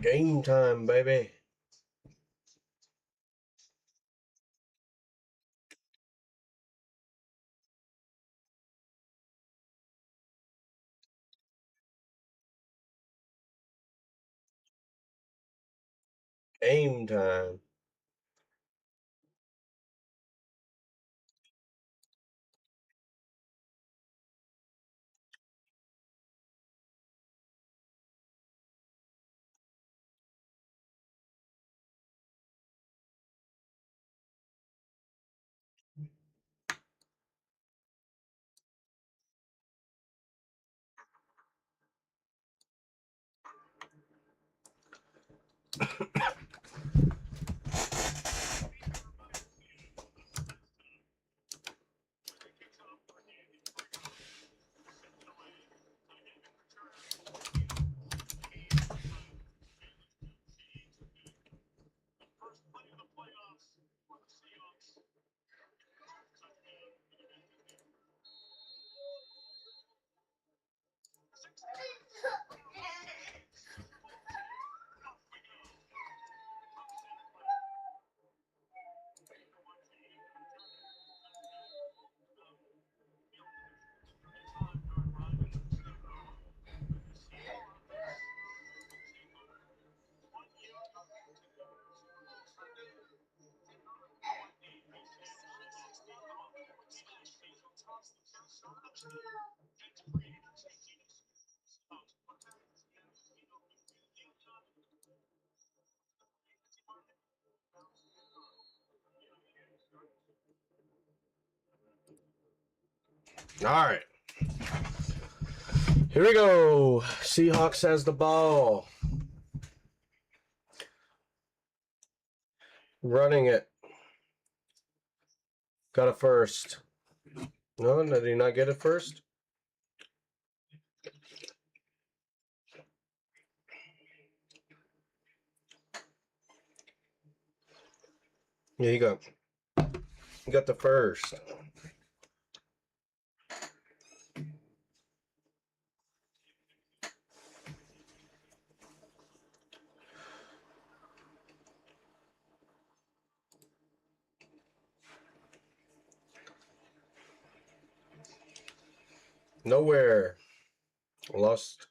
Game time, baby. Game time. All right. Here we go. Seahawks has the ball. Running it. Got a first. No, did he not get it first? Yeah, he got the first. Nowhere. Lost.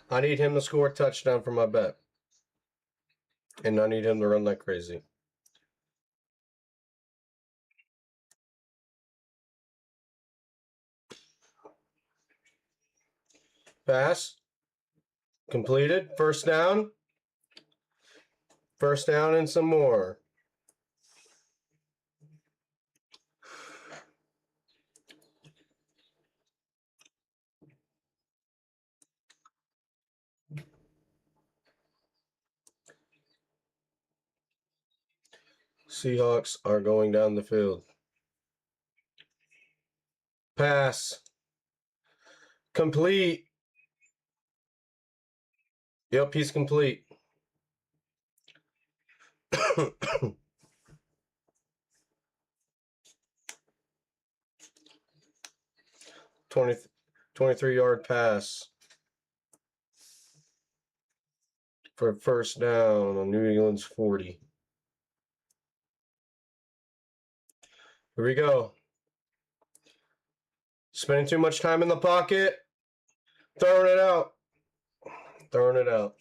I need him to score a touchdown for my bet. And I need him to run like crazy. Pass. Completed. First down. First down and some more. Seahawks are going down the field. Pass. Complete. Yep, he's complete. 23-yard pass for first down on New England's 40. Here we go. Spending too much time in the pocket. Throwing it out. Throwing it out.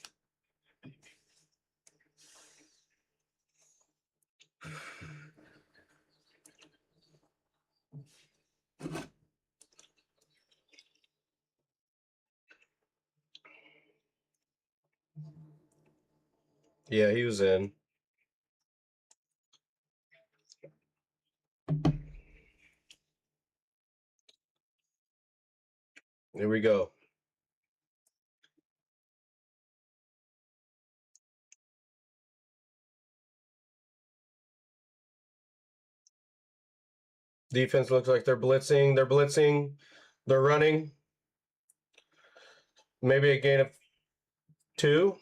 Yeah, he was in. Here we go. Defense looks like they're blitzing. They're blitzing. They're running. Maybe a gain of 2.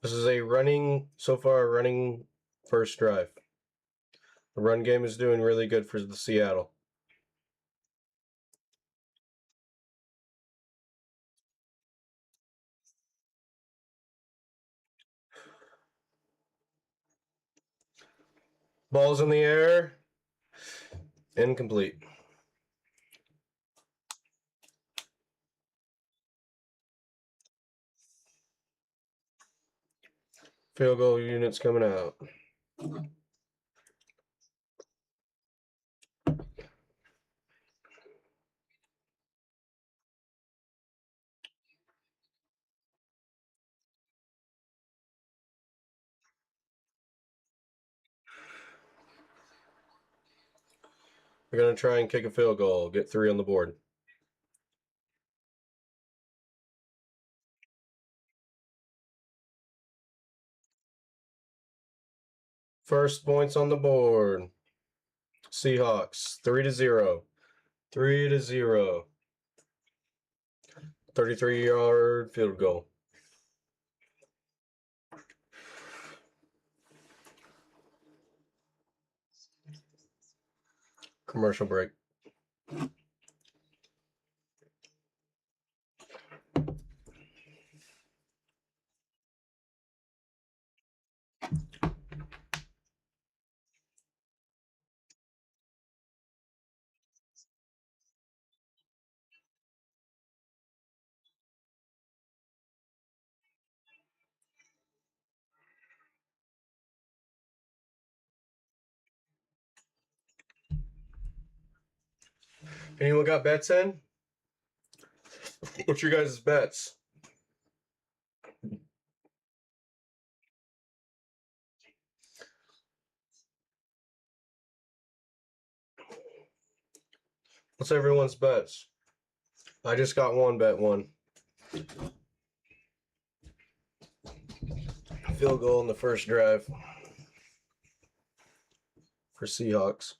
This is a running, so far, a running first drive. The run game is doing really good for the Seattle. Ball's in the air. Incomplete. Field goal units coming out. We're going to try and kick a field goal, get 3 on the board. First points on the board. Seahawks, 3-0. 3-0. 33-yard field goal. Commercial break. Anyone got bets in? What's your guys' bets? What's everyone's bets? I just got one bet one. Field goal in the first drive for Seahawks.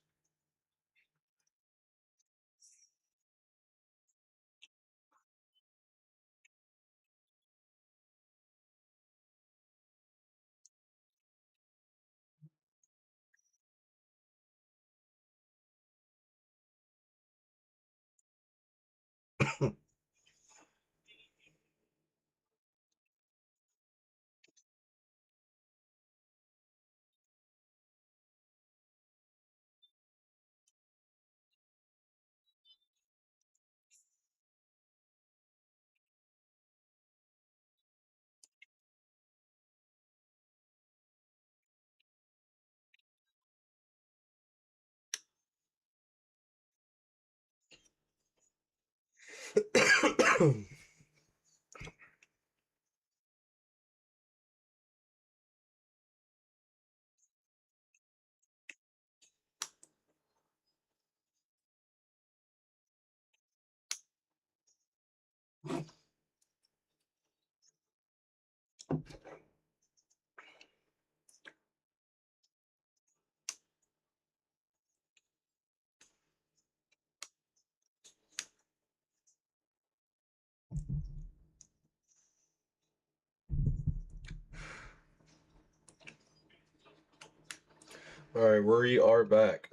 All right, we are back.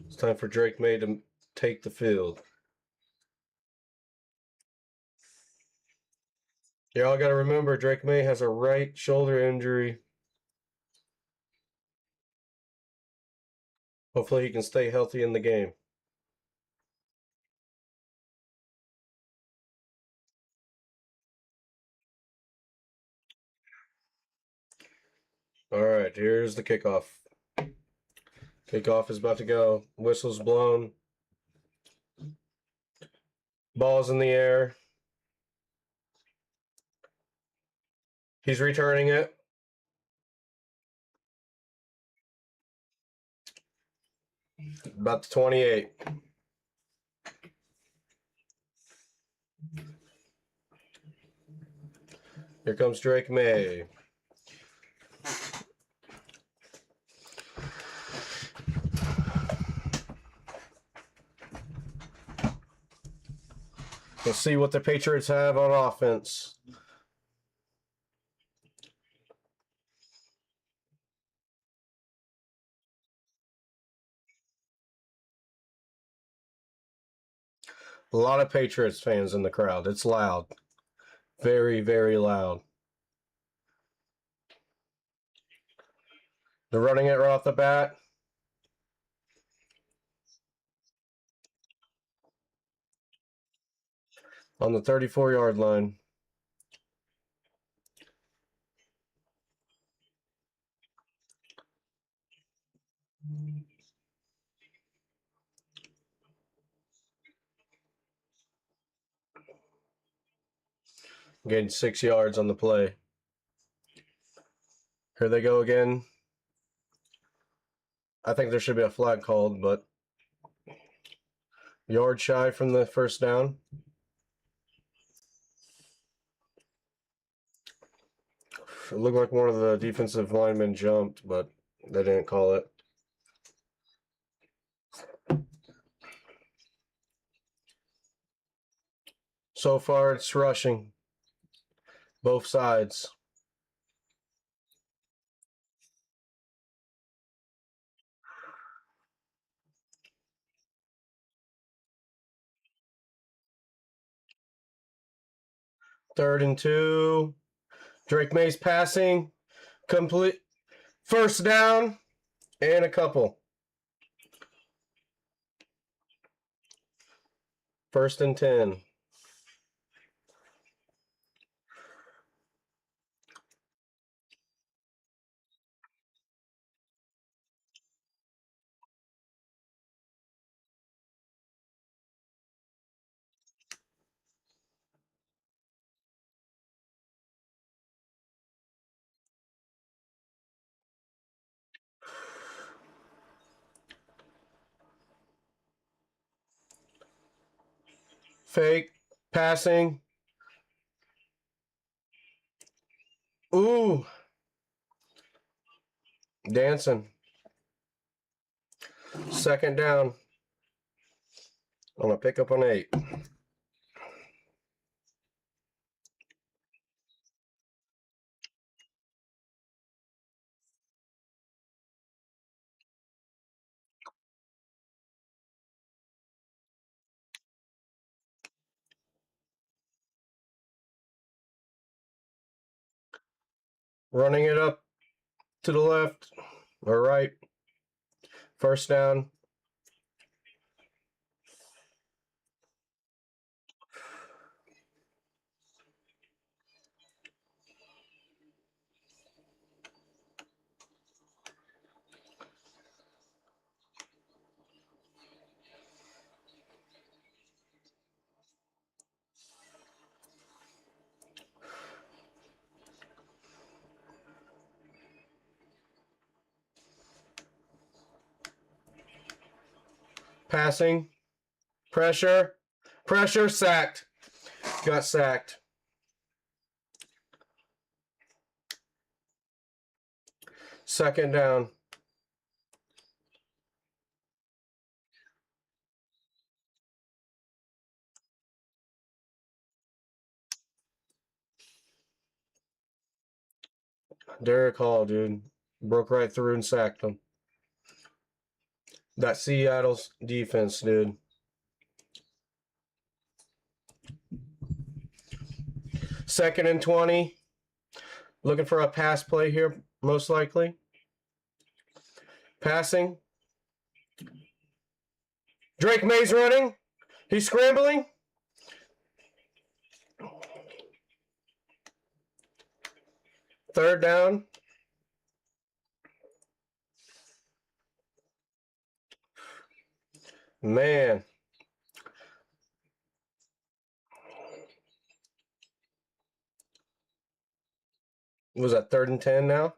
It's time for Drake May to take the field. Y'all got to remember, Drake May has a right shoulder injury. Hopefully he can stay healthy in the game. All right, here's the kickoff. Kickoff is about to go. Whistle's blown. Ball's in the air. He's returning it. About the 28. Here comes Drake May. Let's see what the Patriots have on offense. A lot of Patriots fans in the crowd. It's loud. Very, very loud. They're running it right off the bat. On the 34-yard line. Gained 6 yards on the play. Here they go again. I think there should be a flag called, but yard shy from the first down. It looked like one of the defensive linemen jumped, but they didn't call it. So far, it's rushing. Both sides. Third and 2. Drake May's passing. Complete. First down. And a couple. First and 10. Fake. Passing. Ooh. Dancing. Second down. On a pickup on 8. Running it up to the left or right. First down. Passing. Pressure. Pressure. Sacked. Got sacked. Second down. Derek Hall, dude. Broke right through and sacked him. That Seattle's defense, dude. Second and 20. Looking for a pass play here, most likely. Passing. Drake May's running. He's scrambling. Third down. Man. Was that 3rd and 10 now?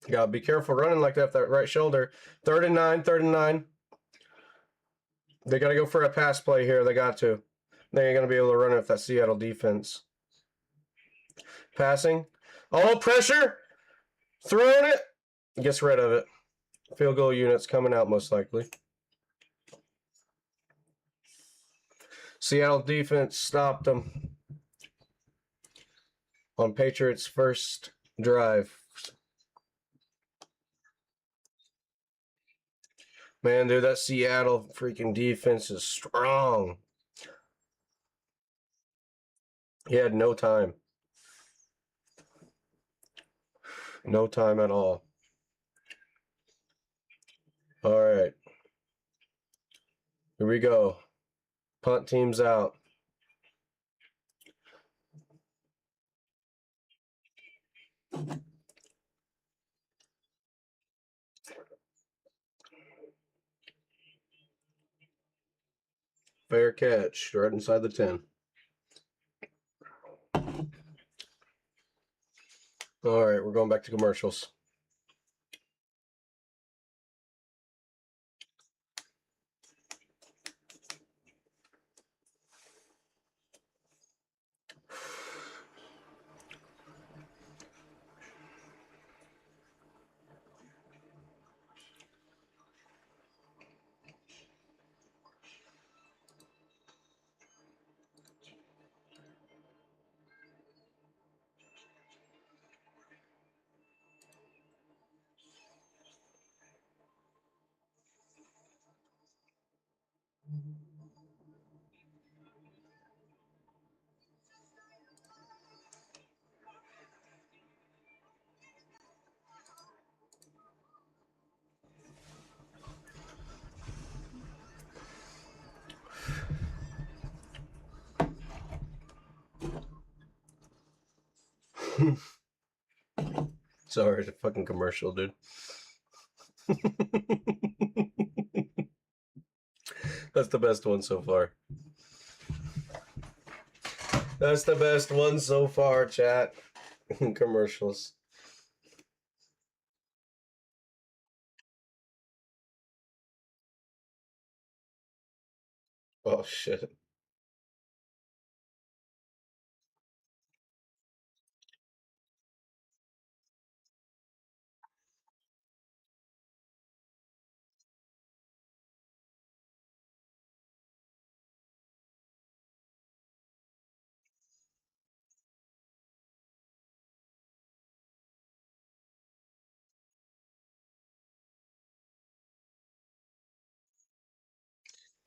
Gotta be careful running like that right shoulder. 3rd and 9, 3rd and 9. They gotta go for a pass play here. They got to. They ain't gonna be able to run it with that Seattle defense. Passing. Oh, pressure! Throwing it! Gets rid of it. Field goal units coming out most likely. Seattle defense stopped them on Patriots' first drive. Man, dude, that Seattle freaking defense is strong. He had no time. No time at all. All right. Here we go. Punt team's out. Fair catch, right inside the 10. All right, we're going back to commercials. Sorry, the fucking commercial, dude. That's the best one so far. That's the best one so far, chat. Commercials. Oh, shit.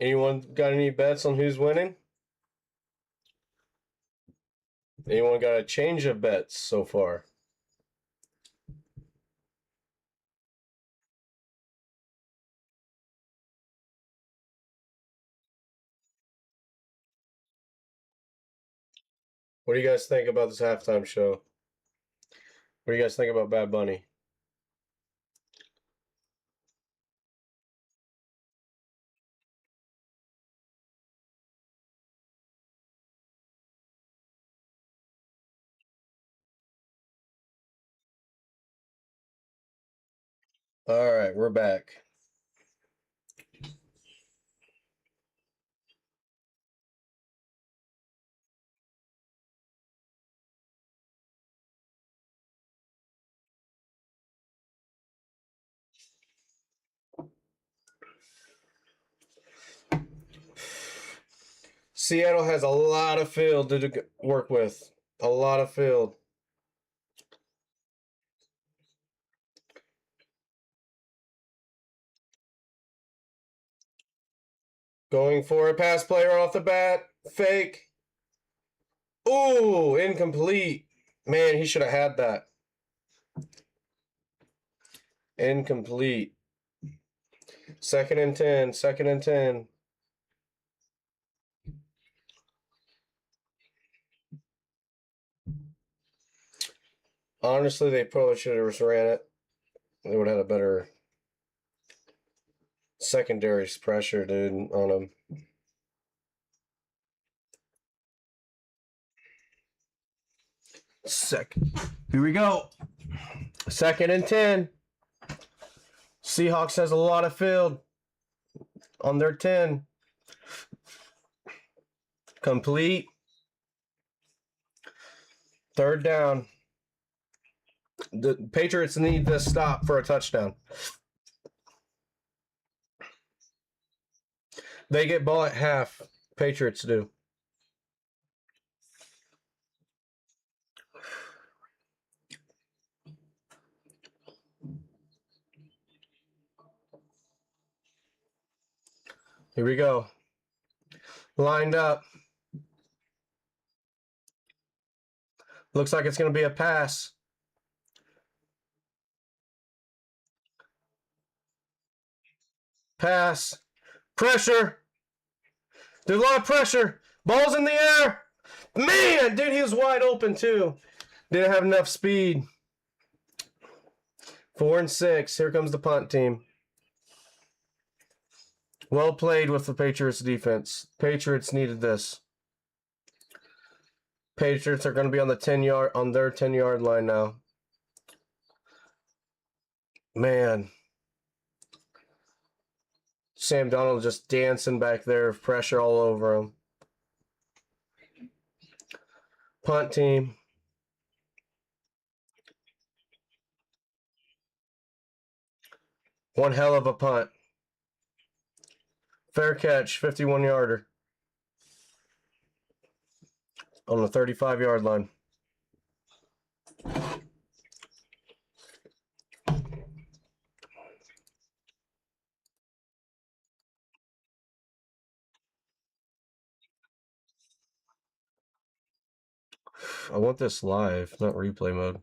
Anyone got any bets on who's winning? Anyone got a change of bets so far? What do you guys think about this halftime show? What do you guys think about Bad Bunny? All right, we're back. Seattle has a lot of field to work with. A lot of field. Going for a pass player off the bat. Fake. Ooh, incomplete. Man, he should have had that. Incomplete. 2nd and 10. 2nd and 10. Honestly, they probably should have just ran it. They would have had a better secondary pressure, dude, on him. Here we go. 2nd and 10. Seahawks has a lot of field on their 10. Complete. 3rd down. The Patriots need this stop for a touchdown. They get ball at half. Patriots do. Here we go. Lined up. Looks like it's going to be a pass. Pass. Pressure. There's a lot of pressure. Ball's in the air. Man, dude, he was wide open too. Didn't have enough speed. 4 and 6. Here comes the punt team. Well played with the Patriots defense. Patriots needed this. Patriots are going to be on the 10-yard line now. Man. Sam Darnold just dancing back there, pressure all over him. Punt team. One hell of a punt. Fair catch, 51-yarder. On the 35-yard line. I want this live, not replay mode.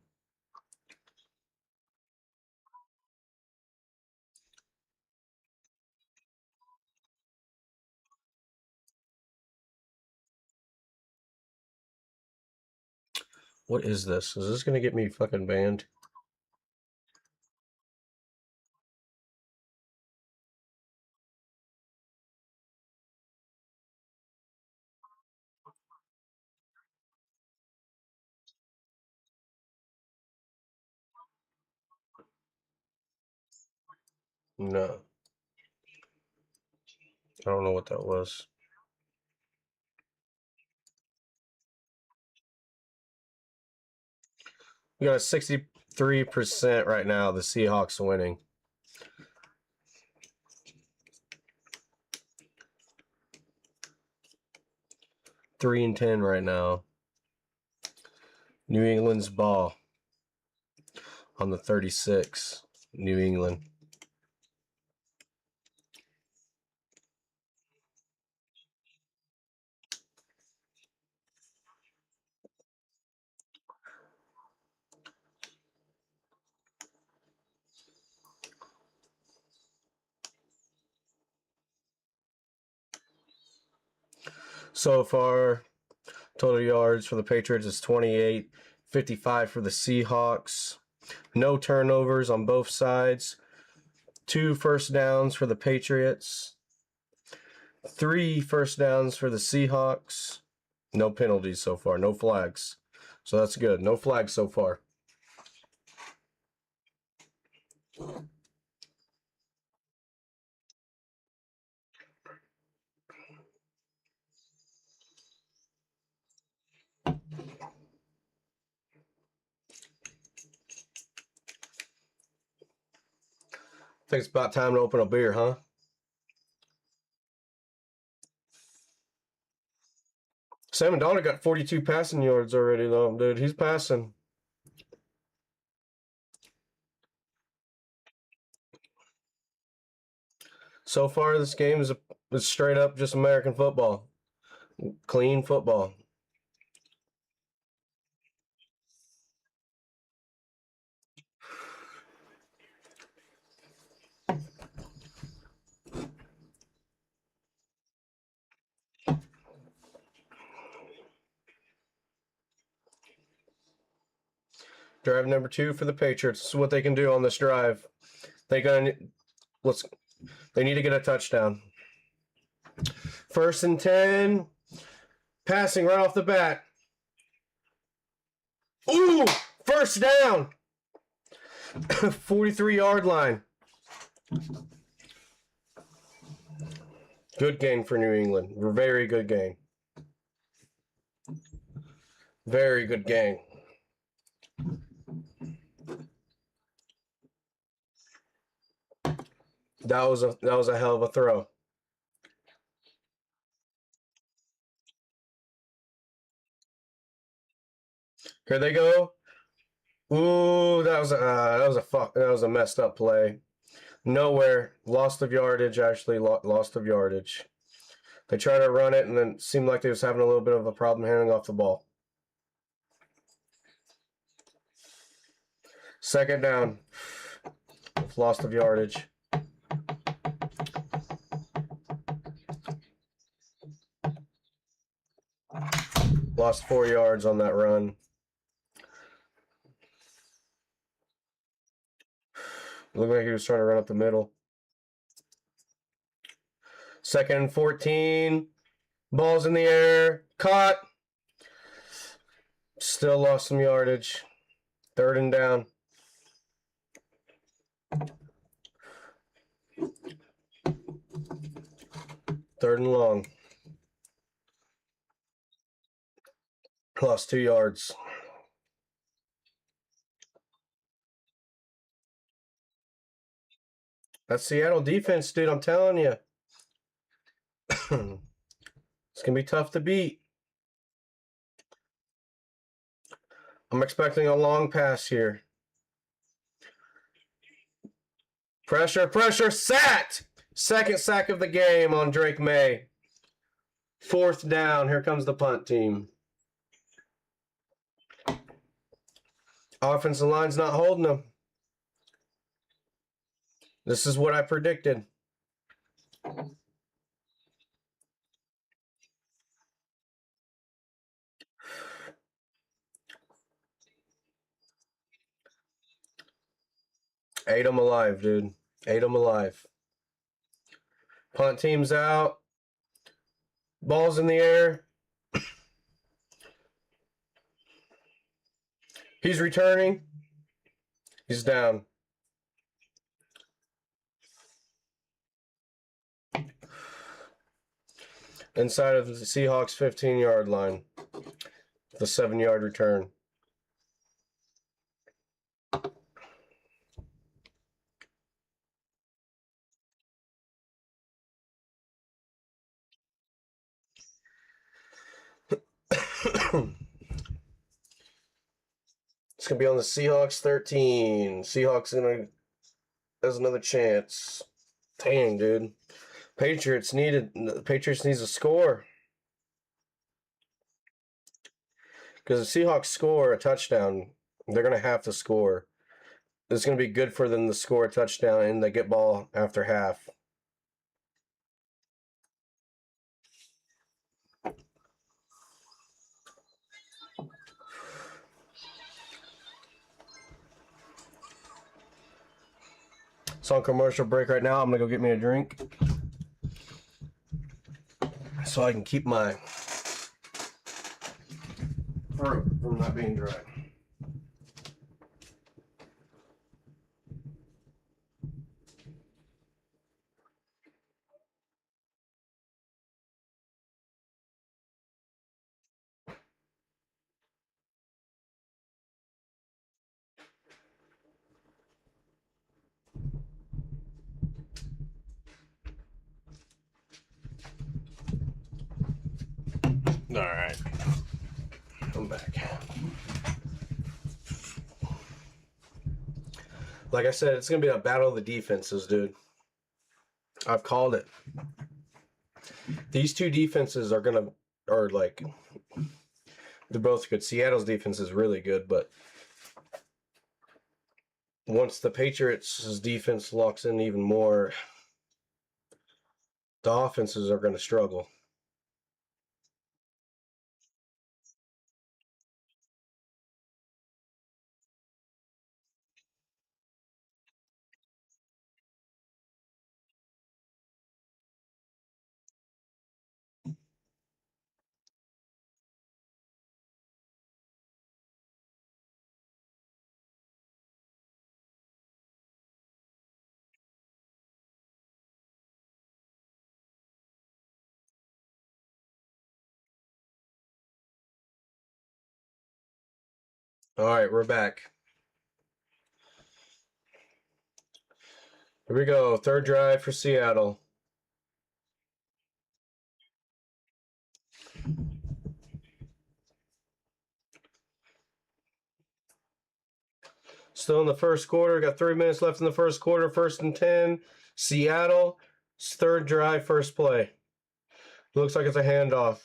What is this? Is this going to get me fucking banned? No. I don't know what that was. We got a 63% right now, the Seahawks winning. Three and 10 right now. New England's ball on the 36. New England. So far, total yards for the Patriots is 28, 55 for the Seahawks. No turnovers on both sides. 2 first downs for the Patriots. 3 first downs for the Seahawks. No penalties so far, no flags. So that's good. No flags so far. Think it's about time to open a beer, huh? Sam Darnold got 42 passing yards already, though, dude. He's passing. So far, this game is straight up just American football. Clean football. Drive number 2 for the Patriots. This is what they can do on this drive. They need to get a touchdown. 1st and 10. Passing right off the bat. Ooh! First down! 43-yard line. Good game for New England. Very good game. Very good game. That was a hell of a throw. Here they go. Ooh, that was a messed up play. Nowhere. Lost of yardage, actually. Lost of yardage. They tried to run it, and then it seemed like they was having a little bit of a problem handing off the ball. Second down. Lost of yardage. Lost 4 yards on that run. Looked like he was trying to run up the middle. Second and 14. Ball's in the air. Caught. Still lost some yardage. Third and down. Third and long. Lost 2 yards. That Seattle defense, dude, I'm telling you. It's going to be tough to beat. I'm expecting a long pass here. Pressure, sacked! Second sack of the game on Drake May. Fourth down, here comes the punt team. Offensive line's not holding them. This is what I predicted. Ate them alive, dude. Ate them alive. Punt team's out. Ball's in the air. He's returning. He's down. Inside of the Seahawks 15-yard line. The 7-yard return. It's going to be on the Seahawks 13. Seahawks has another chance. Dang, dude. Patriots needs a score. Because the Seahawks score a touchdown, they're going to have to score. It's going to be good for them to score a touchdown and they get ball after half. It's on commercial break right now. I'm going to go get me a drink so I can keep my throat from not being dry. All right. I'm back. Like I said, it's going to be a battle of the defenses, dude. I've called it. These two defenses are like, they're both good. Seattle's defense is really good, but once the Patriots' defense locks in even more, the offenses are going to struggle. All right, we're back. Here we go. Third drive for Seattle. Still in the first quarter. Got 3 minutes left in the first quarter. 1st and 10. Seattle. Third drive, first play. Looks like it's a handoff.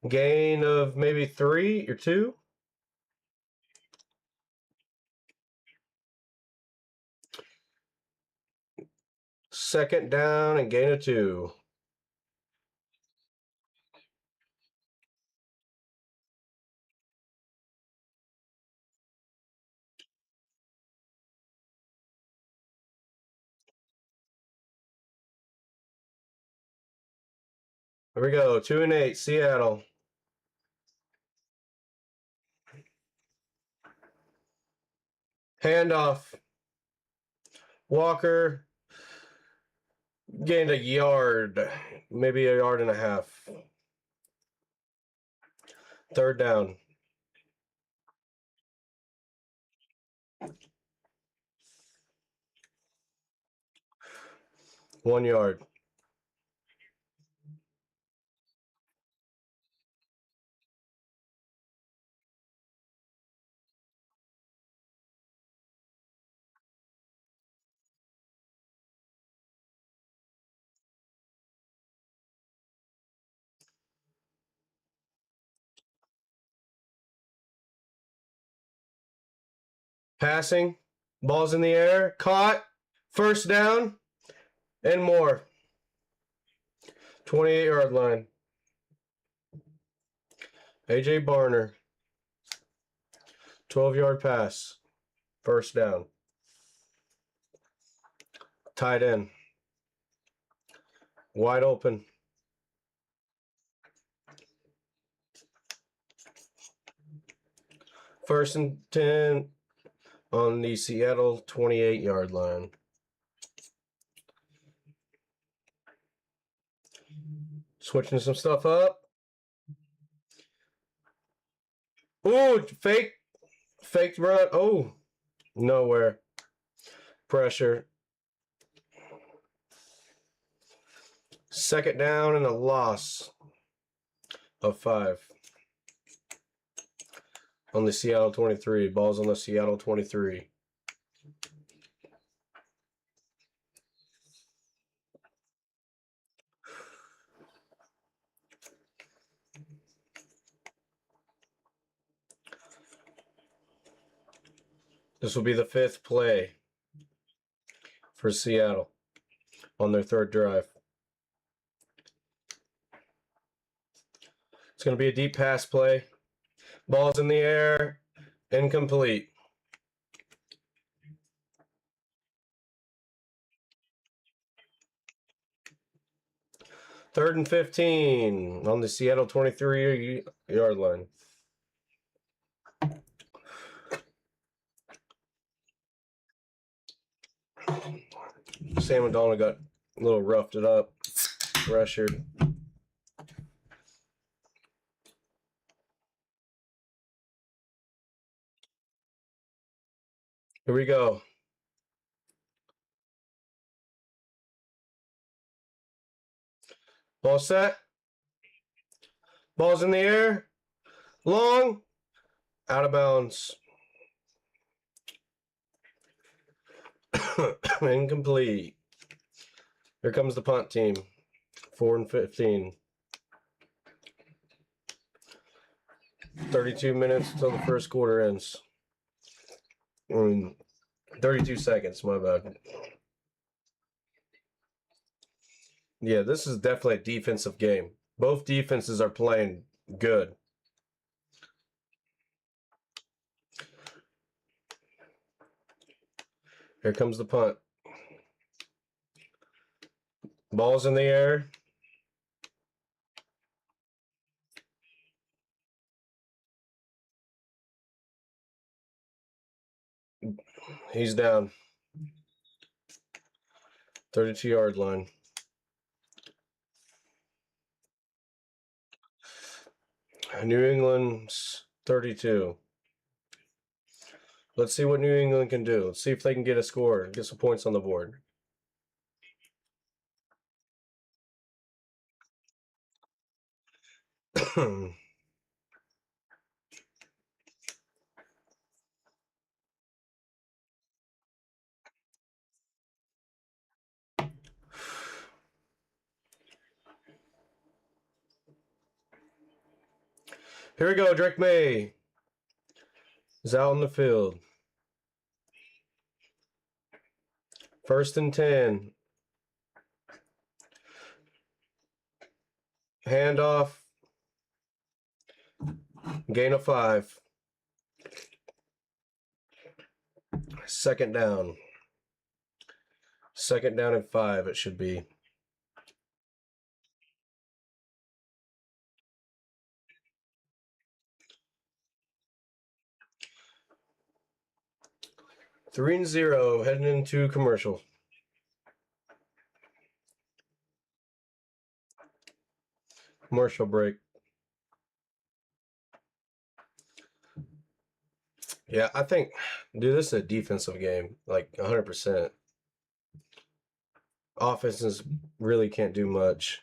Gain of maybe 3 or 2. Second down and gain of 2. Here we go. 2 and 8. Seattle. Handoff. Walker gained a yard, maybe a yard and a half. Third down. One yard. Passing. Ball's in the air. Caught. First down. And more. 28-yard line. A.J. Barner. 12-yard pass. First down. Tight end. Wide open. First and 10 on the Seattle 28-yard line. Switching some stuff up. Ooh, faked run. Oh, nowhere. Pressure. Second down and a loss of 5 on the Seattle 23. Ball's on the Seattle 23. This will be the 5th play for Seattle on their third drive. It's going to be a deep pass play. Ball's in the air. Incomplete. Third and 15 on the Seattle 23-yard line. Sam Donald got a little roughed it up, pressured. Here we go. Ball set. Ball's in the air. Long. Out of bounds. Incomplete. Here comes the punt team. 4 and 15. 32 minutes until the first quarter ends. 32 seconds, my bad. Yeah, this is definitely a defensive game. Both defenses are playing good. Here comes the punt. Ball's in the air. He's down. 32-yard line. New England's 32. Let's see what New England can do. Let's see if they can get a score, get some points on the board. Here we go. Drake May is out on the field. 1st and 10. Handoff. Gain of 5. 2nd down. 2nd down and 5 it should be. Three and 0 heading into commercial. Commercial break. Yeah, I think, dude, this is a defensive game, like 100%. Offenses really can't do much.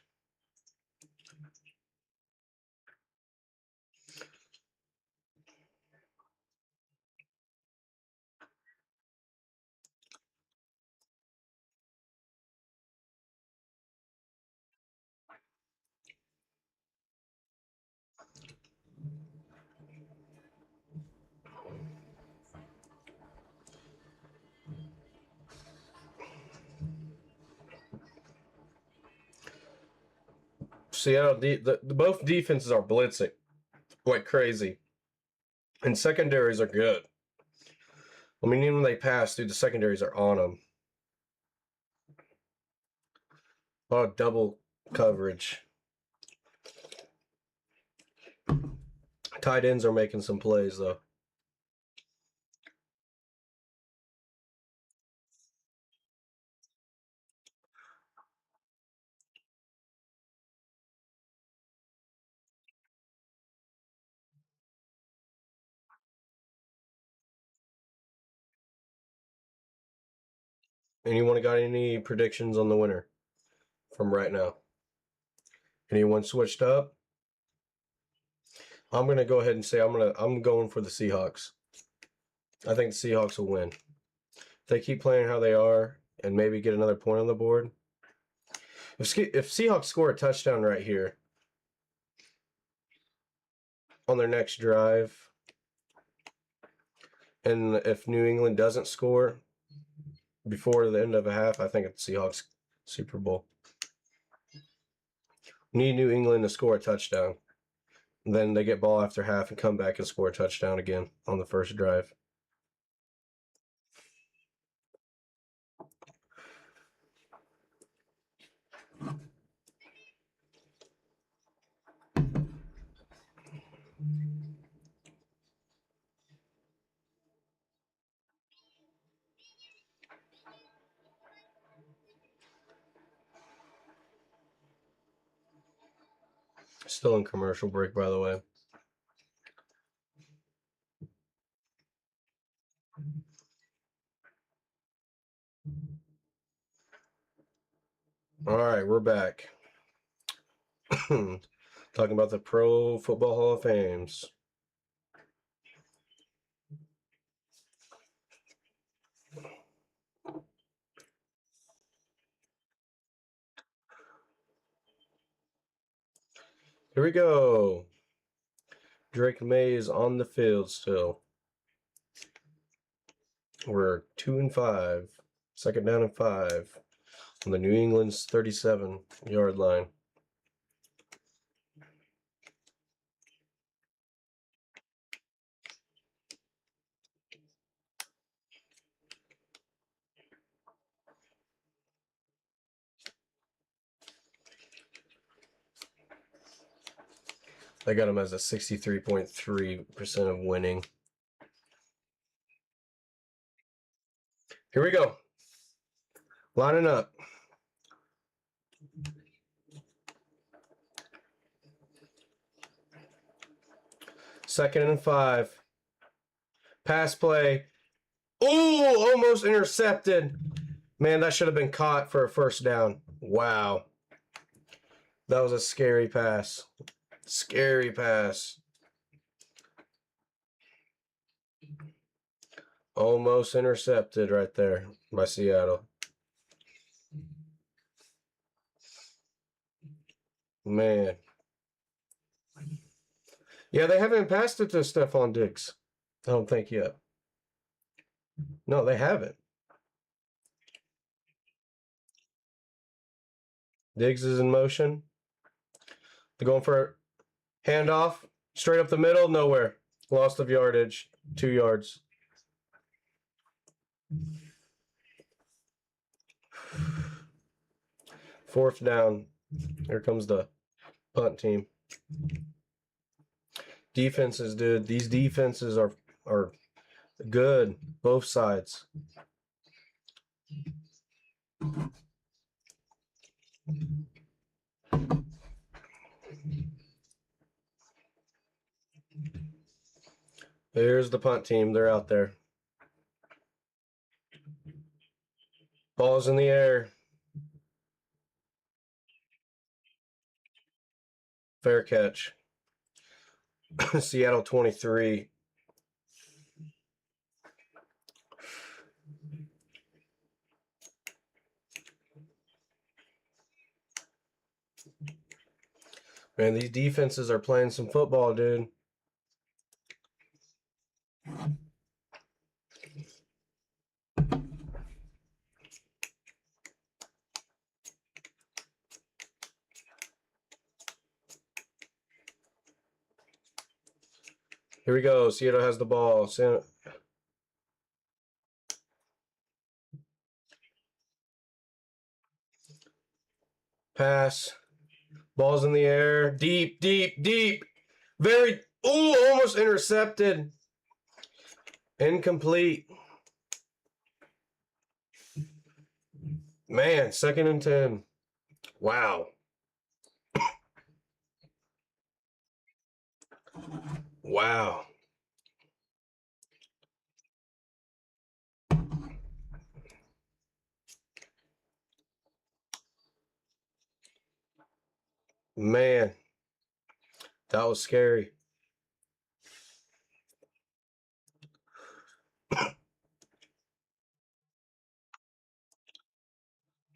Seattle, both defenses are blitzing like crazy, and secondaries are good. I mean, even when they pass, dude, the secondaries are on them. A lot of double coverage. Tight ends are making some plays, though. Anyone got any predictions on the winner from right now? Anyone switched up? I'm gonna go ahead and say I'm going for the Seahawks. I think the Seahawks will win. If they keep playing how they are and maybe get another point on the board. If Seahawks score a touchdown right here on their next drive, and if New England doesn't score before the end of a half, I think it's Seahawks Super Bowl. Need New England to score a touchdown. Then they get ball after half and come back and score a touchdown again on the first drive. Still in commercial break, by the way. All right, we're back. Talking about the Pro Football Hall of Fames. Here we go. Drake May is on the field still. We're 2 and 5. 2nd down and 5 on the New England's 37-yard line. I got him as a 63.3% of winning. Here we go. Lining up. Second and 5. Pass play. Oh, almost intercepted. Man, that should have been caught for a first down. Wow. That was a scary pass. Scary pass. Almost intercepted right there by Seattle. Man. Yeah, they haven't passed it to Stephon Diggs. I don't think yet. No, they haven't. Diggs is in motion. They're going for a handoff. Straight up the middle, nowhere. Loss of yardage. 2 yards. Fourth down. Here comes the punt team. Defenses, dude. These defenses are good. Both sides. Here's the punt team. They're out there. Ball's in the air. Fair catch. Seattle 23. Man, these defenses are playing some football, dude. Here we go. Seattle has the ball. Pass. Ball's in the air. Deep, deep, deep. Very. Oh, almost intercepted. Incomplete. Man, 2nd and 10. Wow. Wow. Man, that was scary.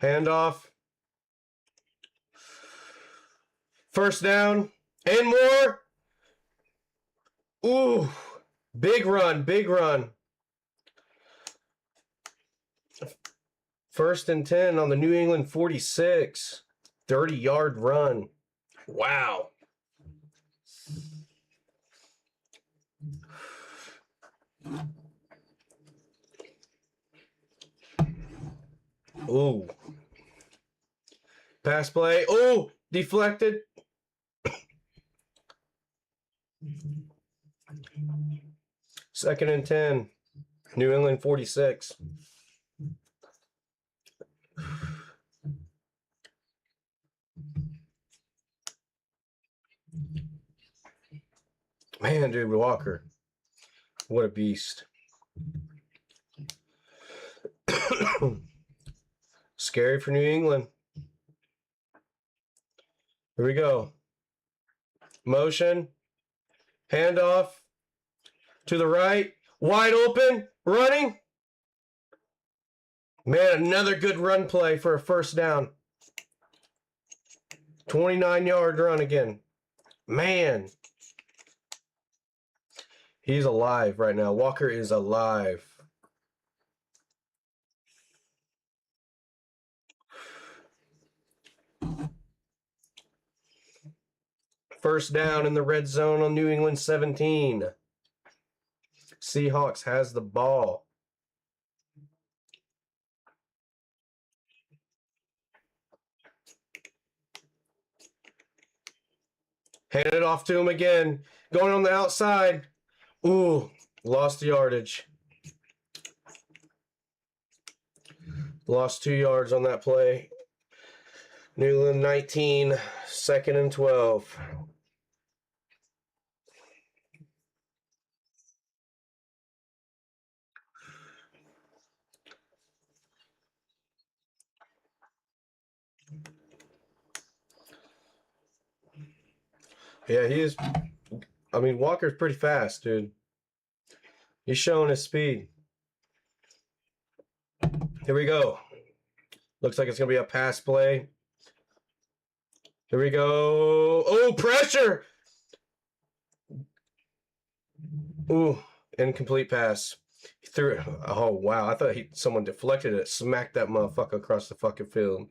Handoff. First down and more. Ooh, big run, big run. 1st and 10 on the New England 46. 30-yard run. Wow. Ooh. Pass play. Ooh, deflected. Second and 10. New England 46. Man, dude, Walker. What a beast. Scary for New England. Here we go. Motion. Handoff. To the right. Wide open. Running. Man, another good run play for a first down. 29-yard run again. Man. He's alive right now. Walker is alive. First down in the red zone on New England 17. Seahawks has the ball. Hand it off to him again. Going on the outside. Ooh, lost yardage. Lost 2 yards on that play. New England 19, 2nd and 12. Yeah, he is. I mean, Walker's pretty fast, dude. He's showing his speed. Here we go. Looks like it's going to be a pass play. Here we go. Oh, pressure. Ooh, incomplete pass. He threw it. Oh, wow. I thought someone deflected it. Smacked that motherfucker across the fucking field.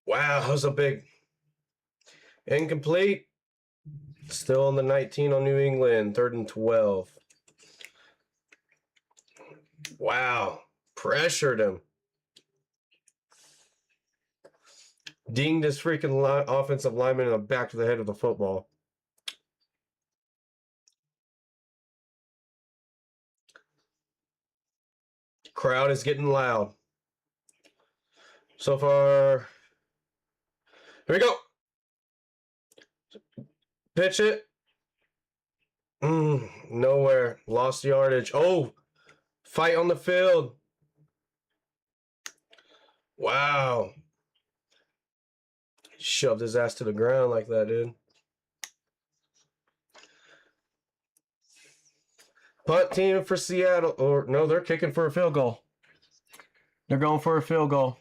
Wow, that was a big incomplete. Still on the 19 on New England. 3rd and 12. Wow. Pressured him. Dinged his freaking offensive lineman in the back of the head of the football. Crowd is getting loud. So far. Here we go. Pitch it. Nowhere. Lost yardage. Oh, fight on the field. Wow. Shoved his ass to the ground like that, dude. Punt team for Seattle. Or no, they're kicking for a field goal. They're going for a field goal.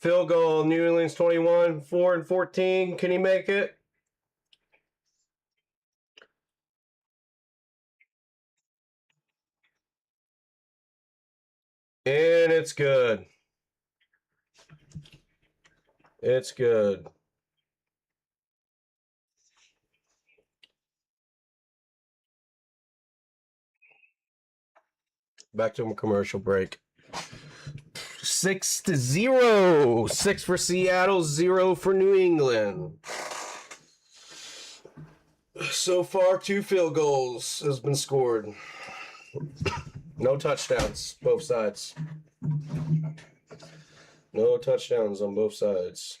Field goal, New Orleans 21, 4 and 14. Can he make it? And it's good. It's good. Back to a commercial break. 6-0. 6 for Seattle, 0 for New England. So far, 2 field goals has been scored. No touchdowns, both sides. No touchdowns on both sides.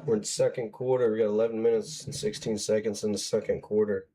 We're in second quarter. We got 11 minutes and 16 seconds in the second quarter.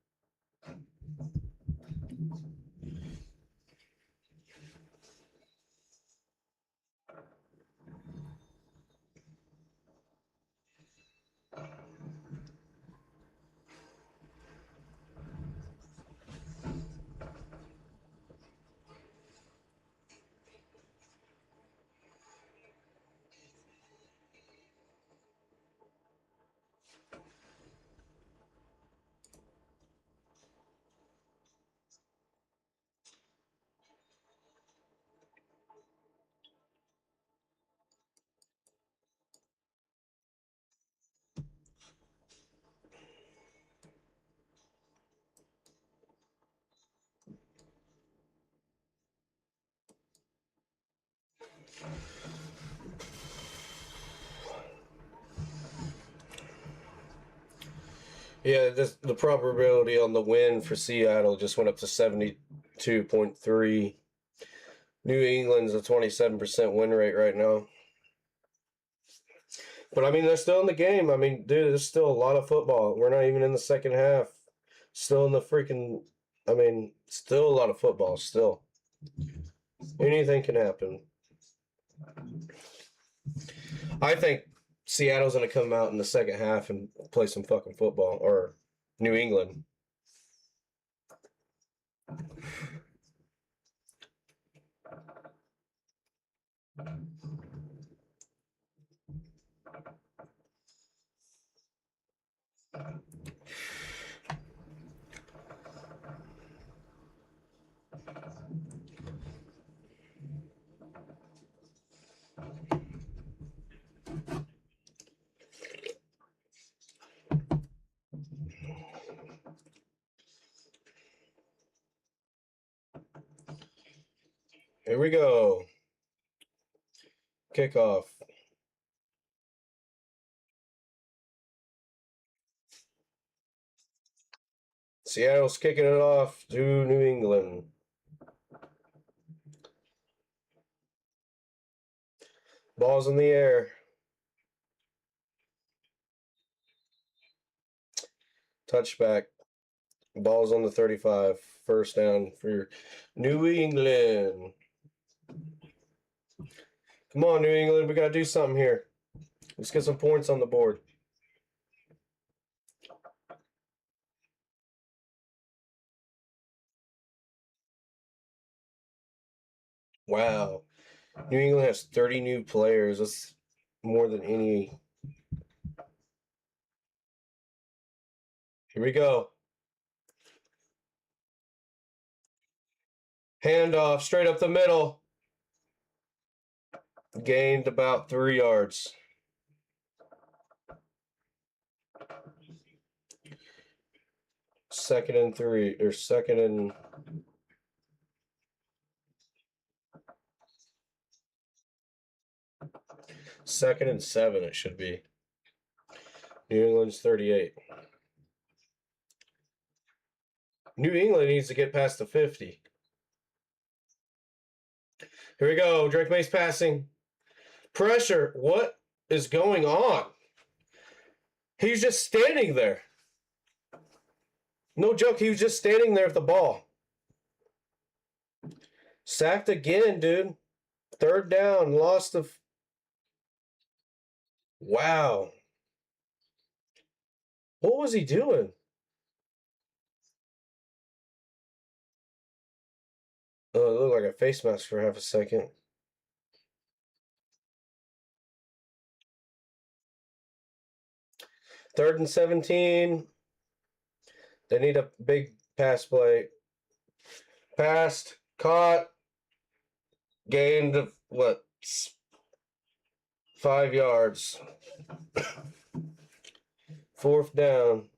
Yeah, the probability on the win for Seattle just went up to 72.3. New England's a 27% win rate right now. But I mean, they're still in the game. I mean, dude, there's still a lot of football. We're not even in the second half. Still in the freaking. I mean, still a lot of football. Still. Anything can happen. I think Seattle's going to come out in the second half and play some fucking football. Or New England. Here we go. Kickoff. Seattle's kicking it off to New England. Ball's in the air. Touchback. Ball's on the 35. First down for New England. Come on, New England. We got to do something here. Let's get some points on the board. Wow. New England has 30 new players. That's more than any. Here we go. Handoff straight up the middle. Gained about 3 yards. Second and 3, or second and second and 7 it should be. New England's 38. New England needs to get past the 50. Here we go. Drake May's passing. Pressure. What is going on? He's just standing there. No joke. He was just standing there with the ball. Sacked again, dude. Third down. Lost the. Wow. What was he doing? Oh, it looked like a face mask for half a second. Third and 17. They need a big pass play. Passed, caught, gained of what? 5 yards. Fourth down.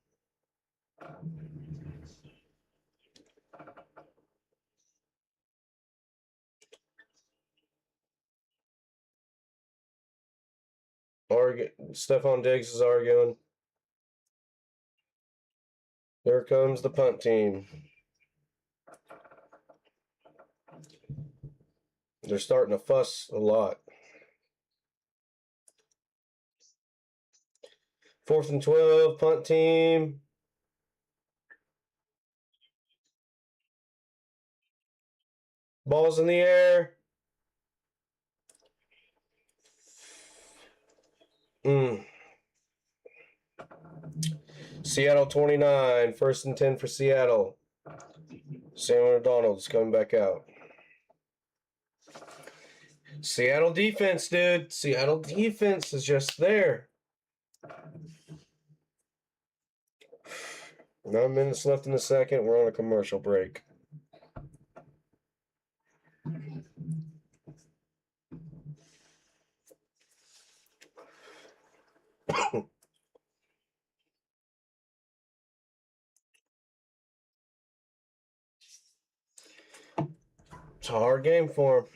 Stephon Diggs is arguing. There comes the punt team. They're starting to fuss a lot. 4th and 12, punt team. Ball's in the air. Seattle 29. 1st and 10 for Seattle. Sam Donald's coming back out. Seattle defense, dude. Seattle defense is just there. 9 minutes left in the second. We're on a commercial break. It's a hard game for him.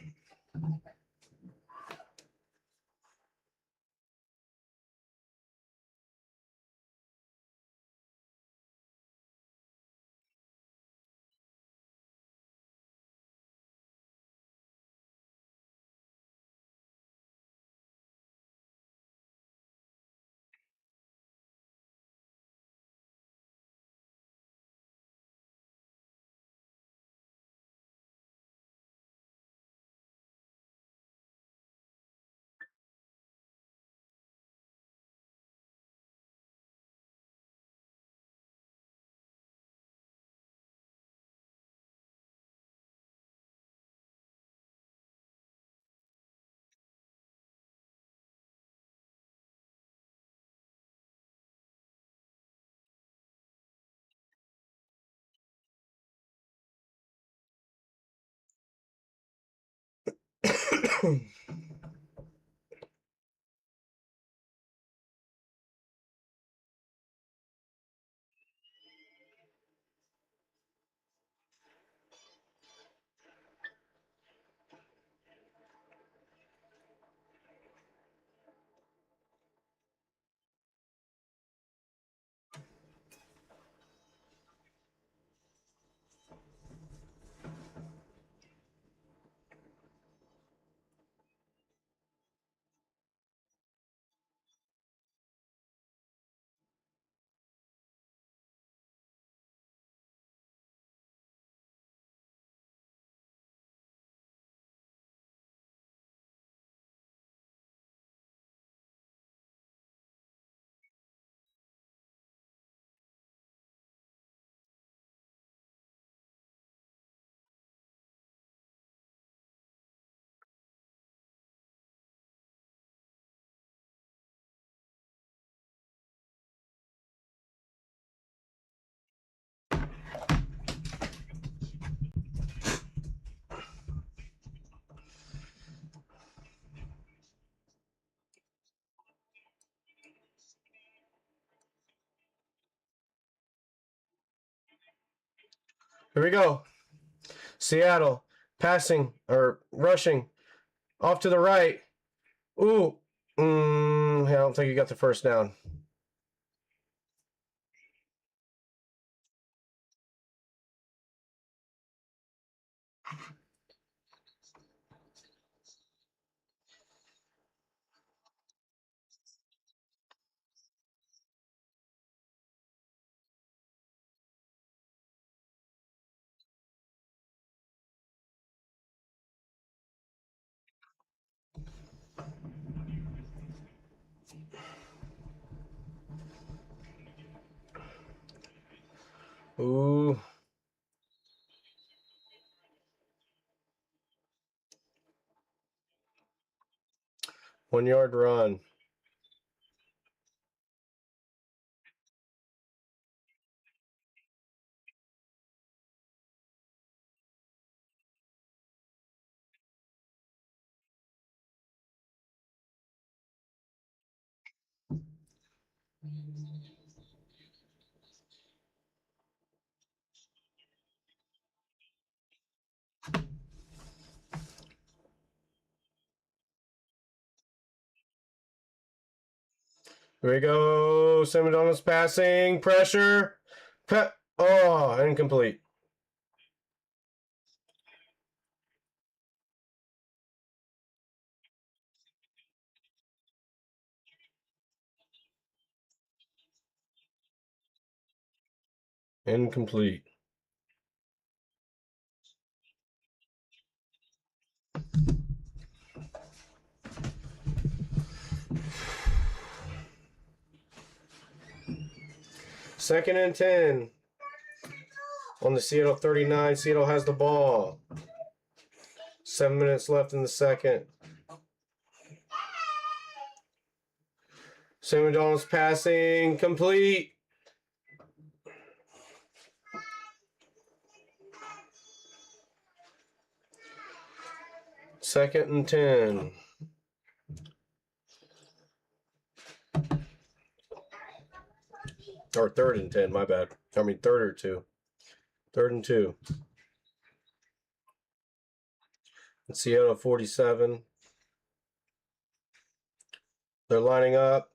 Here we go. Seattle passing or rushing off to the right. Ooh. I don't think he got the first down. Ooh. One-yard run. Here we go. Semidon's passing. Pressure. Oh, incomplete. Incomplete. Second and 10 on the Seattle 39. Seattle has the ball. 7 minutes left in the second. Semidon's passing. Complete. Second and 10. Or third and 10, my bad. I mean, third or two. Third and 2. And Seattle 47. They're lining up.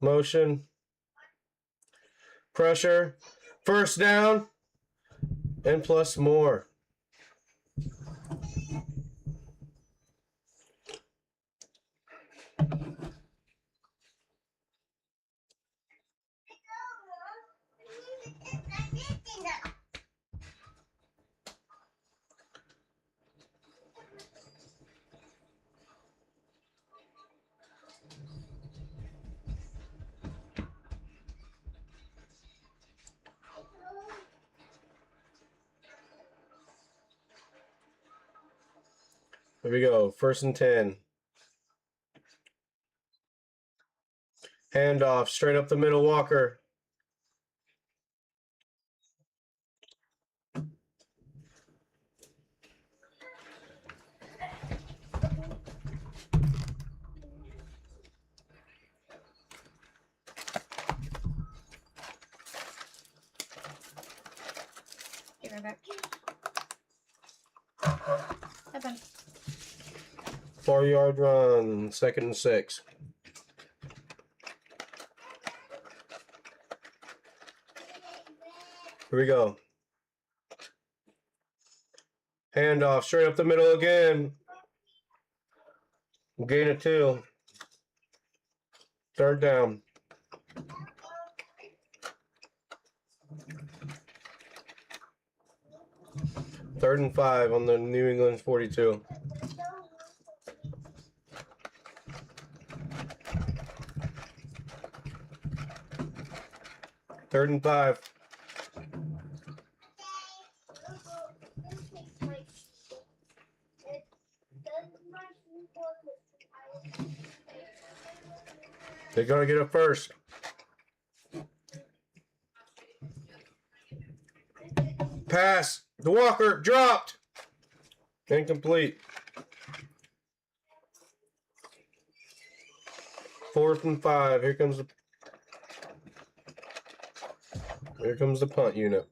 Motion. Pressure. First down. And plus more. Here we go. First and 10. Handoff. Straight up the middle. Walker. Be right back. 7. 4-yard run. Second and 6. Here we go. Handoff. Straight up the middle again. Gain of 2. Third down. Third and 5 on the New England 42. Third and 5. They're going to get it first. Pass. The Walker dropped. Incomplete. 4th and 5. Here comes the punt unit.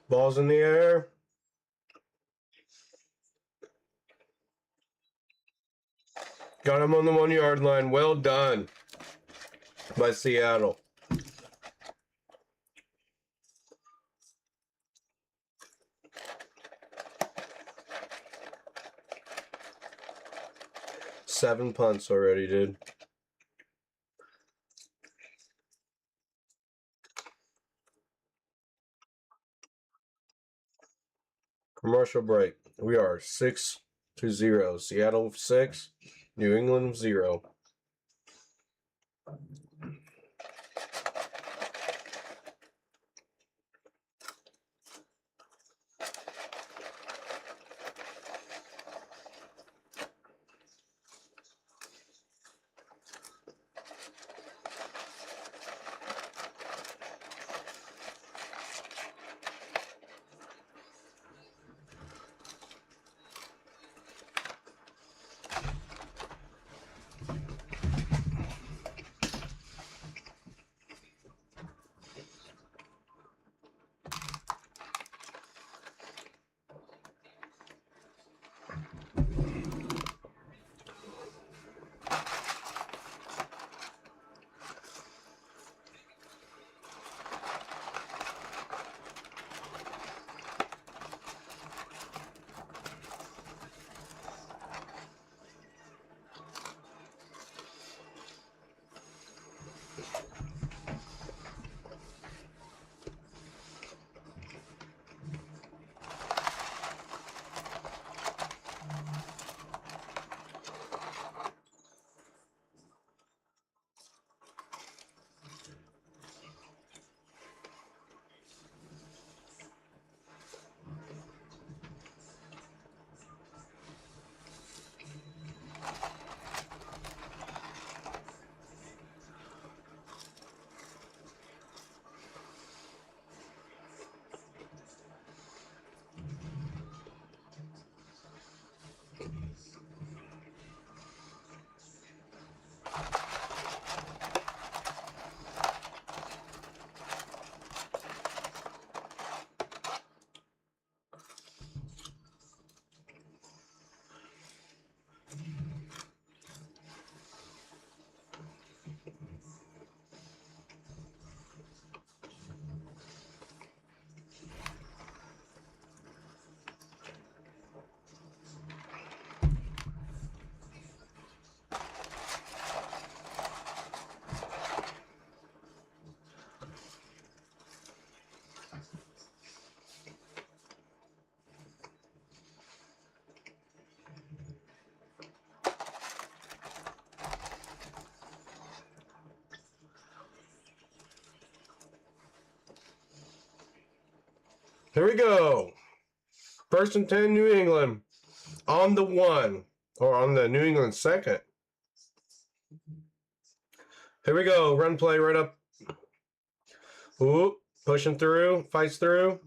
Ball's in the air. Got him on the 1-yard line. Well done by Seattle. Seven punts already, dude. Commercial break. We are 6-0. Seattle 6, New England 0. Here we go. 1st and 10, New England. On the 1. Or on the New England 2nd. Here we go. Run play right up. Ooh, pushing through. Fights through.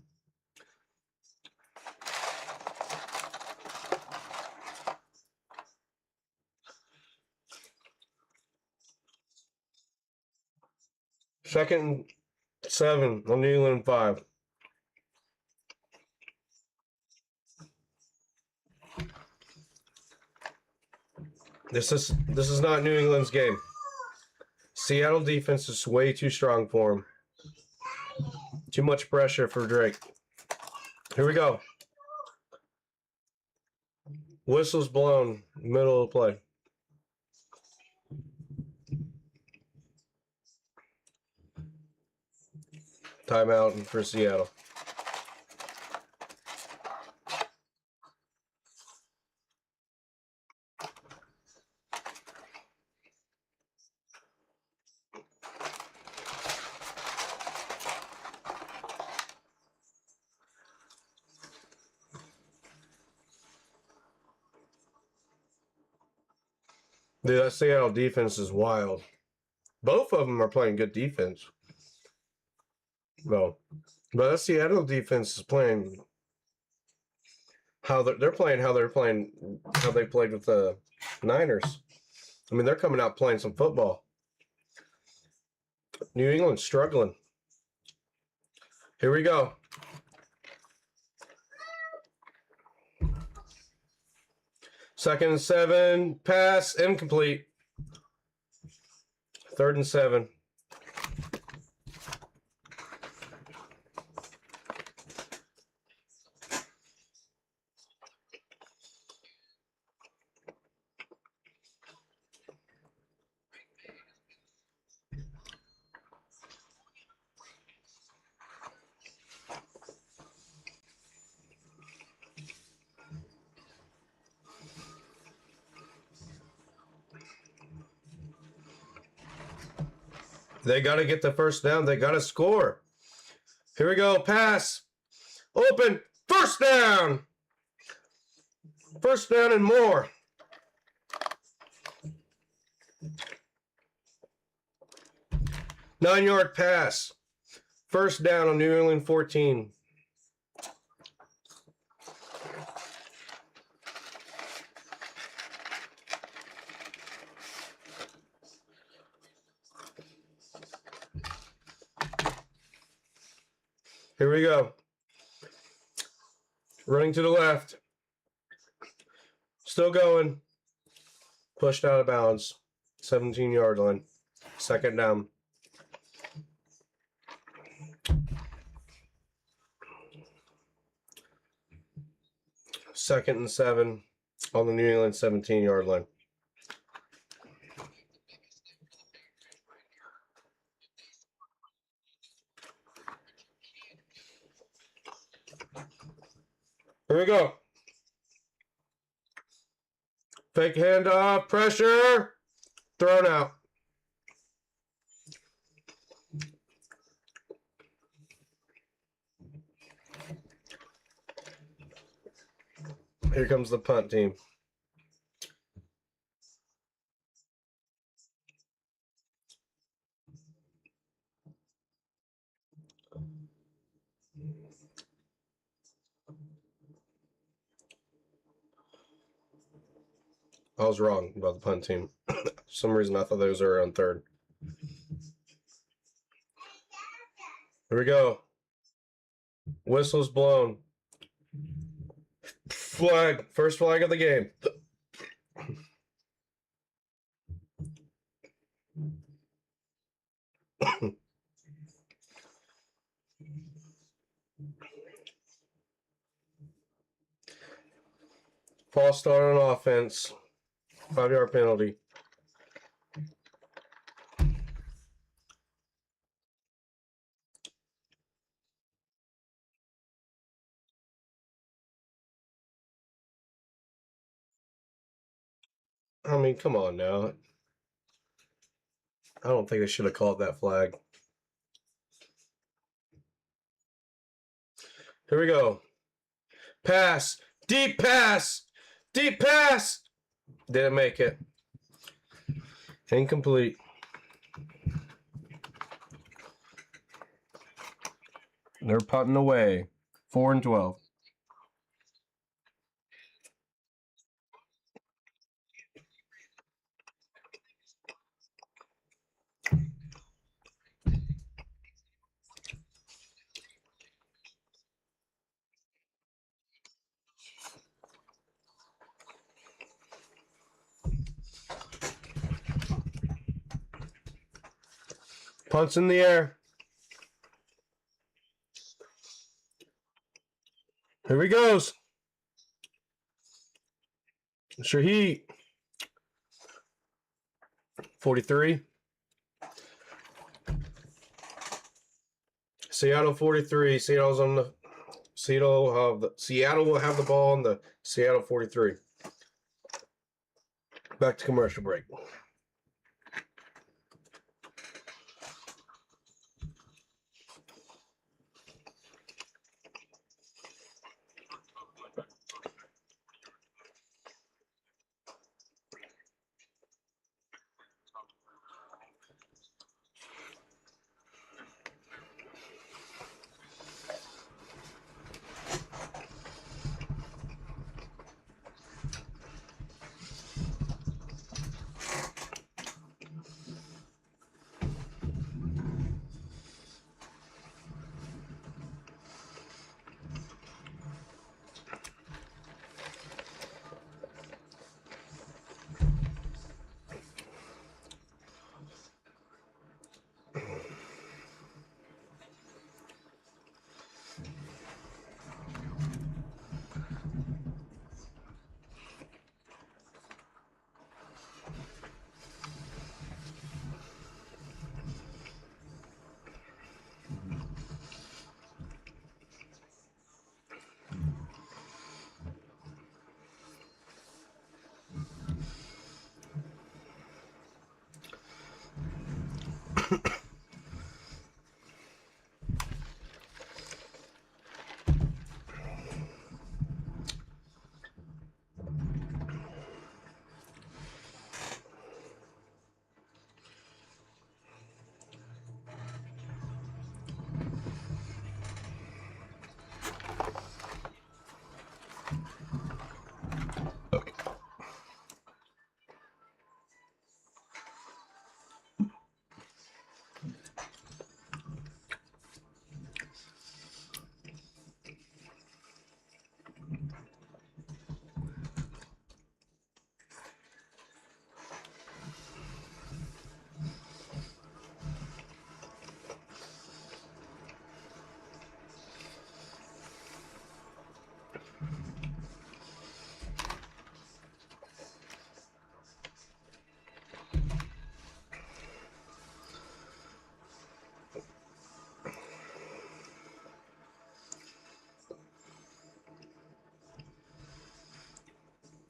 Second and 7 on New England 5. This is not New England's game. Seattle defense is way too strong for him. Too much pressure for Drake. Here we go. Whistle's blown. Middle of the play. Timeout for Seattle. Dude, that Seattle defense is wild. Both of them are playing good defense. Well, but that Seattle defense is playing how they're playing how they played with the Niners. I mean, they're coming out playing some football. New England's struggling. Here we go. Second and 7, pass, incomplete. 3rd and 7. They got to get the first down. They got to score. Here we go. Pass. Open. First down. First down and more. Nine-yard pass. First down on New England 14. Here we go. Running to the left. Still going. Pushed out of bounds. 17-yard line. Second down. Second and 7 on the New England 17-yard line. Here we go. Fake handoff, pressure, thrown out. Here comes the punt team. I was wrong about the punt team. For some reason I thought those were on third. Here we go. Whistle's blown. Flag. First flag of the game. False start on offense. 5-yard penalty. I mean, come on now. I don't think they should have called that flag. Here we go. Pass. Deep pass. Deep pass. Didn't make it. Incomplete. They're putting away. 4 and 12. Punts in the air. Here he goes. Shaheed. 43. Seattle 43. Seattle's on the Seattle will have the ball on the Seattle 43. Back to commercial break.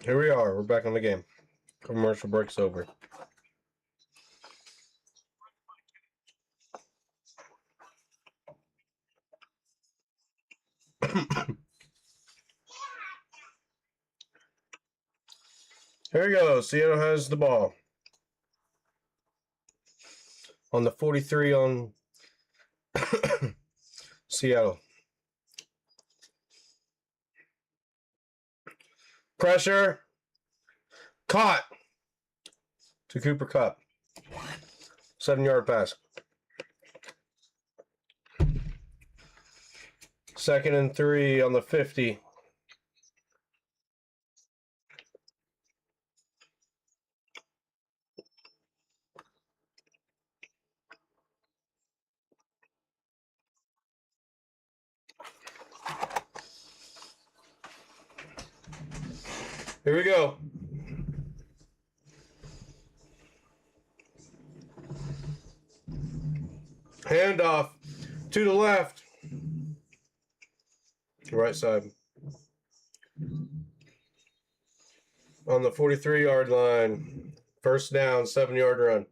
Here we are. We're back on the game. Commercial break's over. Here we go. Seattle has the ball. On the 43 on Seattle. Pressure. Caught. To Cooper Kupp. 7-yard pass. 2nd and 3 on the 50. Here we go. Handoff to the left. Right side. On the 43-yard line. First down, 7-yard run.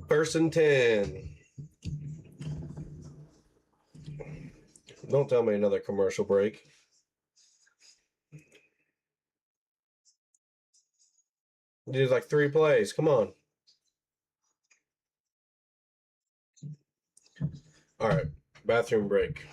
First and 10. Don't tell me another commercial break. Did like 3 plays. Come on. All right. Bathroom break.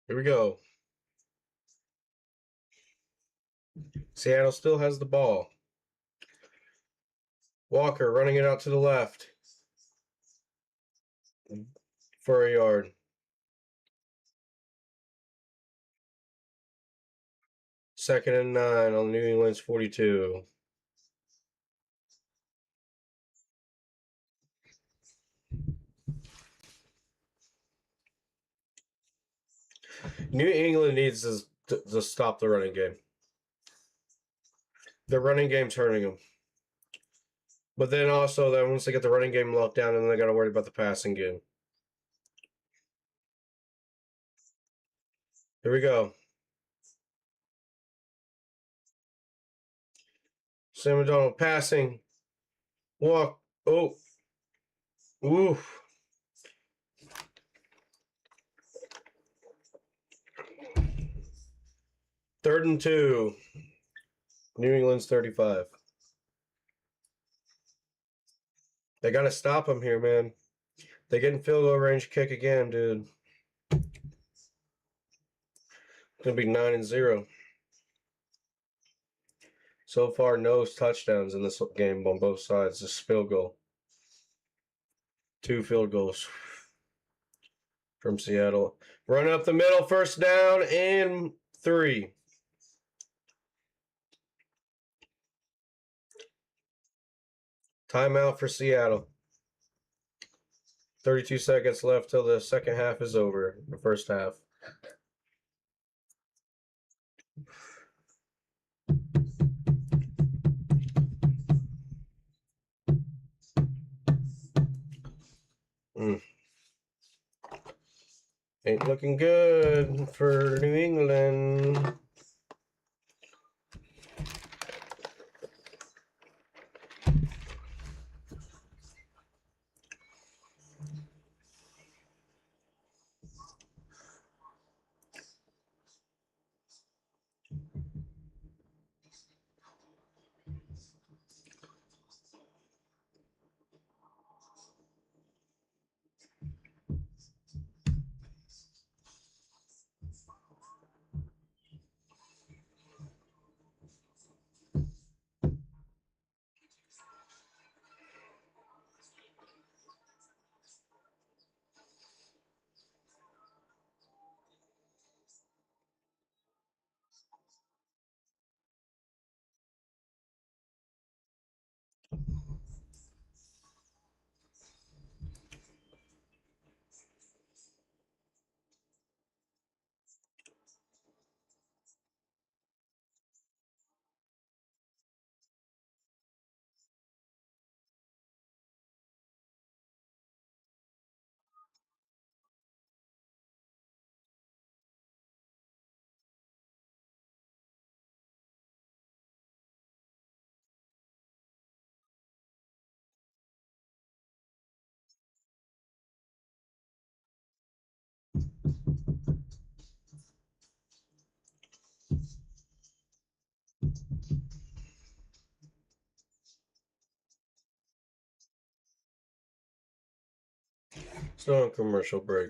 Here we go. Seattle still has the ball. Walker running it out to the left for a yard. Second and 9 on New England's 42. New England needs to stop the running game. The running game's hurting them. But then also, then once they get the running game locked down, then they got to worry about the passing game. Here we go. Sam McDonald passing. Walk. Oh. Oof. Third and 2. New England's 35. They got to stop him here, man. They get in field goal range, kick again, dude. It's going to be 9-0. So far, no touchdowns in this game on both sides. Just field goal. 2 field goals from Seattle. Run up the middle, first down, and 3. Timeout for Seattle. 32 seconds left till the second half is over. The first half. Ain't looking good for New England. Still on commercial break.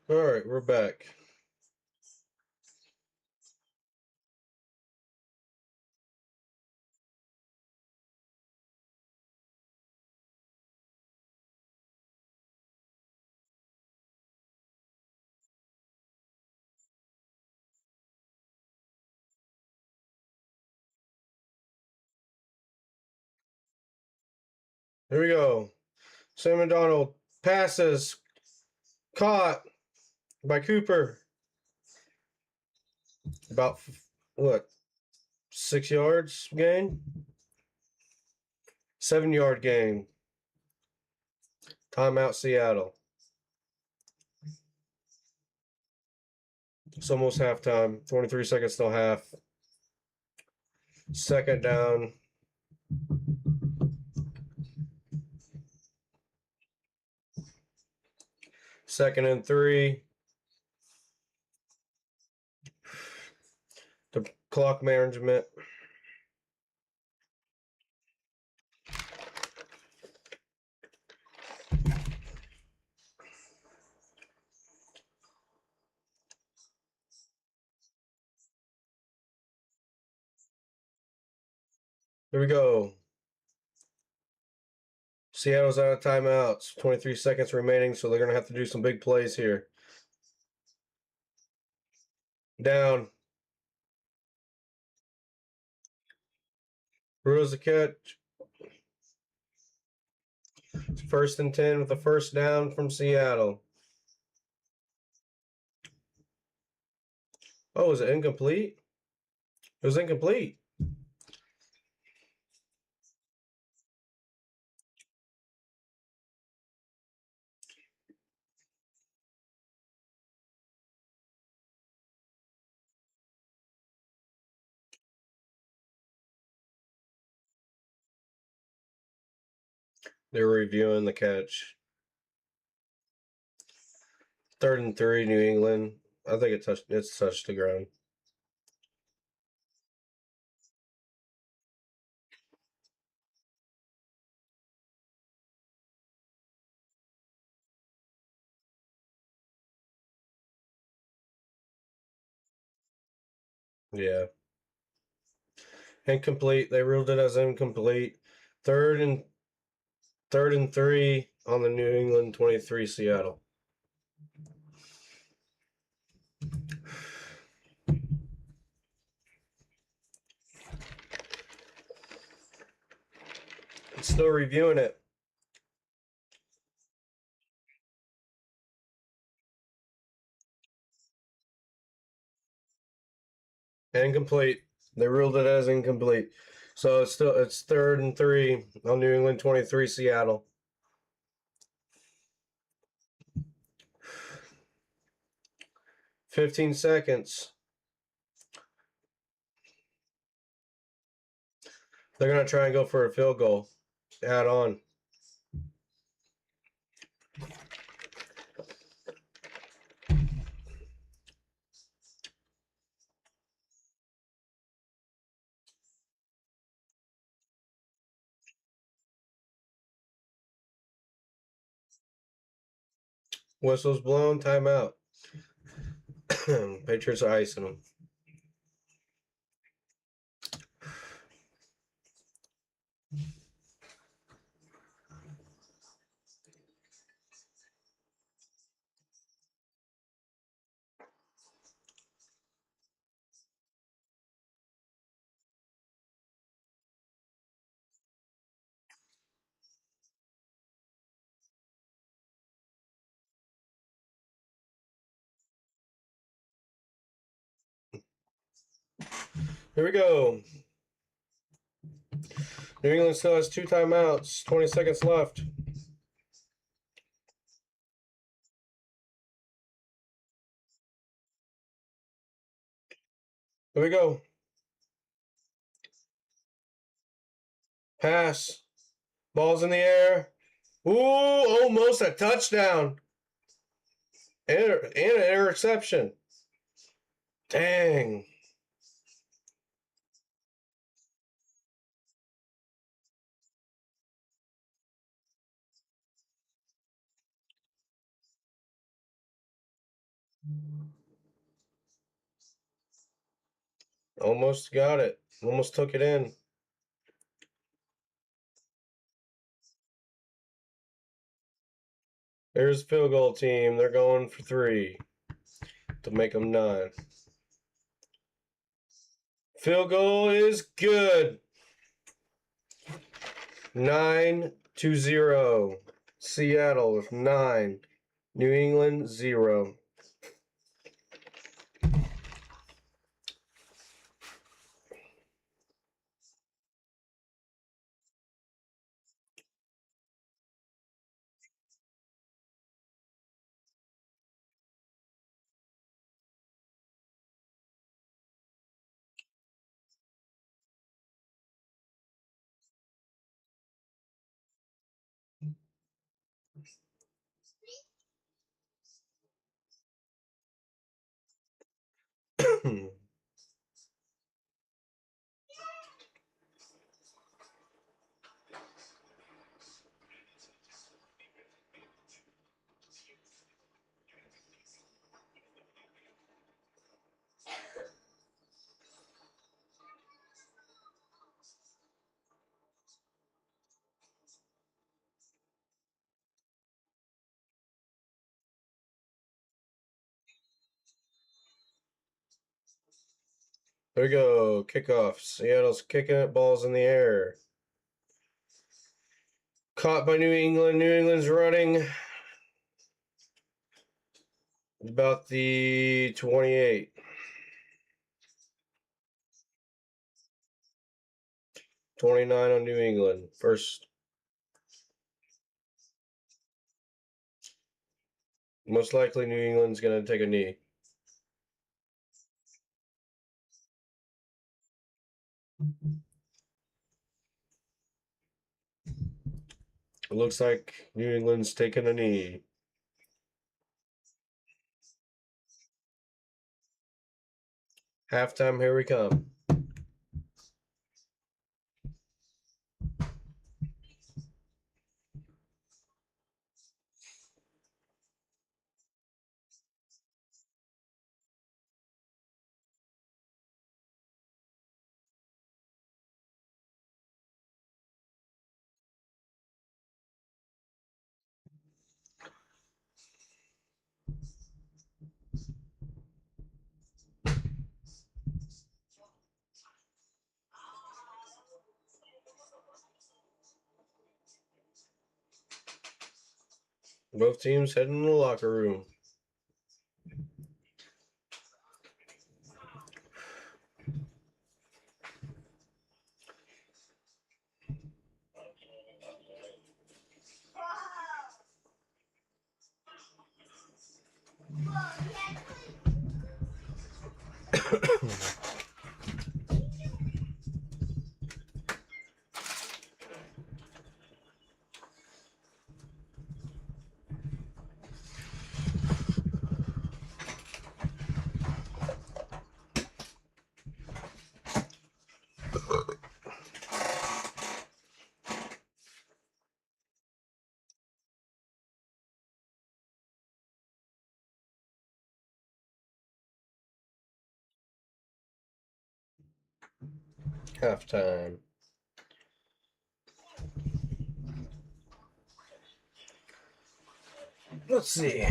All right, we're back. Here we go. Sam McDonald passes. Caught by Cooper. About, what, 6 yards gain? 7-yard gain. Timeout Seattle. It's almost halftime. 23 seconds till half. Second down. Second and 3. Clock management. Here we go. Seattle's out of timeouts. 23 seconds remaining, so they're going to have to do some big plays here. Down. Rules the catch. It's 1st and 10 with a first down from Seattle. Oh, was it incomplete? It was incomplete. They're reviewing the catch. 3rd and 3, New England. I think it's touched the ground. Yeah. Incomplete. They ruled it as incomplete. Third and 3 on the New England 23 Seattle. Still reviewing it. Incomplete. They ruled it as incomplete. So it's 3rd and 3 on New England 23 Seattle. $15 seconds. They're going to try and go for a field goal. Add on. Whistle's blown. Timeout. Patriots are icing them. Here we go. New England still has 2 timeouts. 20 seconds left. Here we go. Pass. Ball's in the air. Ooh, almost a touchdown. And an interception. Dang. Almost got it. Almost took it in. There's the field goal team. They're going for 3 to make them 9. Field goal is good. 9-0. Seattle with 9. New England 0. Here we go. Kickoff. Seattle's kicking it. Balls in the air. Caught by New England. New England's running. About the 28. 29 on New England. First. Most likely New England's going to take a knee. It looks like New England's taking a knee. Halftime, here we come. Both teams heading to the locker room. Halftime. Let's see.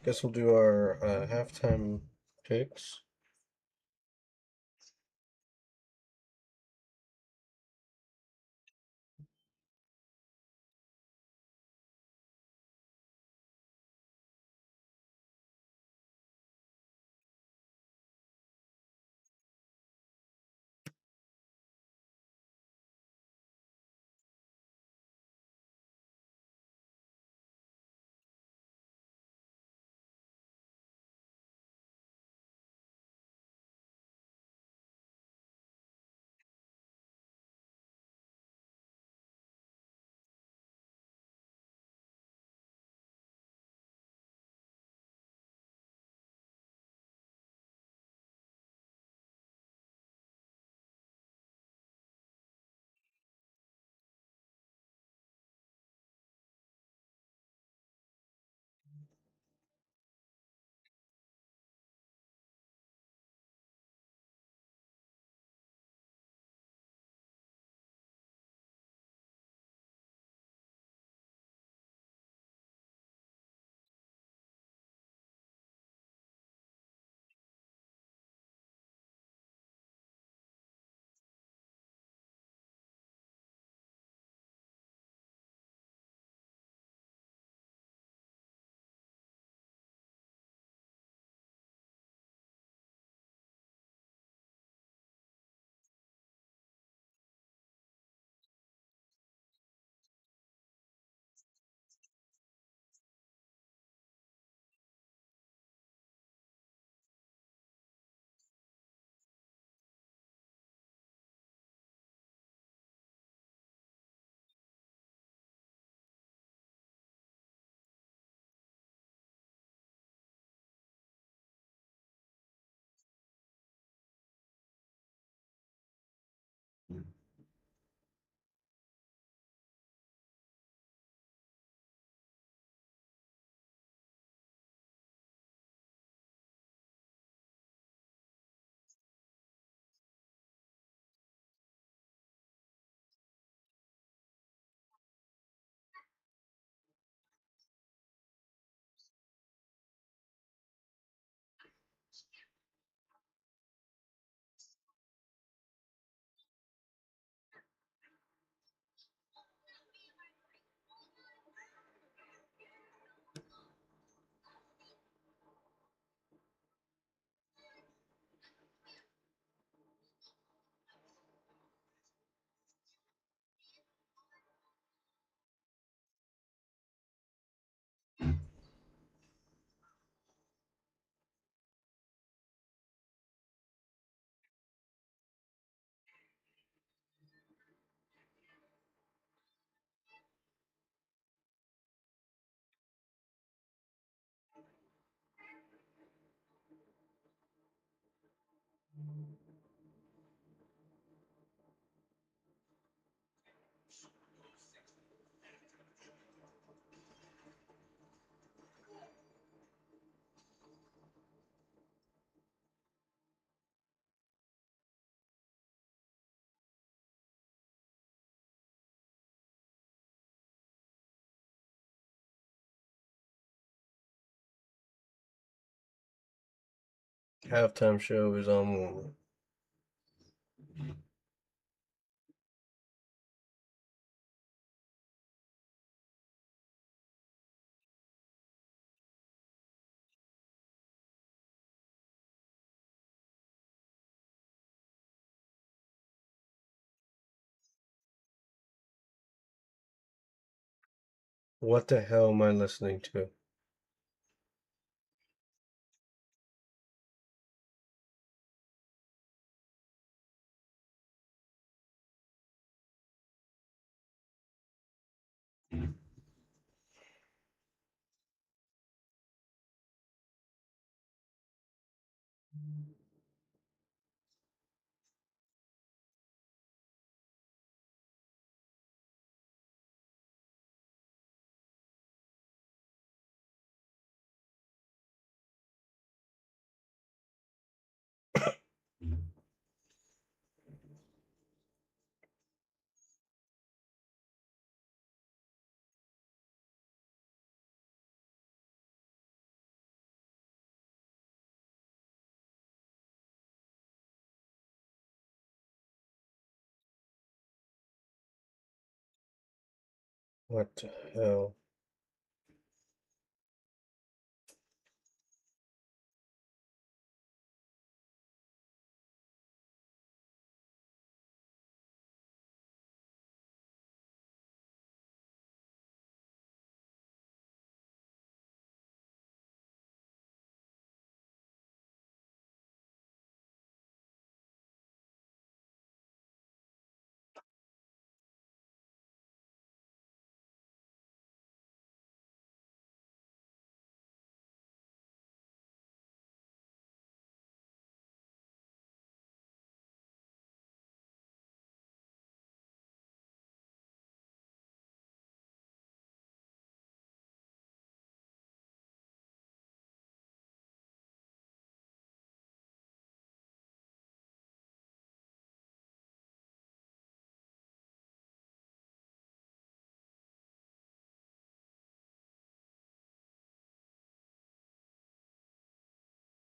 Guess we'll do our halftime picks. Halftime show is on. What the hell am I listening to? What the hell?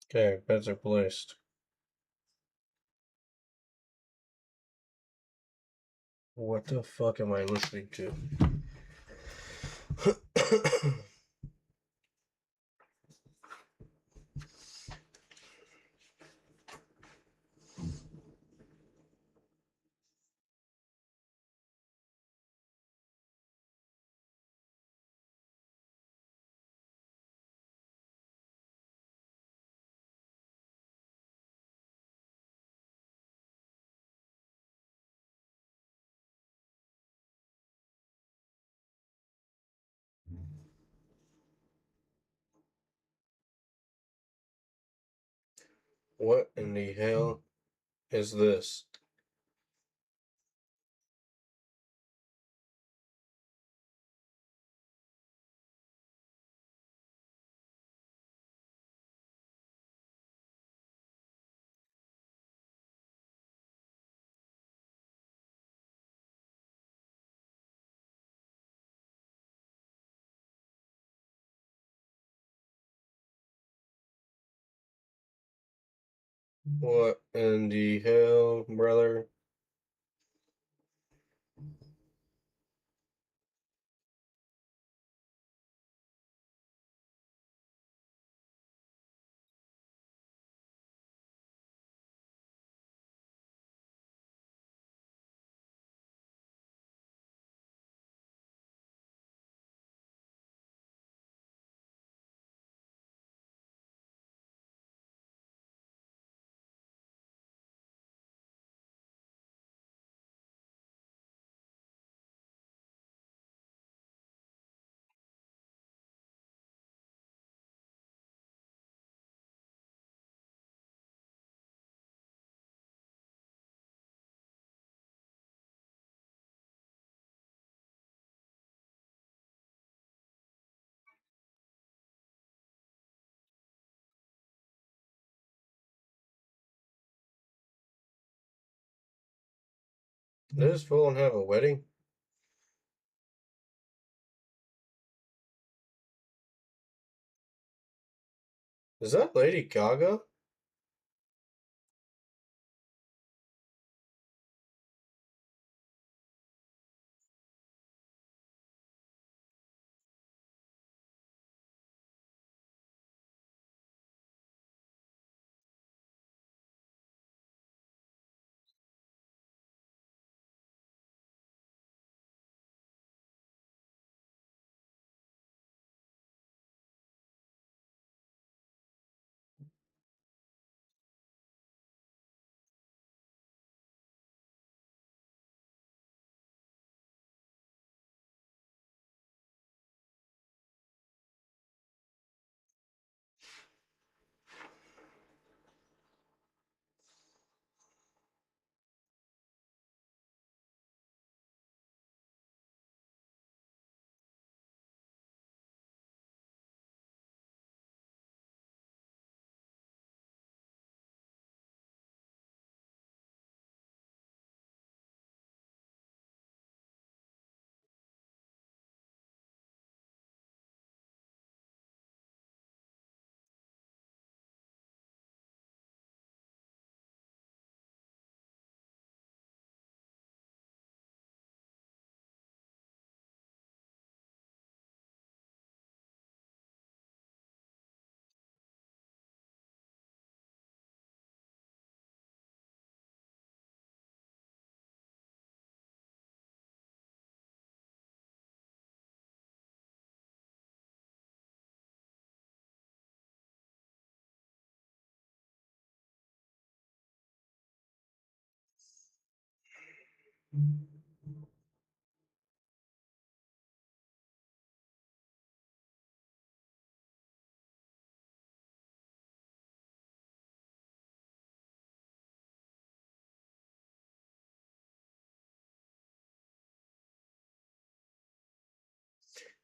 Okay, bets are placed. What the fuck am I listening to? What in the hell is this? What in the hell, brother? Does this fool have a wedding? Is that Lady Gaga?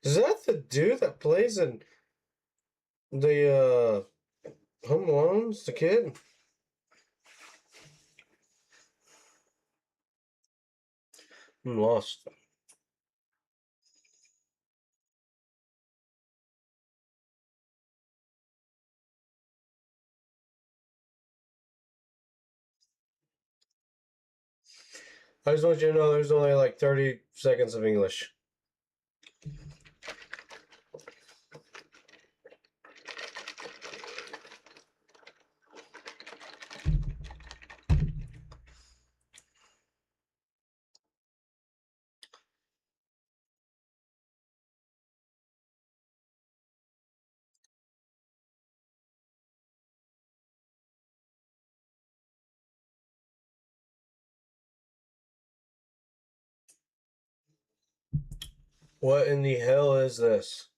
Is that the dude that plays in the Home Alone's the kid? I'm lost. I just want you to know there's only like 30 seconds of English. What in the hell is this?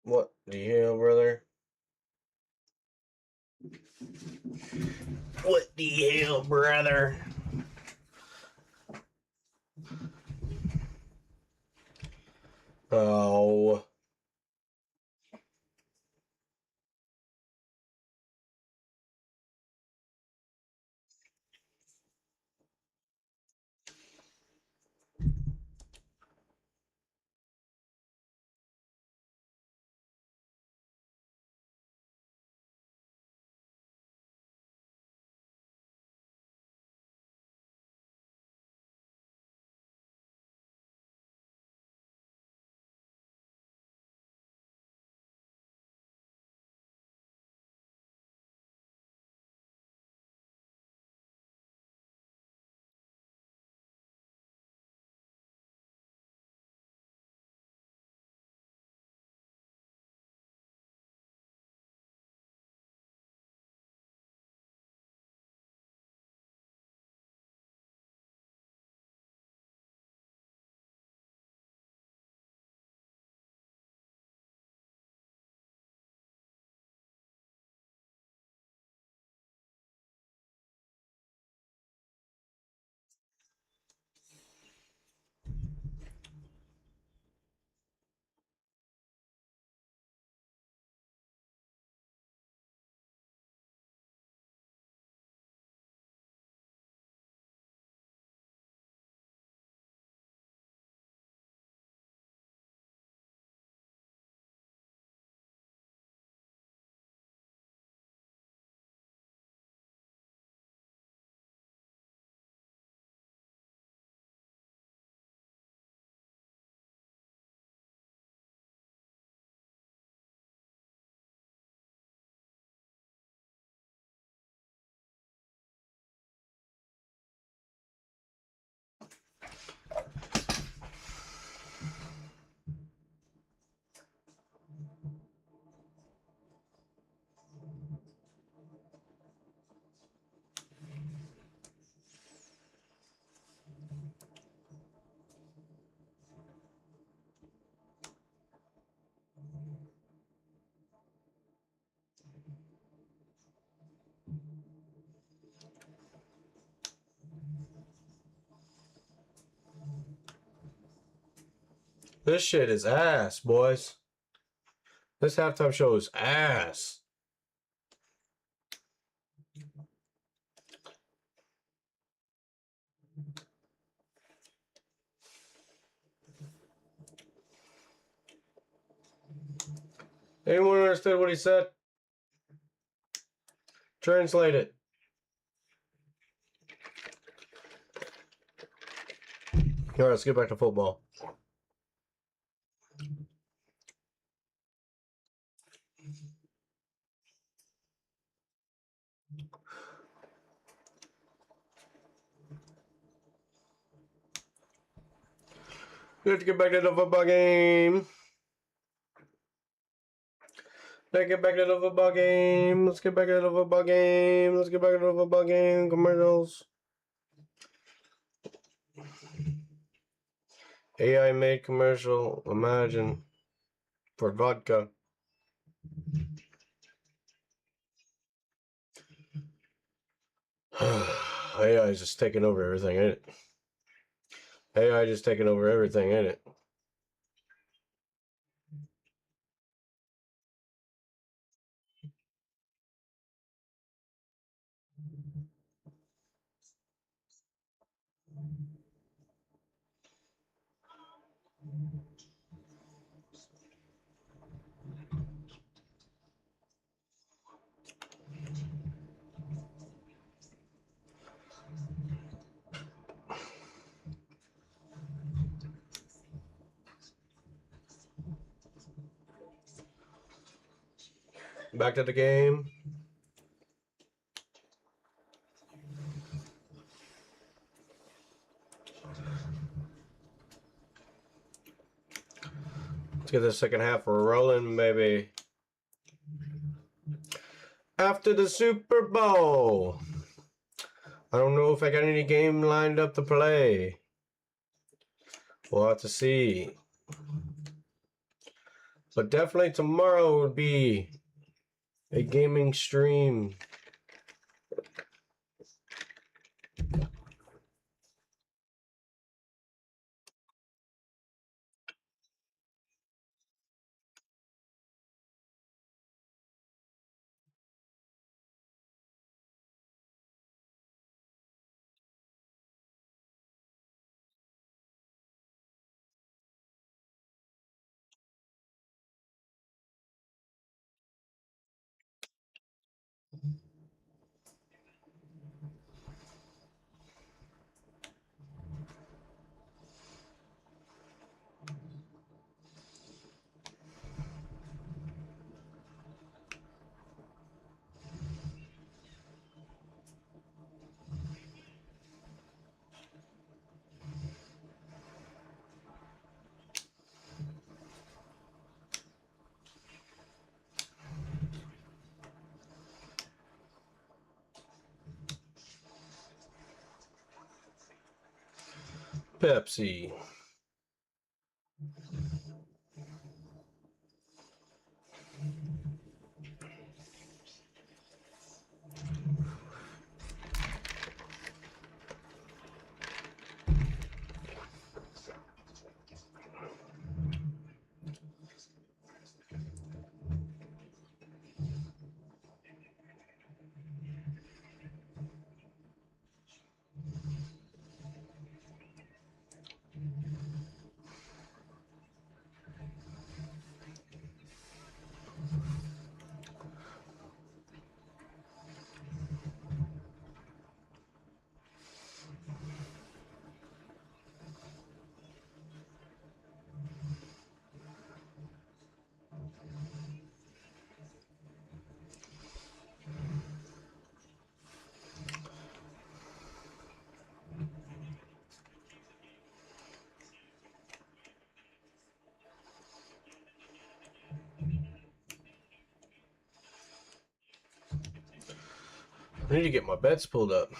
What the hell, brother? What the hell, brother? Oh. This shit is ass, boys. This halftime show is ass. Anyone understood what he said? Translate it. All right, let's get back to football. Let's get back to the football game. Let's get back to the football game. Let's get back to the football game. Let's get back to the football game. Commercials. AI made commercial. Imagine. For vodka. AI is just taking over everything, ain't it? AI just taking over everything, ain't it? Back to the game. Let's get the second half rolling, baby. After the Super Bowl. I don't know if I got any game lined up to play. We'll have to see. But definitely tomorrow would be a gaming stream. Pepsi. I need to get my bets pulled up.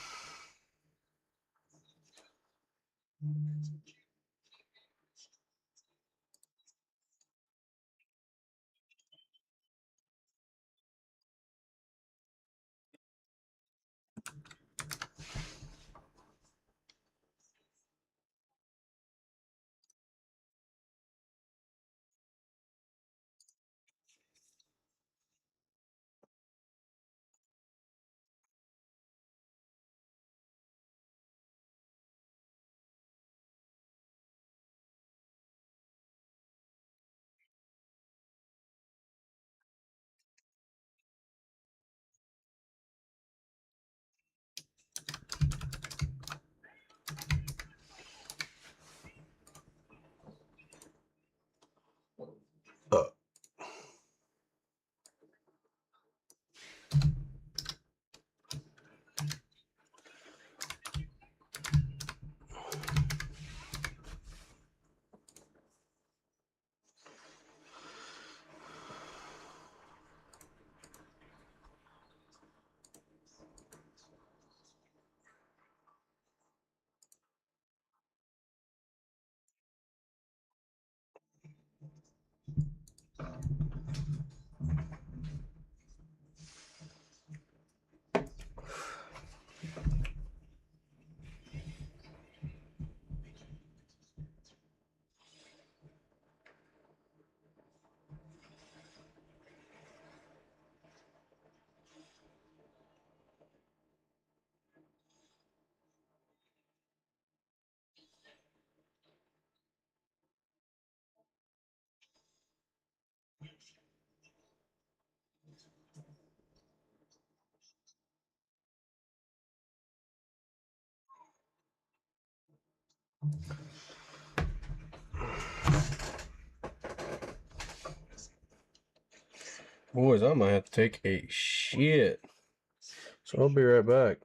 Boys, I might have to take a shit. So I'll be right back.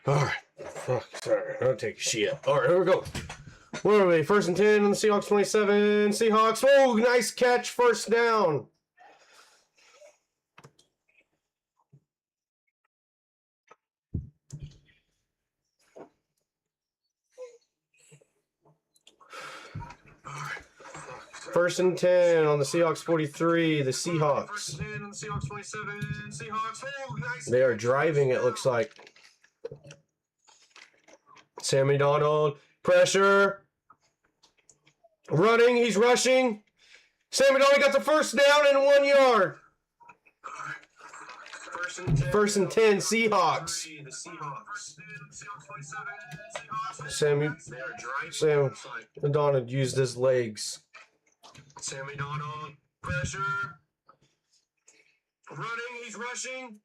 All right. Fuck, sorry. I'll take a shit. All right, here we go. Where are we? 1st and 10 on the Seahawks 27. Seahawks. Oh, nice catch. First down. First and 10 on the Seahawks 43. The Seahawks. First and 10 on the Seahawks 27. Seahawks. Oh, nice. They are driving, it looks like. Sammy Donald. Pressure. Running. He's rushing. Sammy Donald got the first down and 1 yard. First and 10, Seahawks. The Seahawks. Sammy They are driving. Donald used his legs. Sammy Donald. Pressure. Running. He's rushing.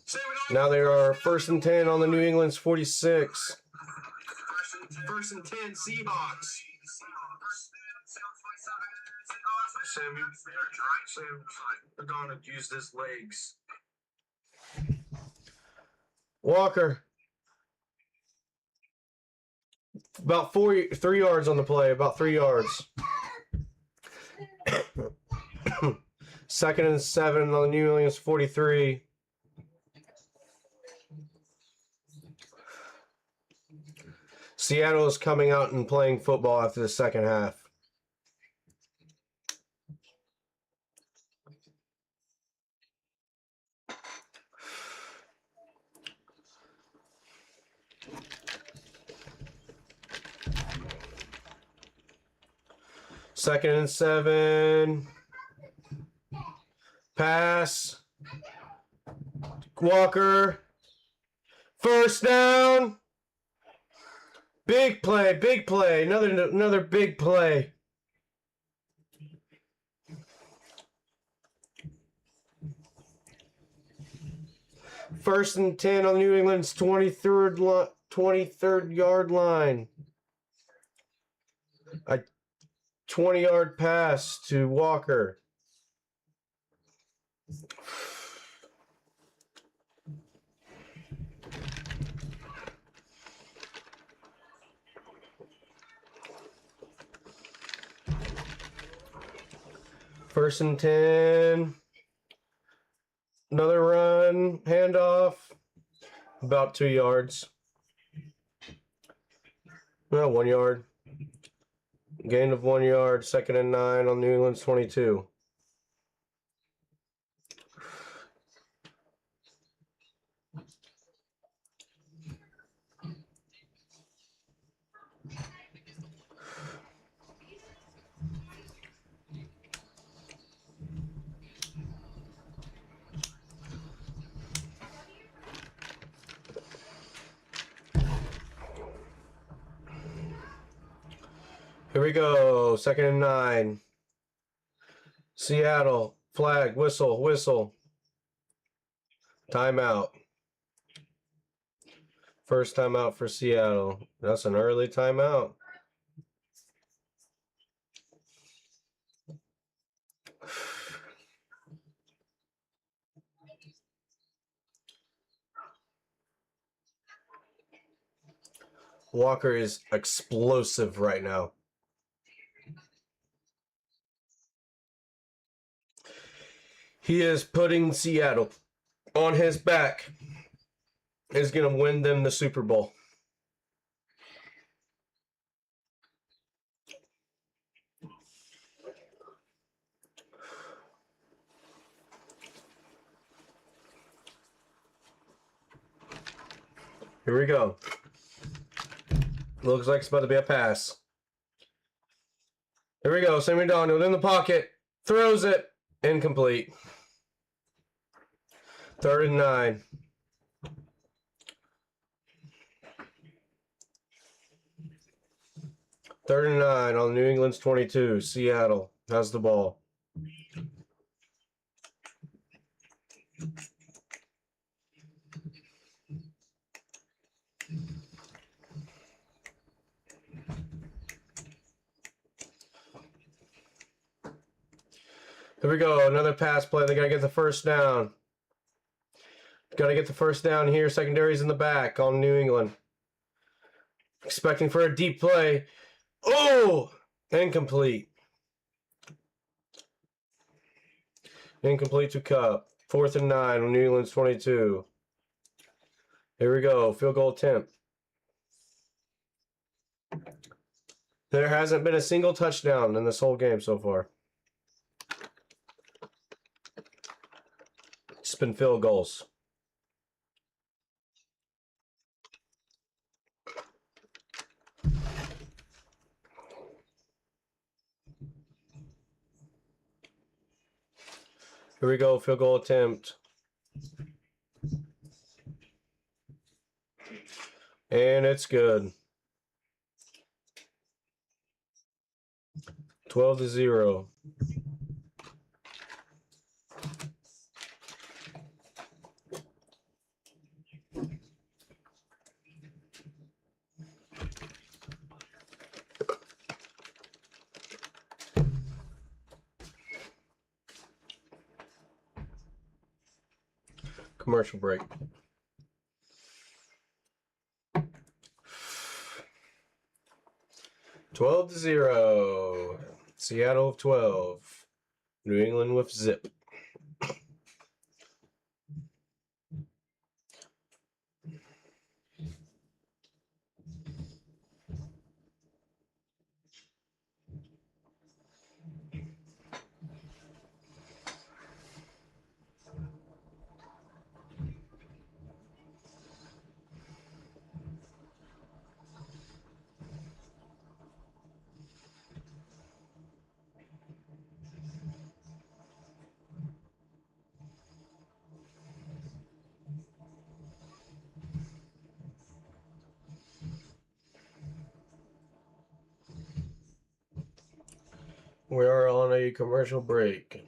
Sammy Donald. Now they are 1st and 10 on the New England's 46. First and 10, Seahawks. Sammy Donald used his legs. Walker. About 3 yards on the play. About 3 yards. 2nd and 7 on the New England's 43. Seattle is coming out and playing football after the second half. Second and 7. Pass. Walker. First down. Big play, big play. Another big play. First and 10 on New England's 23rd yard line. A 20-yard pass to Walker. First and 10. Another run. Handoff. About 2 yards. Well, 1 yard. Gain of 1 yard. 2nd and 9 on New England's 22. Here we go. 2nd and 9. Seattle. Flag. Whistle. Whistle. Timeout. First timeout for Seattle. That's an early timeout. Walker is explosive right now. He is putting Seattle on his back. Is going to win them the Super Bowl. Here we go. Looks like it's about to be a pass. Here we go. Sammy Donald in the pocket. Throws it. Incomplete. 3rd and 9. Third and 9 on New England's 22. Seattle has the ball. Here we go. Another pass play. They got to get the first down. Got to get the first down here. Secondary's in the back on New England. Expecting for a deep play. Oh! Incomplete. Incomplete to Cup. 4th and 9 on New England's 22. Here we go. Field goal attempt. There hasn't been a single touchdown in this whole game so far. It's been field goals. Here we go. Field goal attempt. And it's good. 12-0. Commercial break. Twelve to 0. Seattle of 12. New England with zip. We are on a commercial break.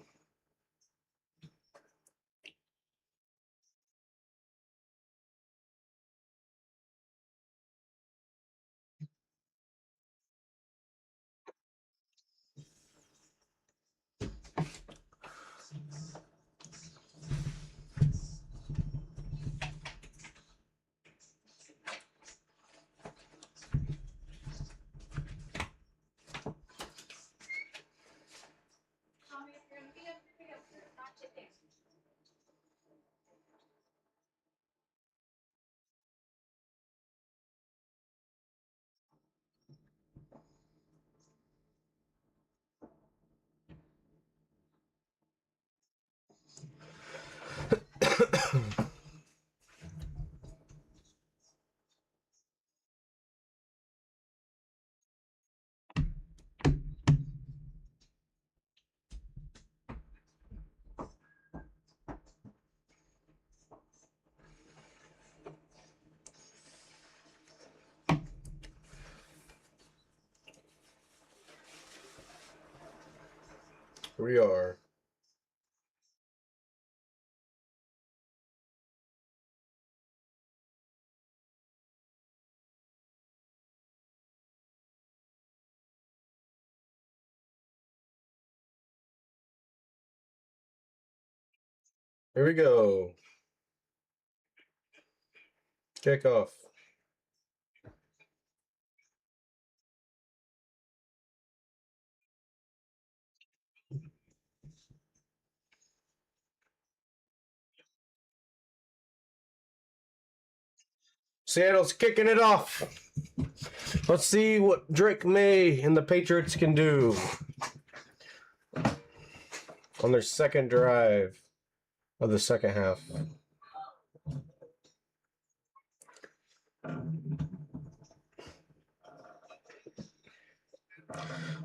We are. Here we go. Kickoff. Seattle's kicking it off. Let's see what Drake May and the Patriots can do on their second drive of the second half.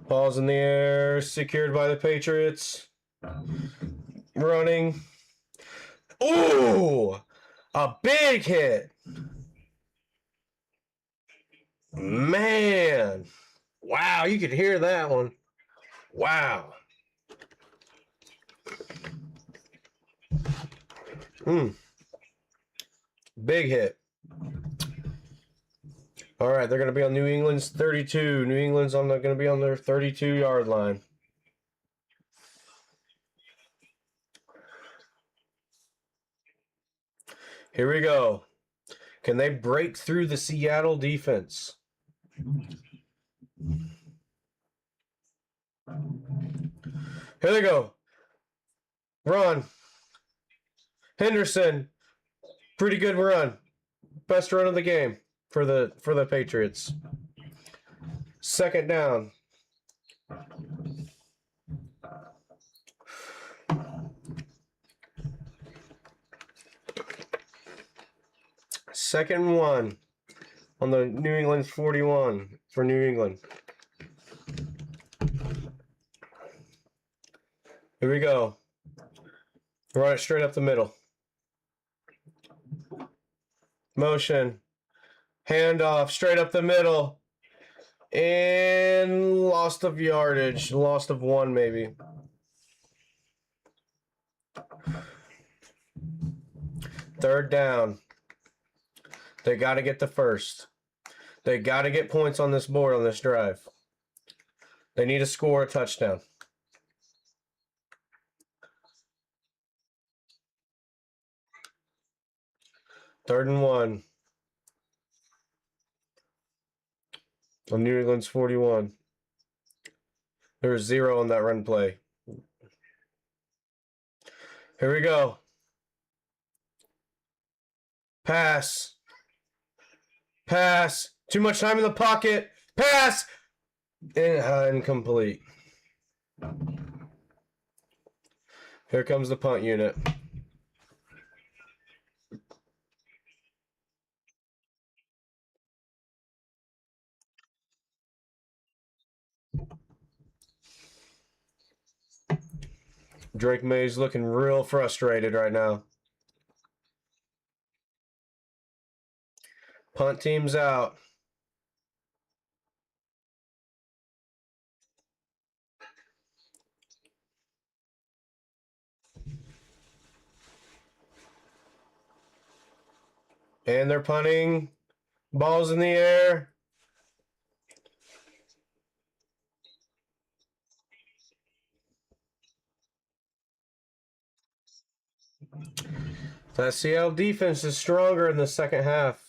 Ball's in the air, secured by the Patriots. Running. Ooh! A big hit! Man! Wow, you could hear that one. Wow. Big hit. All right, they're going to be on New England's 32. New England's going to be on their 32-yard line. Here we go. Can they break through the Seattle defense? Here they go. Run. Henderson. Pretty good run. Best run of the game for the Patriots. Second down. Second one on the New England's 41 for New England. Here we go. Run it straight up the middle. Motion. Handoff straight up the middle. And lost of yardage. Lost of one, maybe. Third down. They got to get the first. They got to get points on this board on this drive. They need to score a touchdown. Third and one. On New England's 41. There was 0 on that run play. Here we go. Pass. Pass. Too much time in the pocket. Pass. Incomplete. Here comes the punt unit. Drake May's looking real frustrated right now. Punt team's out. And they're punting. Ball's in the air. That Seattle defense is stronger in the second half.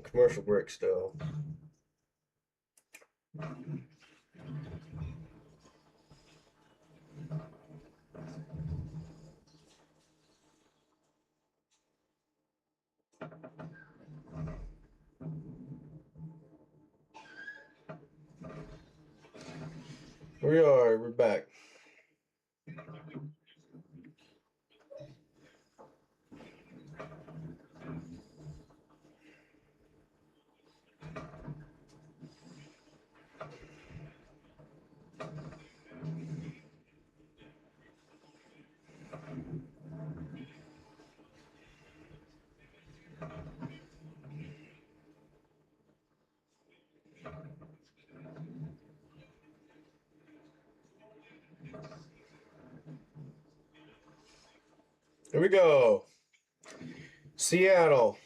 Commercial break still. We're back. Here we go. Seattle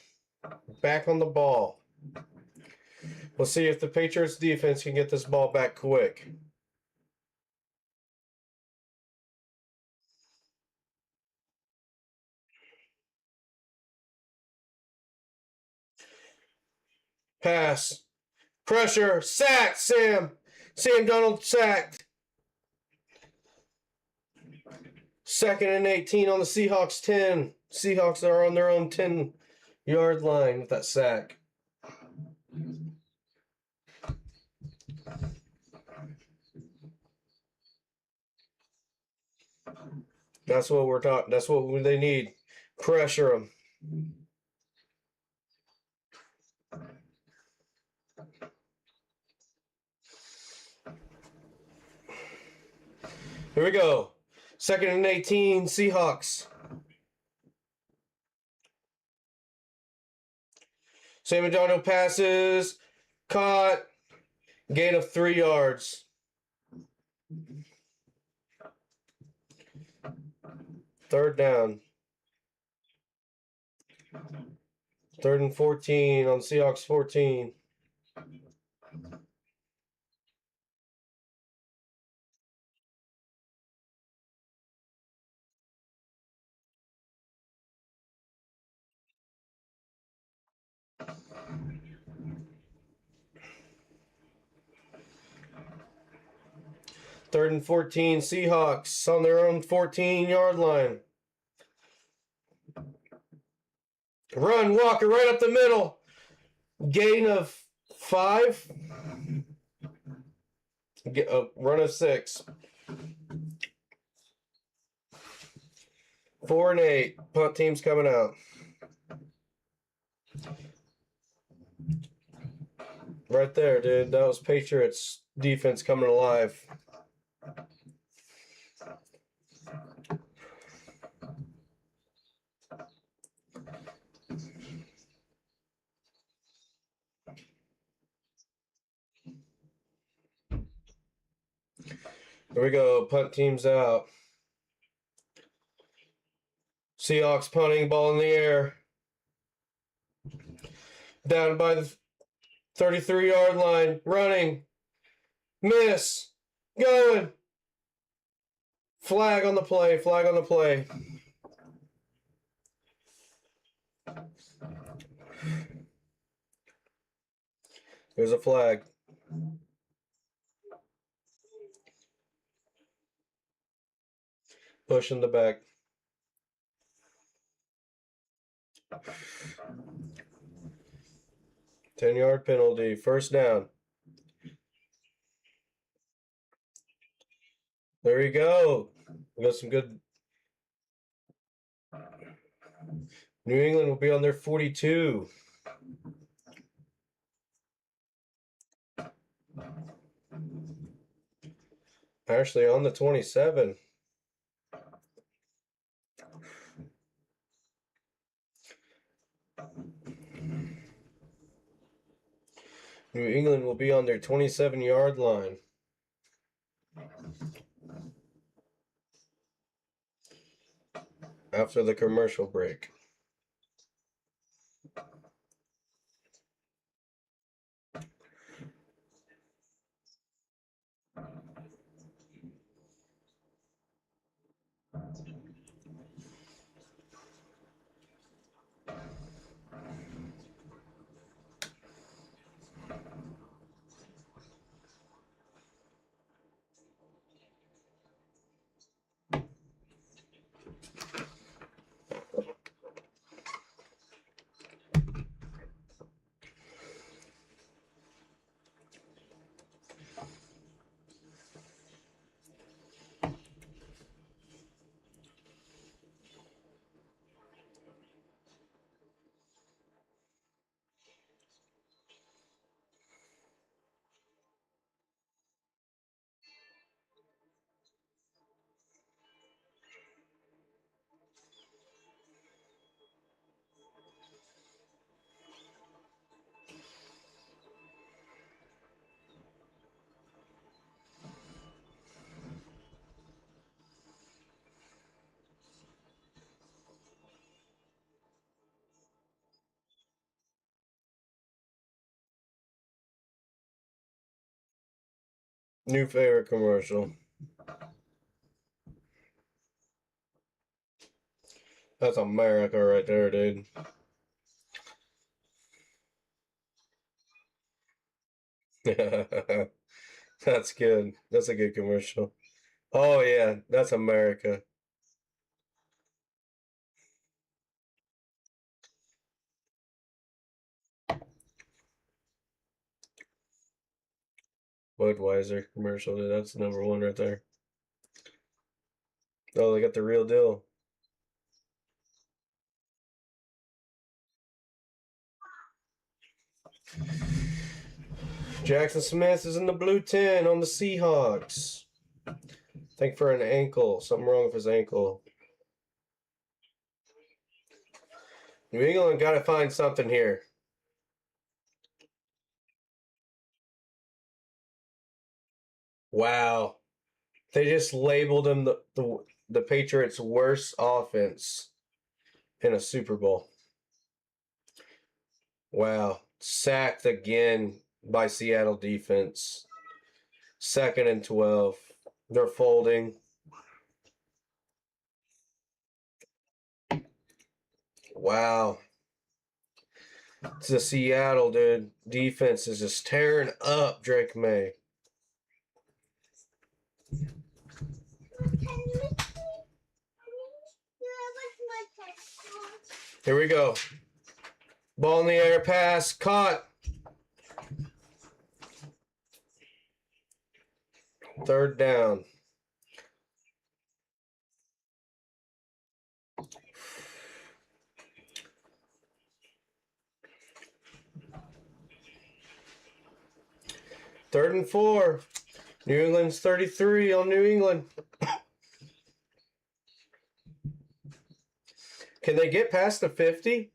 back on the ball. We'll see if the Patriots defense can get this ball back quick. Pass. Pressure. Sacked, Sam. Sam Donald sacked. 2nd and 18 on the Seahawks 10. Seahawks are on their own 10-yard line with that sack. That's what we're talking. That's what they need. Pressure them. Here we go. 2nd and 18, Seahawks. Sam Donald passes. Caught. Gain of 3 yards. 3rd down. 3rd and 14 on Seahawks 14. Third and 14, Seahawks on their own 14-yard line. Run, Walker, right up the middle. Gain of 5. Run of 6. 4 and 8. Punt team's coming out. Right there, dude. That was Patriots defense coming alive. Here we go. Punt team's out. Seahawks punting, ball in the air. Down by the 33-yard line. Running. Miss. Going. Flag on the play. Flag on the play. There's a flag. Push in the back. Ten-yard penalty. First down. There you go. We got some good. New England will be on their 42. Actually, on the 27. New England will be on their 27-yard line. After the commercial break. New favorite commercial. That's America right there, dude. That's good. That's a good commercial. Oh yeah, that's America. Budweiser commercial, dude. That's the number one right there. Oh, they got the real deal. Jackson Smith is in the blue 10 on the Seahawks. Think for an ankle. Something wrong with his ankle. New England got to find something here. Wow. They just labeled him the Patriots' worst offense in a Super Bowl. Wow. Sacked again by Seattle defense. 2nd and 12. They're folding. Wow. It's the Seattle, dude. Defense is just tearing up Drake May. Here we go. Ball in the air, pass, caught. 3rd down. Third and 4. New England's 33 on New England. Can they get past the 50?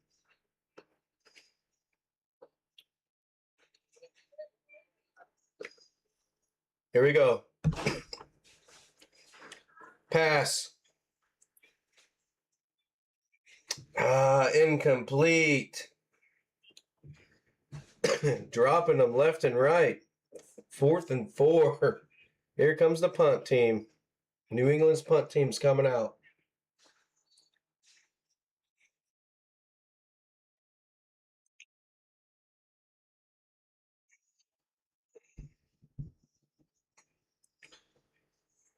Here we go. Pass. Incomplete. Dropping them left and right. 4th and 4. Here comes the punt team. New England's punt team's coming out.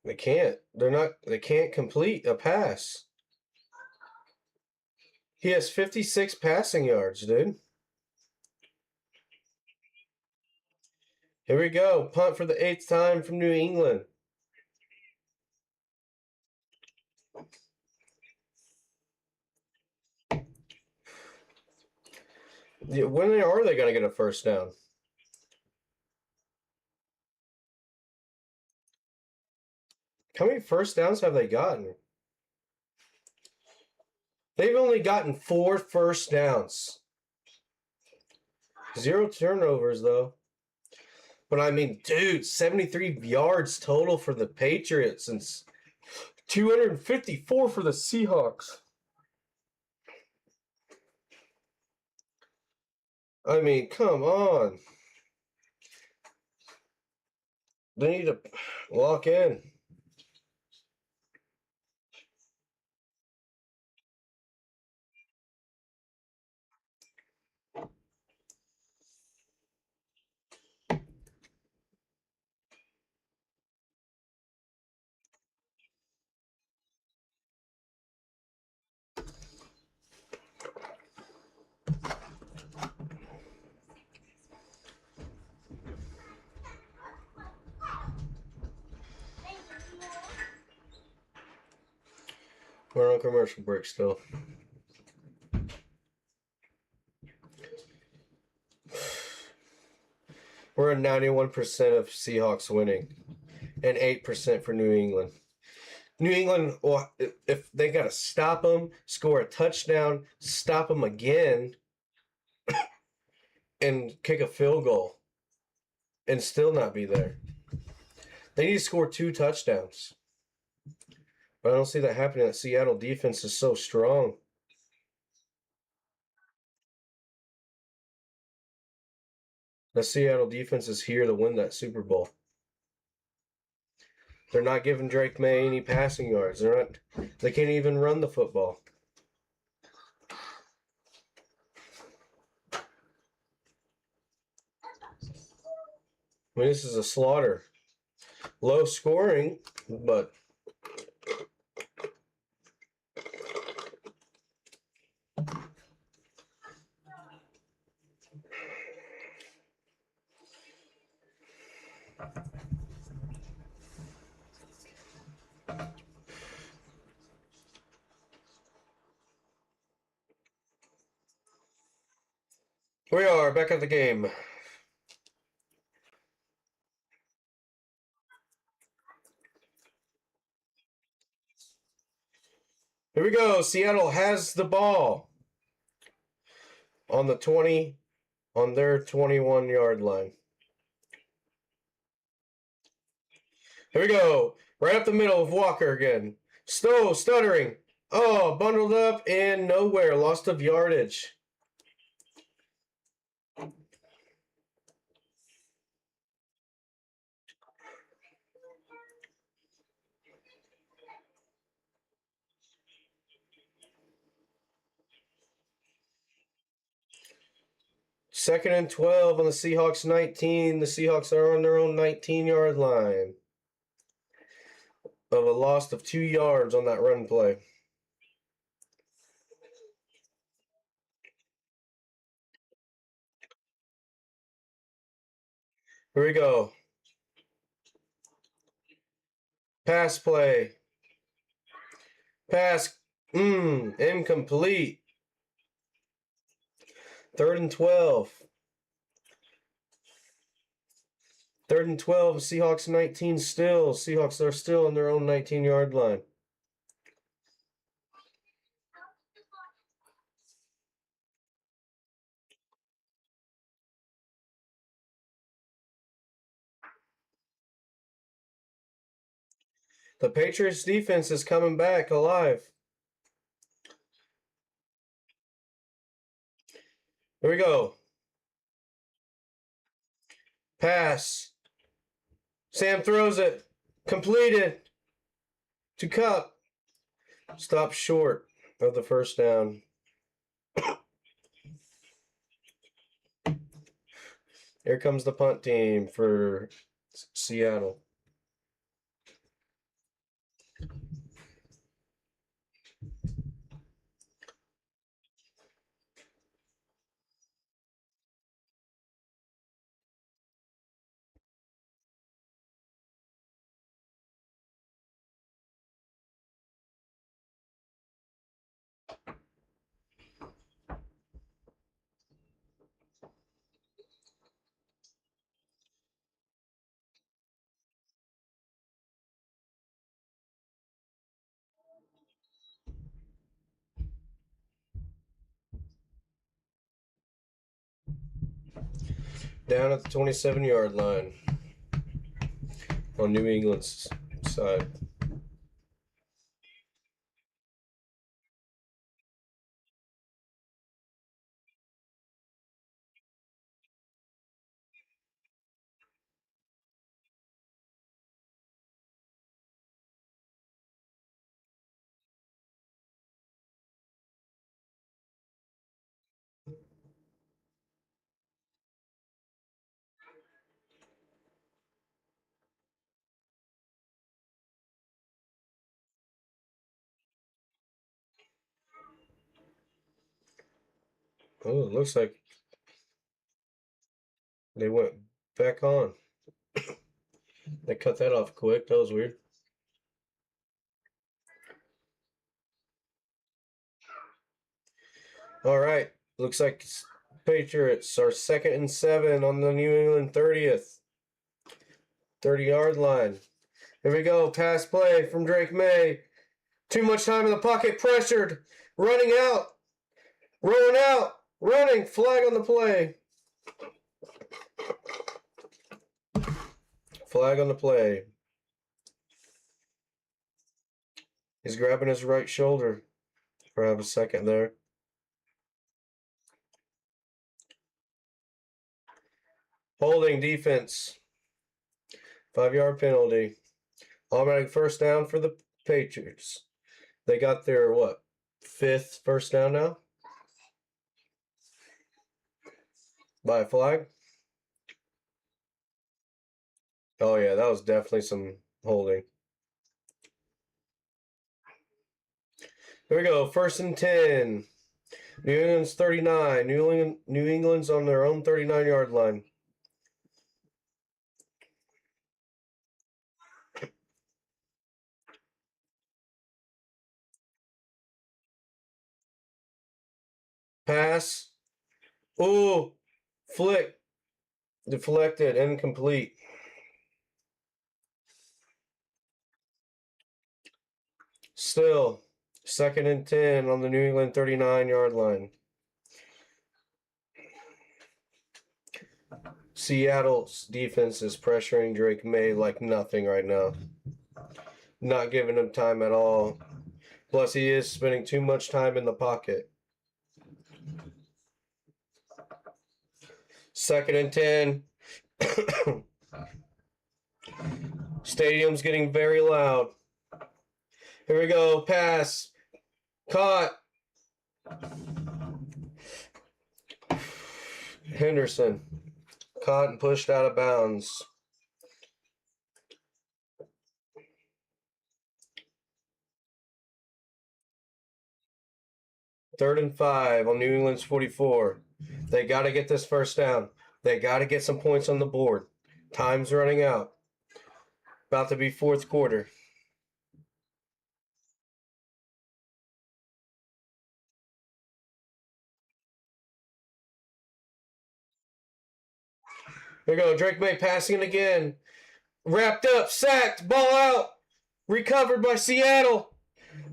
They can't. They can't complete a pass. He has 56 passing yards, dude. Here we go. Punt for the 8th time from New England. When are they going to get a first down? How many first downs have they gotten? They've only gotten 4 first downs. 0 turnovers, though. But I mean, dude, 73 yards total for the Patriots and 254 for the Seahawks. I mean, come on. They need to lock in. We're on commercial break still. We're at 91% of Seahawks winning and 8% for New England. New England, well, if they got to stop them, score a touchdown, stop them again, and kick a field goal and still not be there. They need to score 2 touchdowns. But I don't see that happening. That Seattle defense is so strong. The Seattle defense is here to win that Super Bowl. They're not giving Drake May any passing yards. They can't even run the football. I mean, this is a slaughter. Low scoring, but we are back at the game. Here we go. Seattle has the ball on the 20, on their 21-yard line. Here we go. Right up the middle of Walker again. Stowe stuttering. Oh, bundled up and nowhere. Lost of yardage. Second and 12 on the Seahawks 19. The Seahawks are on their own 19-yard line. Of a loss of 2 yards on that run play. Here we go. Pass play. Pass. Incomplete. 3rd and 12. 3rd and 12. Seahawks 19 still. Seahawks are still on their own 19-yard line. The Patriots defense is coming back alive. Here we go. Pass. Sam throws it. Completed. To Cup. Stop short of the first down. Here comes the punt team for Seattle. Down at the 27-yard line on New England's side. Oh, it looks like they went back on. They cut that off quick. That was weird. All right. Looks like Patriots are 2nd and 7 on the New England 30th. 30-yard line. Here we go. Pass play from Drake May. Too much time in the pocket. Pressured. Running out. Rolling out. Running. Flag on the play. Flag on the play. He's grabbing his right shoulder for a second there. Holding defense. 5-yard penalty. Automatic first down for the Patriots. They got their, what, 5th first down now? By a flag? Oh, yeah, that was definitely some holding. Here we go. 1st and 10. New England's 39. New England's on their own 39-yard line. Pass. Ooh. Flick. Deflected. Incomplete. Still. 2nd and 10 on the New England 39-yard line. Seattle's defense is pressuring Drake May like nothing right now. Not giving him time at all. Plus, he is spending too much time in the pocket. 2nd and 10. Stadium's getting very loud. Here we go. Pass. Caught. Henderson. Caught and pushed out of bounds. Third and 5 on New England's 44. They got to get this first down. They got to get some points on the board. Time's running out. About to be 4th quarter. Here we go. Drake May passing it again. Wrapped up. Sacked. Ball out. Recovered by Seattle.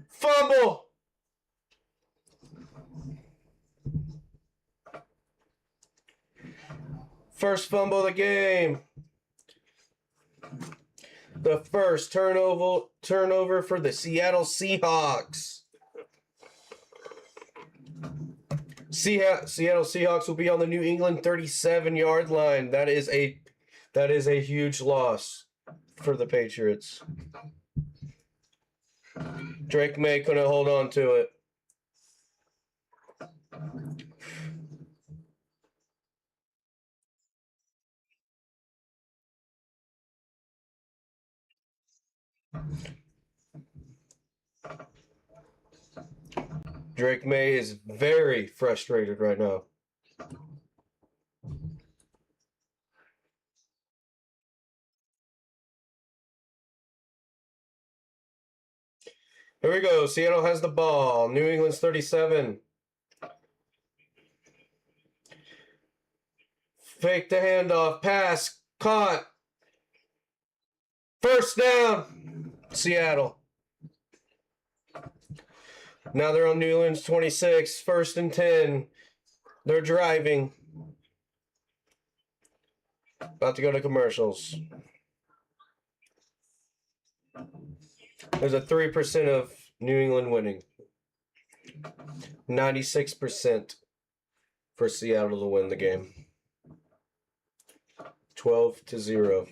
Fumble. First fumble of the game. The first turnover for the Seattle Seahawks. Seattle Seahawks will be on the New England 37-yard line. That is a huge loss for the Patriots. Drake May couldn't hold on to it. Drake May is very frustrated right now. Here we go. Seattle has the ball. New England's 37. Fake the handoff. Pass. Caught. First down. Seattle. Now they're on New England's 26. 1st and 10. They're driving. About to go to commercials. There's a 3% of New England winning. 96% for Seattle to win the game. 12-0.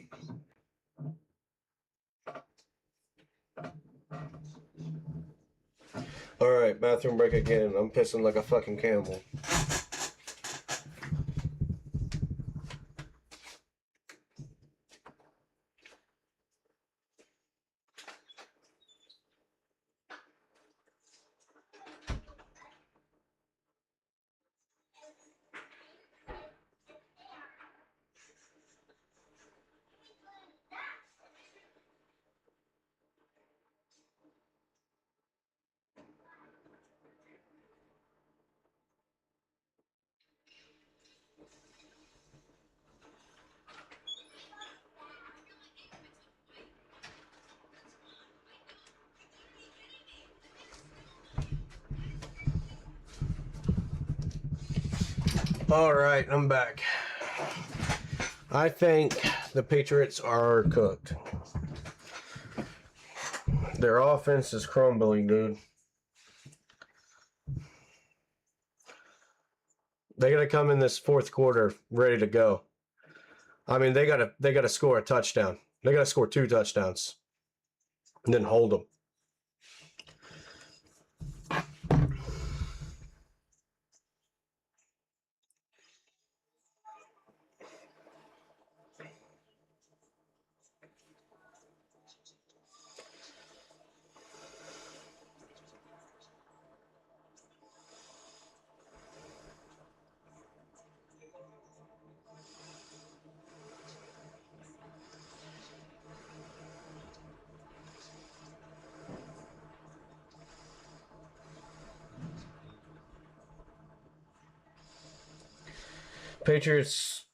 All right, bathroom break again. I'm pissing like a fucking camel. All right, I'm back. I think the Patriots are cooked. Their offense is crumbling, dude. They gotta come in this 4th quarter ready to go. I mean, they gotta score a touchdown. They gotta score 2 touchdowns. and then hold them. Patriots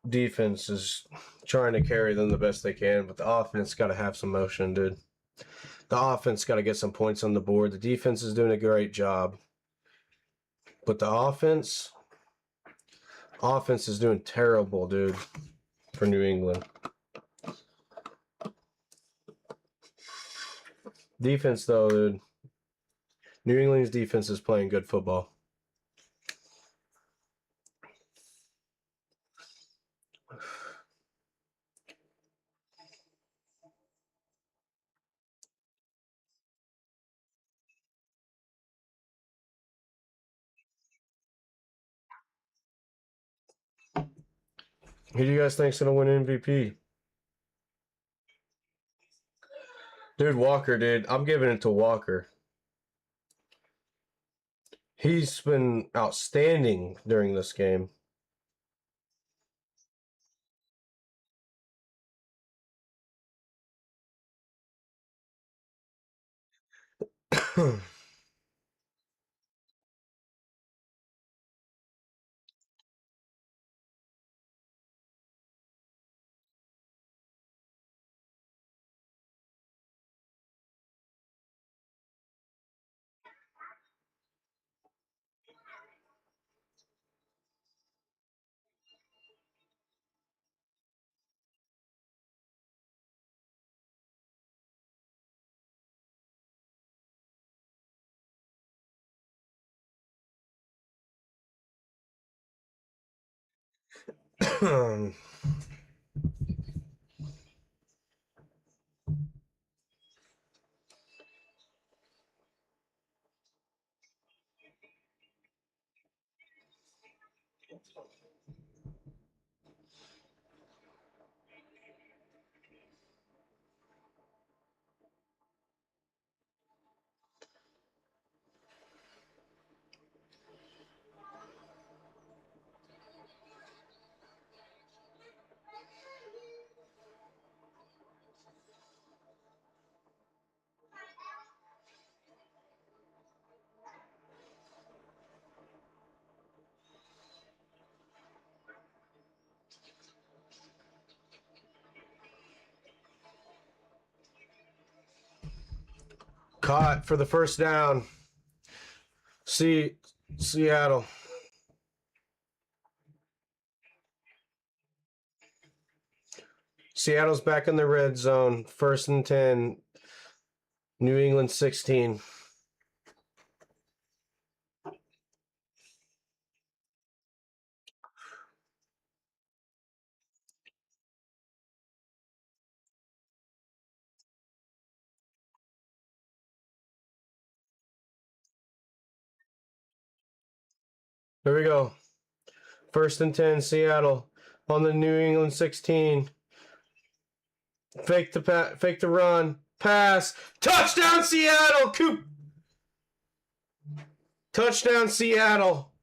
defense is trying to carry them the best they can, but the offense got to have some motion, dude. The offense got to get some points on the board. The defense is doing a great job, but the offense is doing terrible, dude, for New England. Defense, though, dude. New England's defense is playing good football. Who do you guys think's gonna win MVP? Dude, Walker, dude. I'm giving it to Walker. He's been outstanding during this game. Caught for the first down. Seattle. Seattle's back in the red zone. 1st and 10. New England 16. Here we go. 1st and 10, Seattle on the New England 16. Fake the run. Pass. Touchdown, Seattle. Coop. Touchdown, Seattle.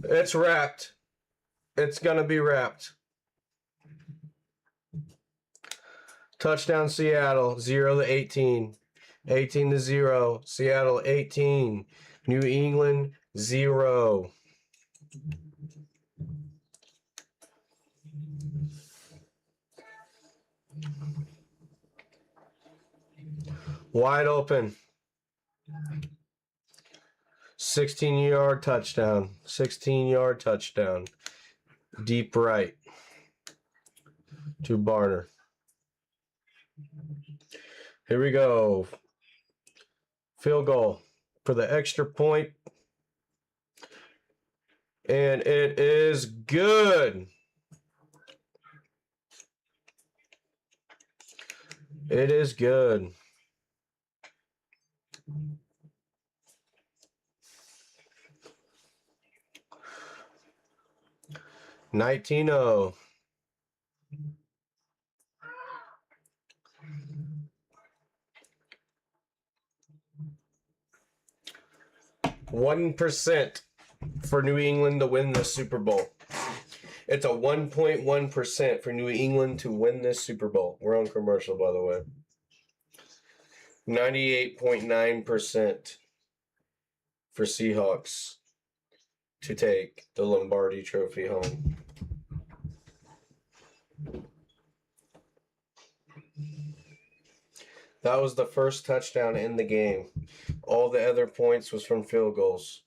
It's wrapped. It's going to be wrapped. Touchdown, Seattle. 0-18. 18-0. Seattle 18. New England 0. Wide open. 16-yard touchdown. 16-yard touchdown. Deep right to Barner. Here we go. Field goal for the extra point. And it is good. It is good. $19.00. 1% for New England to win the Super Bowl. It's a 1.1% for New England to win this Super Bowl. We're on commercial, by the way. 98.9% for Seahawks to take the Lombardi Trophy home. That was the first touchdown in the game. All the other points was from field goals.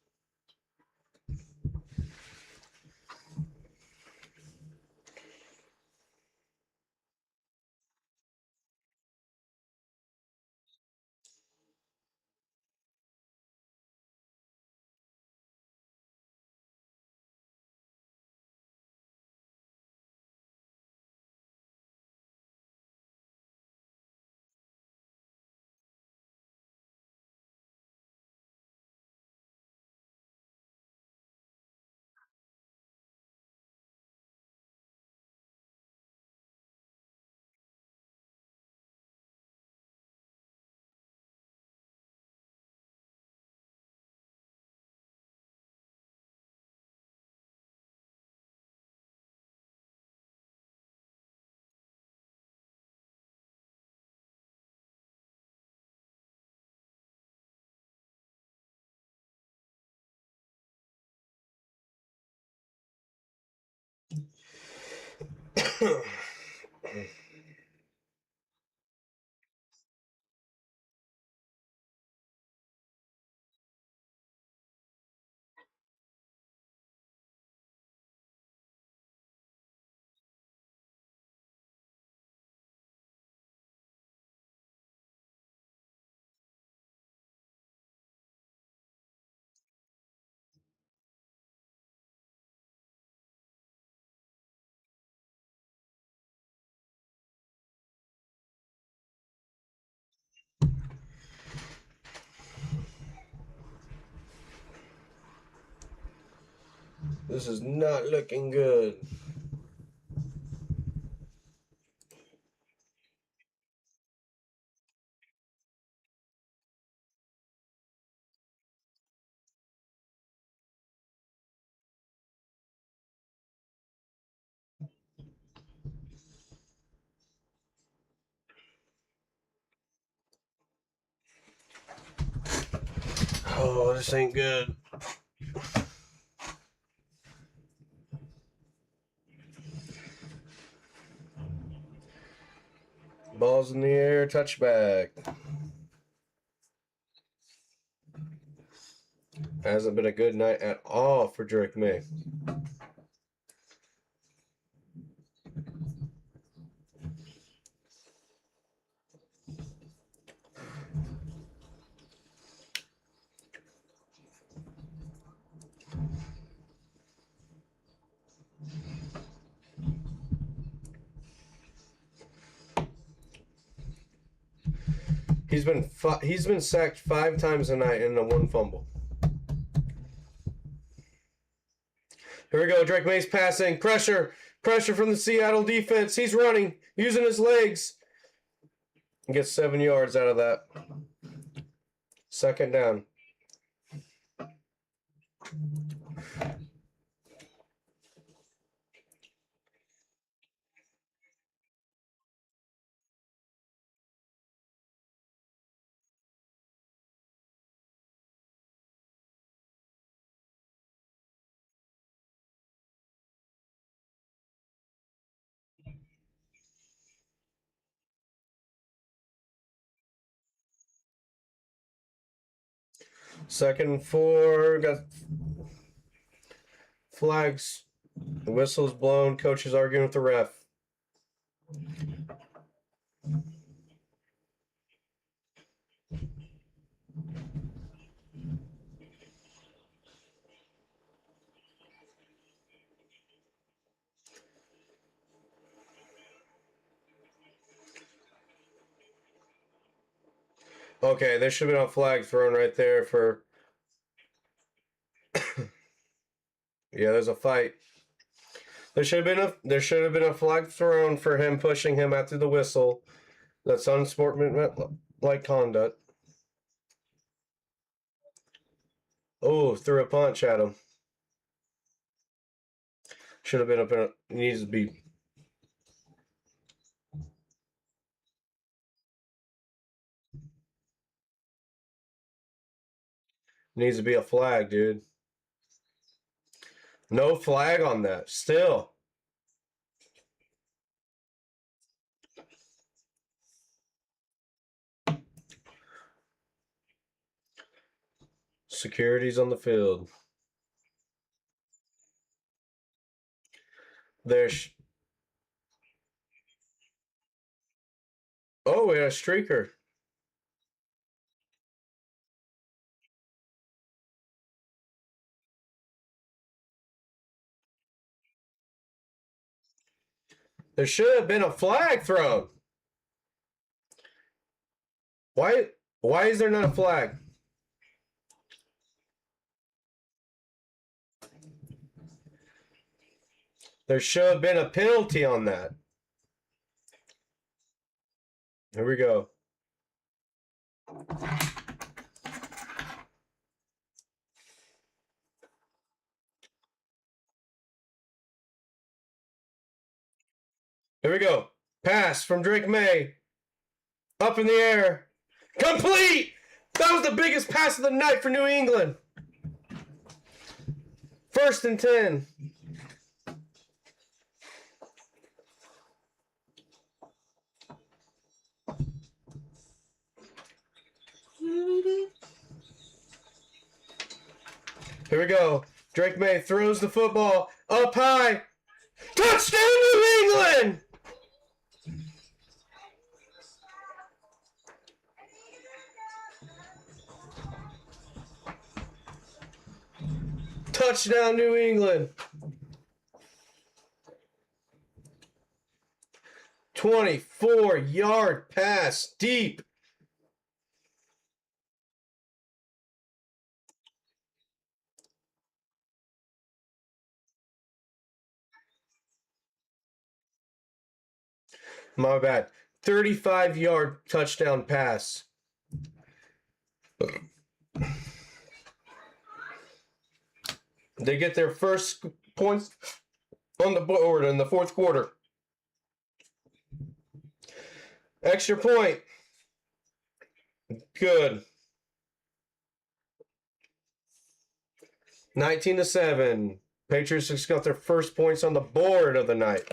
This is not looking good. Oh, this ain't good. Balls in the air, touchback. Hasn't been a good night at all for Drake May. He's been sacked 5 times tonight and a 1 fumble. Here we go. Drake May's passing. Pressure from the Seattle defense. He's running, using his legs. He gets 7 yards out of that. Second down. Second and 4. Got flags. The whistle's blown. Coach is arguing with the ref. Okay, there should have been a flag thrown right there for... Yeah, there's a fight. There should have been a flag thrown for him pushing him after the whistle. That's unsportsmanlike conduct. Oh, threw a punch at him. Should have been up in a... Needs to be... Needs to be a flag, dude. No flag on that. Still. Security's on the field. There's... Oh, we had a streaker. There should have been a flag thrown. Why is there not a flag? There should have been a penalty on that. Here we go. Here we go. Pass from Drake May. Up in the air. Complete! That was the biggest pass of the night for New England. 1st and 10. Here we go. Drake May throws the football up high. Touchdown, New England! Touchdown, New England. 24-yard pass deep. My bad. 35-yard touchdown pass. They get their first points on the board in the 4th quarter. Extra point. Good. 19-7. Patriots just got their first points on the board of the night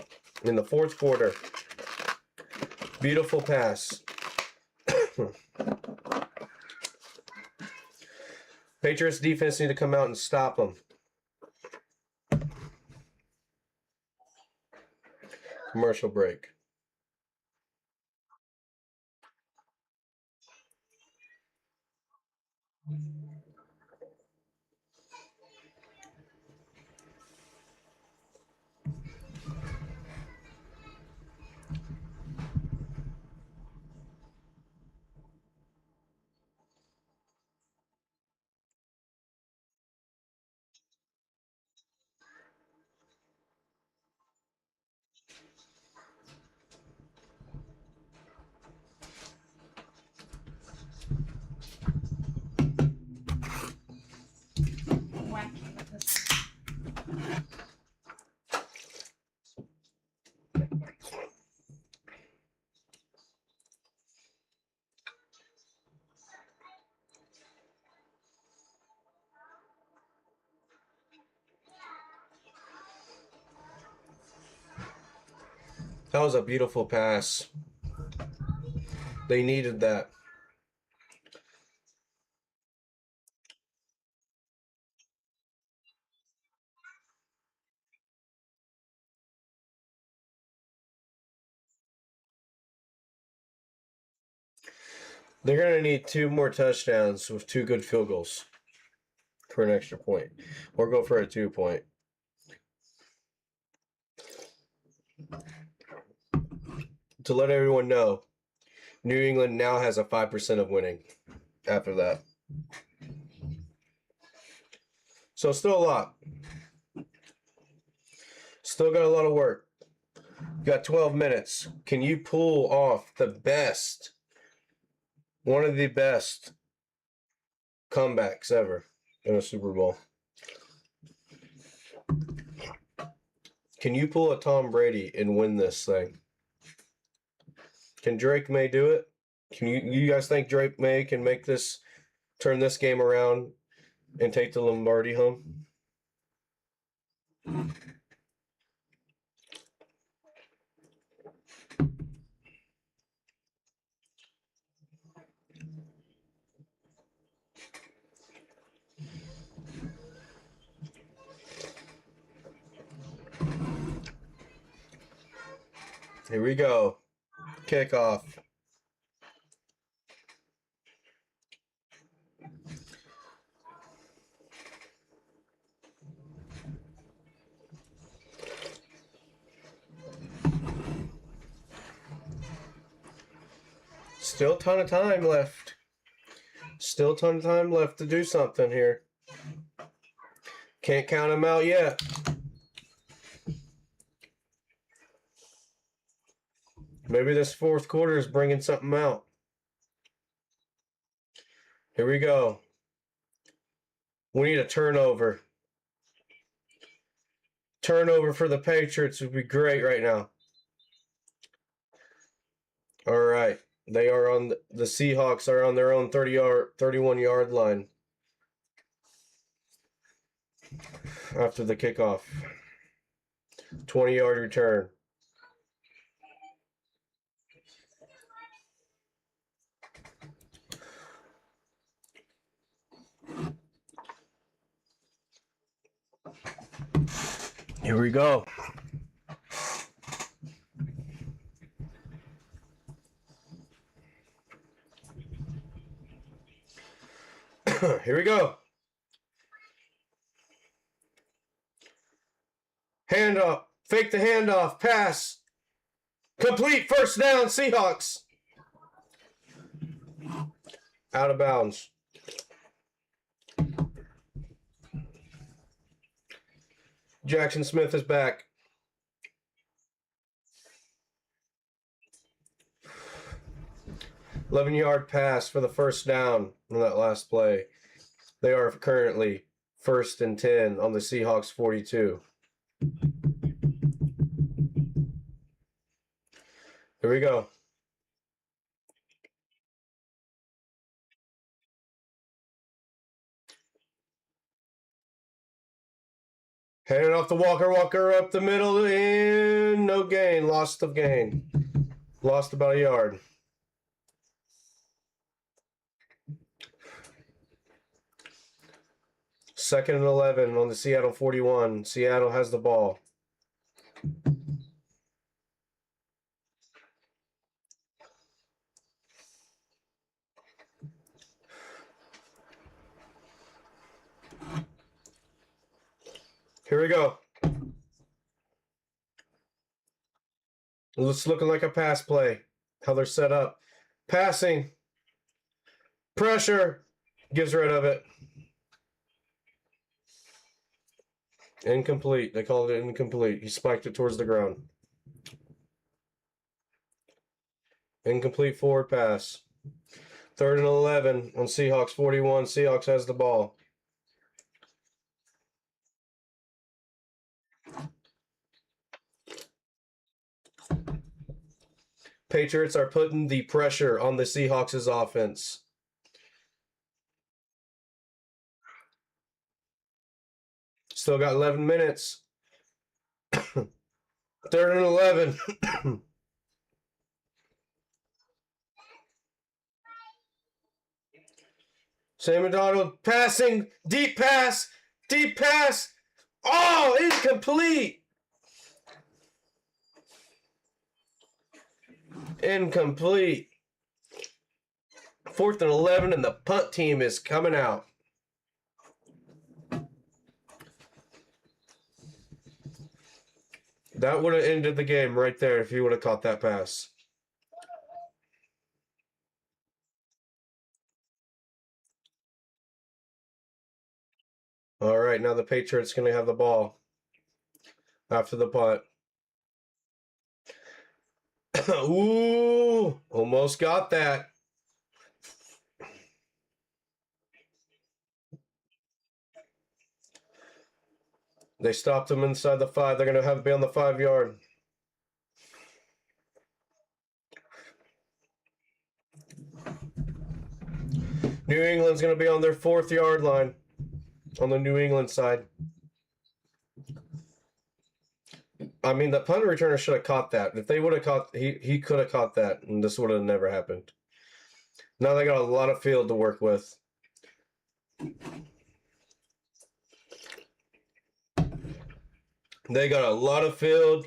in the 4th quarter. Beautiful pass. Patriots defense need to come out and stop them. Commercial break. Wacky with this. That was a beautiful pass. They needed that. They're going to need 2 more touchdowns with 2 good field goals for an extra point. Or go for a 2-point. To let everyone know, New England now has a 5% of winning after that. So still a lot. Still got a lot of work. Got 12 minutes. Can you pull off the best, one of the best comebacks ever in a Super Bowl? Can you pull a Tom Brady and win this thing? Can Drake May do it? Can you guys think Drake May can make this, turn this game around and take the Lombardi home? Here we go. Kickoff. Still a ton of time left. Still a ton of time left to do something here. Can't count them out yet. Maybe this fourth quarter is bringing something out. Here we go. We need a turnover. Turnover for the Patriots would be great right now. All right. They are on the Seahawks are on their own 31-yard line after the kickoff. 20-yard return. Here we go. Here we go. Handoff. Fake the handoff. Pass. Complete. First down, Seahawks. Out of bounds. Jackson Smith is back. $11-yard pass for the first down on that last play. They are currently 1st and 10 on the Seahawks 42. Here we go. Handing off to Walker. Walker up the middle and no gain. Lost of gain. Lost about a yard. Second and 11 on the Seattle 41. Seattle has the ball. Here we go. It's looking like a pass play. How they're set up. Passing. Pressure. Gives rid of it. Incomplete. They called it incomplete. He spiked it towards the ground. Incomplete forward pass. 3rd and 11 on Seahawks 41. Seahawks has the ball. Patriots are putting the pressure on the Seahawks' offense. Still got 11 minutes. 3rd and 11. Sam Donald passing. Deep pass. Deep pass. Oh, incomplete. Incomplete. 4th and 11, and the punt team is coming out. That would have ended the game right there if he would have caught that pass. All right, now the Patriots going to have the ball after the punt. Ooh, almost got that. They stopped him inside the 5. They're going to have it be on the 5-yard. New England's going to be on their 4th-yard line on the New England side. I mean, the punt returner should have caught that. If they would have caught, he could have caught that, and this would have never happened. Now they got a lot of field to work with. They got a lot of field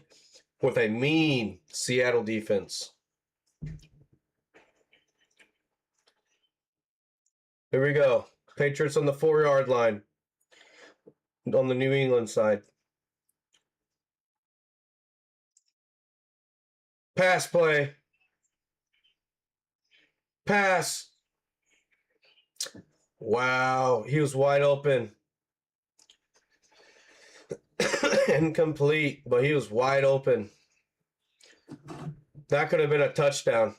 with a mean Seattle defense. Here we go. Patriots on the 4-yard line on the New England side. Pass play. Pass. Wow, he was wide open. Incomplete, but he was wide open. That could have been a touchdown.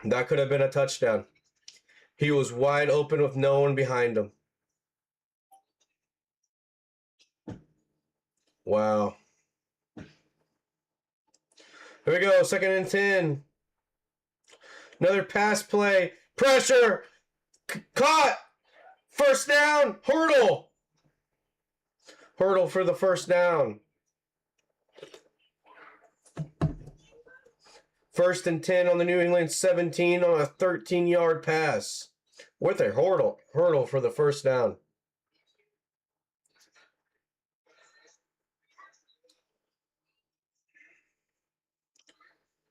That could have been a touchdown. He was wide open with no one behind him. Wow. Here we go, 2nd and 10. Another pass play. Pressure. Caught. First down. Hurdle. Hurdle for the first down. 1st and 10 on the New England 17 on a 13-yard pass. With a hurdle for the first down.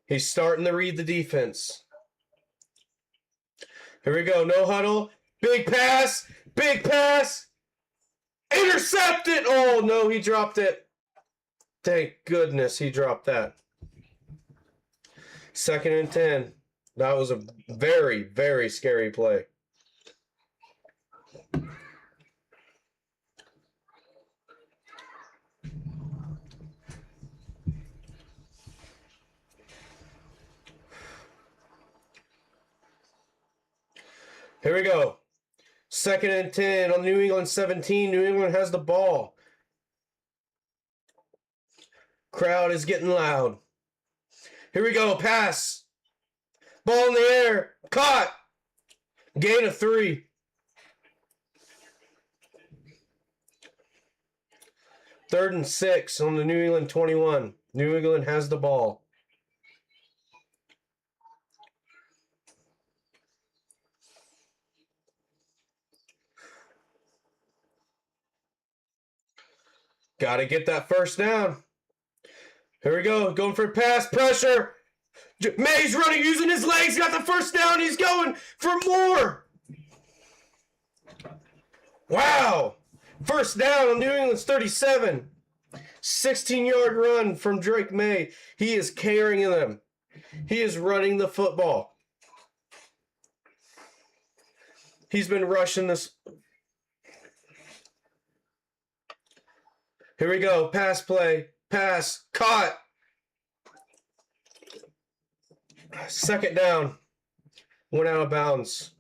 He's starting to read the defense. Here we go. No huddle. Big pass. Big pass. Intercepted. Oh, no, he dropped it. Thank goodness he dropped that. 2nd and 10. That was a very, very scary play. Here we go. 2nd and 10 on New England 17. New England has the ball. Crowd is getting loud. Here we go. Pass. Ball in the air. Caught. Gain of 3. Third and 6 on the New England 21. New England has the ball. Got to get that first down. Here we go. Going for a pass. Pressure. May's running, using his legs. Got the first down. He's going for more. Wow. First down on New England's 37. 16-yard run from Drake May. He is carrying them. He is running the football. He's been rushing this. Here we go. Pass play. Pass. Caught. 2nd down. Went out of bounds.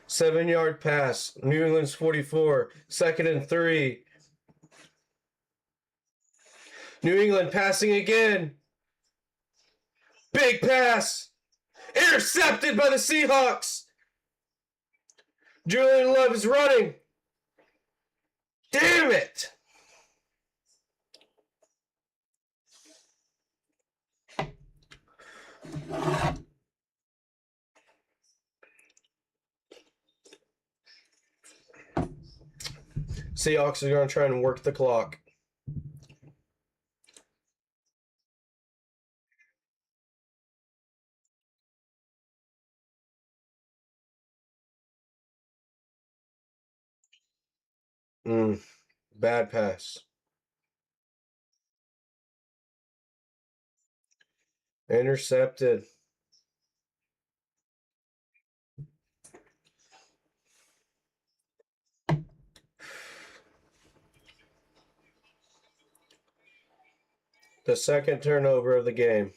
Seven-yard pass. New England's 44. 2nd and 3. New England passing again. Big pass. Intercepted by the Seahawks. Julian Love is running. Damn it. Seahawks are going to try and work the clock. Bad pass. Intercepted. The second turnover of the game.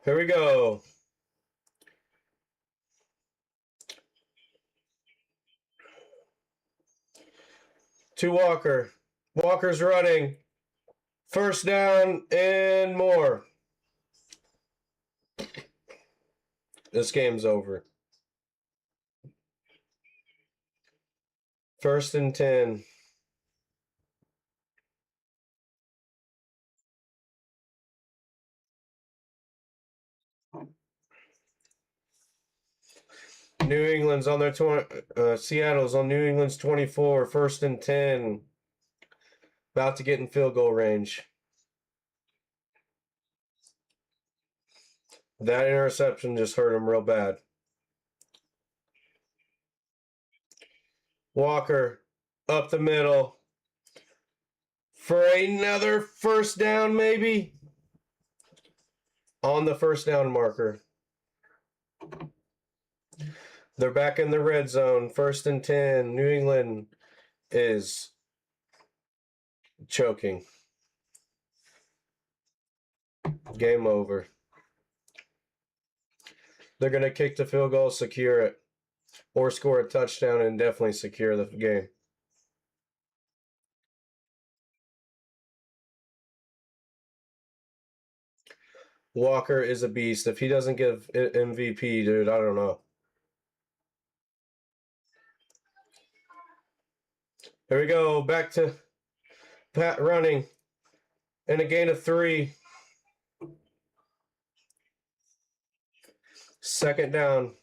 Here we go. To Walker. Walker's running. First down and more. This game's over. 1st and 10. New England's on their Seattle's on New England's 24. 1st and 10. About to get in field goal range. That interception just hurt him real bad. Walker up the middle for another first down, maybe. On the first down marker. They're back in the red zone. 1st and 10. New England is choking. Game over. They're going to kick the field goal, secure it, or score a touchdown and definitely secure the game. Walker is a beast. If he doesn't give MVP, dude, I don't know. Here we go. Back to Pat running. And a gain of 3. 2nd down.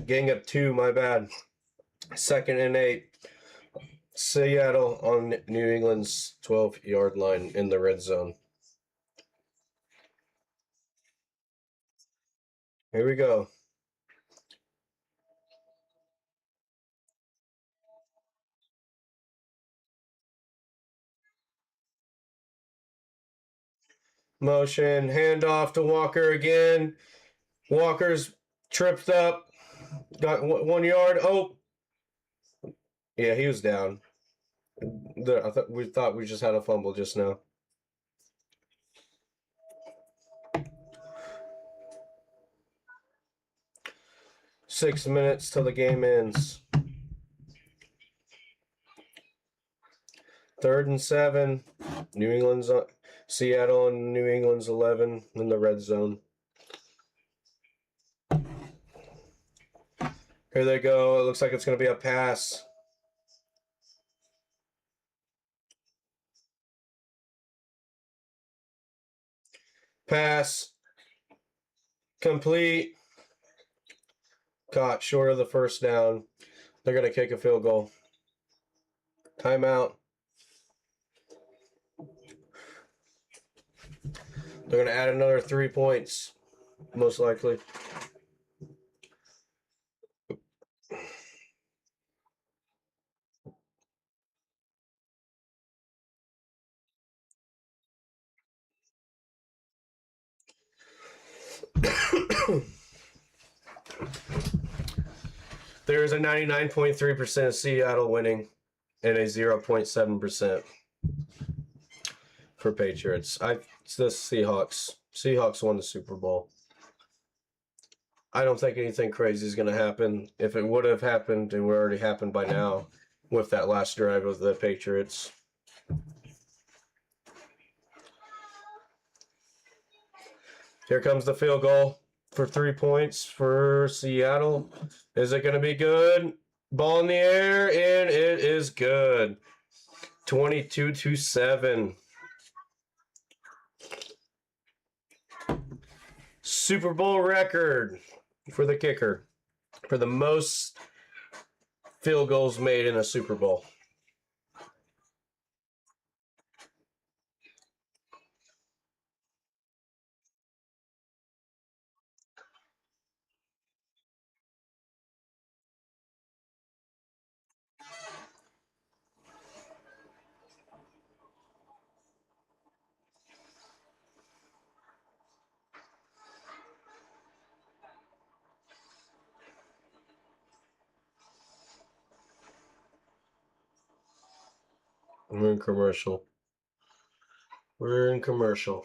Gain of 2, my bad. 2nd and 8. Seattle on New England's 12-yard line in the red zone. Here we go. Motion, handoff to Walker again. Walker's tripped up. Got 1 yard. Oh, yeah, he was down. We thought we just had a fumble just now. Six minutes till the game ends. 3rd and 7. Seattle and New England's 11 in the red zone. Here they go. It looks like it's going to be a pass. Pass. Complete. Caught short of the first down. They're going to kick a field goal. Timeout. They're going to add another 3 points, most likely. There's a 99.3% of Seattle winning and a 0.7% for Patriots. It's the Seahawks. Seahawks won the Super Bowl. I don't think anything crazy is going to happen. If it would have happened, it would already happened by now with that last drive of the Patriots. Here comes the field goal for 3 points for Seattle. Is it going to be good? Ball in the air, and it is good. 22-7. Super Bowl record for the kicker for the most field goals made in a Super Bowl. We're in commercial. We're in commercial.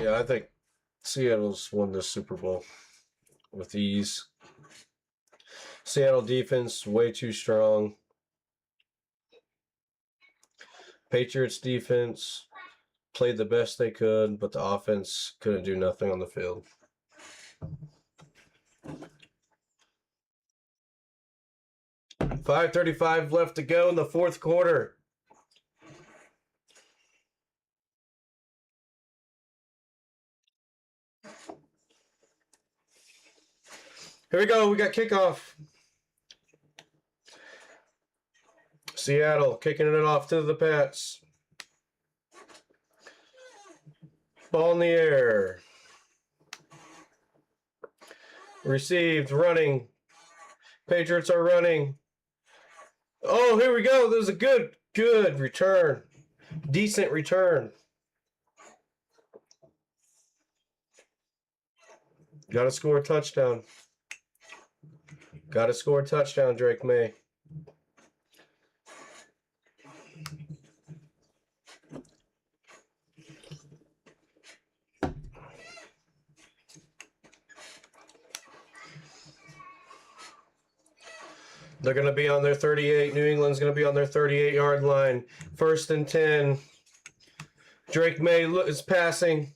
Yeah, I think Seattle's won this Super Bowl with ease. Seattle defense way too strong. Patriots defense played the best they could, but the offense couldn't do nothing on the field. .535 left to go in the fourth quarter. Here we go. We got kickoff. Seattle kicking it off to the Pats. Ball in the air. Received, running. Patriots are running. Oh, here we go. There's a good return. Decent return. Got to score a touchdown. Got to score a touchdown, Drake May. They're going to be on their 38. New England's going to be on their 38-yard line. 1st and 10. Drake May is passing.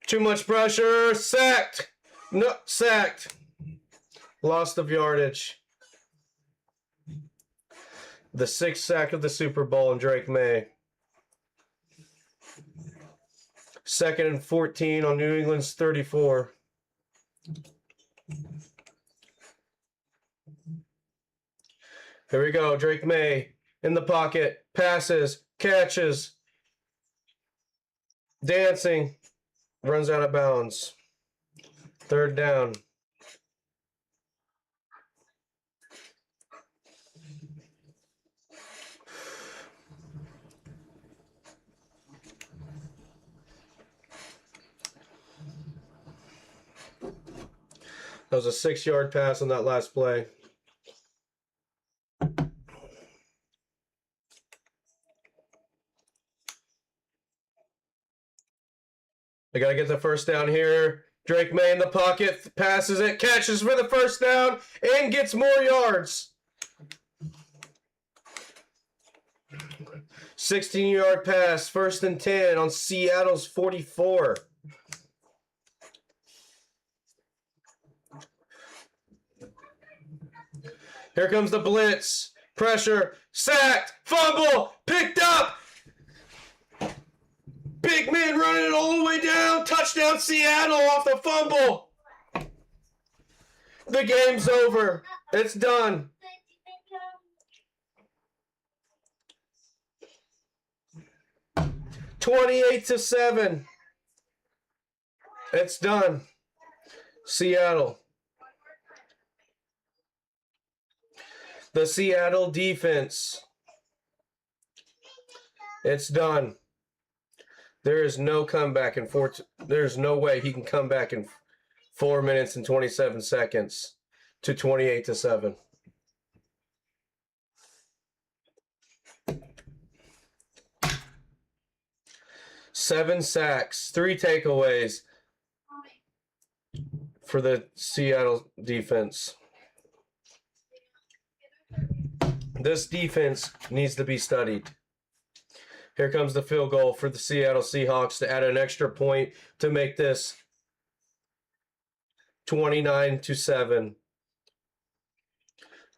Too much pressure. Sacked. No, sacked. Loss of yardage. The 6th sack of the Super Bowl, and Drake May. 2nd and 14 on New England's 34. Here we go. Drake May in the pocket. Passes. Catches. Dancing. Runs out of bounds. 3rd down. That was a 6-yard pass on that last play. They got to get the first down here. Drake May in the pocket, passes it, catches for the first down, and gets more yards. 16-yard pass, 1st and 10 on Seattle's 44. Here comes the blitz. Pressure, sacked, fumble, picked up. Big man running it all the way down. Touchdown Seattle off the fumble. The game's over. It's done. $28-7. It's done. Seattle. The Seattle defense. It's done. There is no comeback in four. There's no way he can come back in 4 minutes and 27 seconds to 28-7. Seven sacks, 3 takeaways for the Seattle defense. This defense needs to be studied. Here comes the field goal for the Seattle Seahawks to add an extra point to make this 29-7.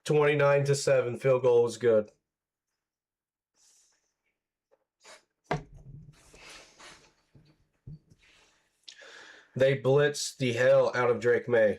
29-7. Field goal was good. They blitzed the hell out of Drake May.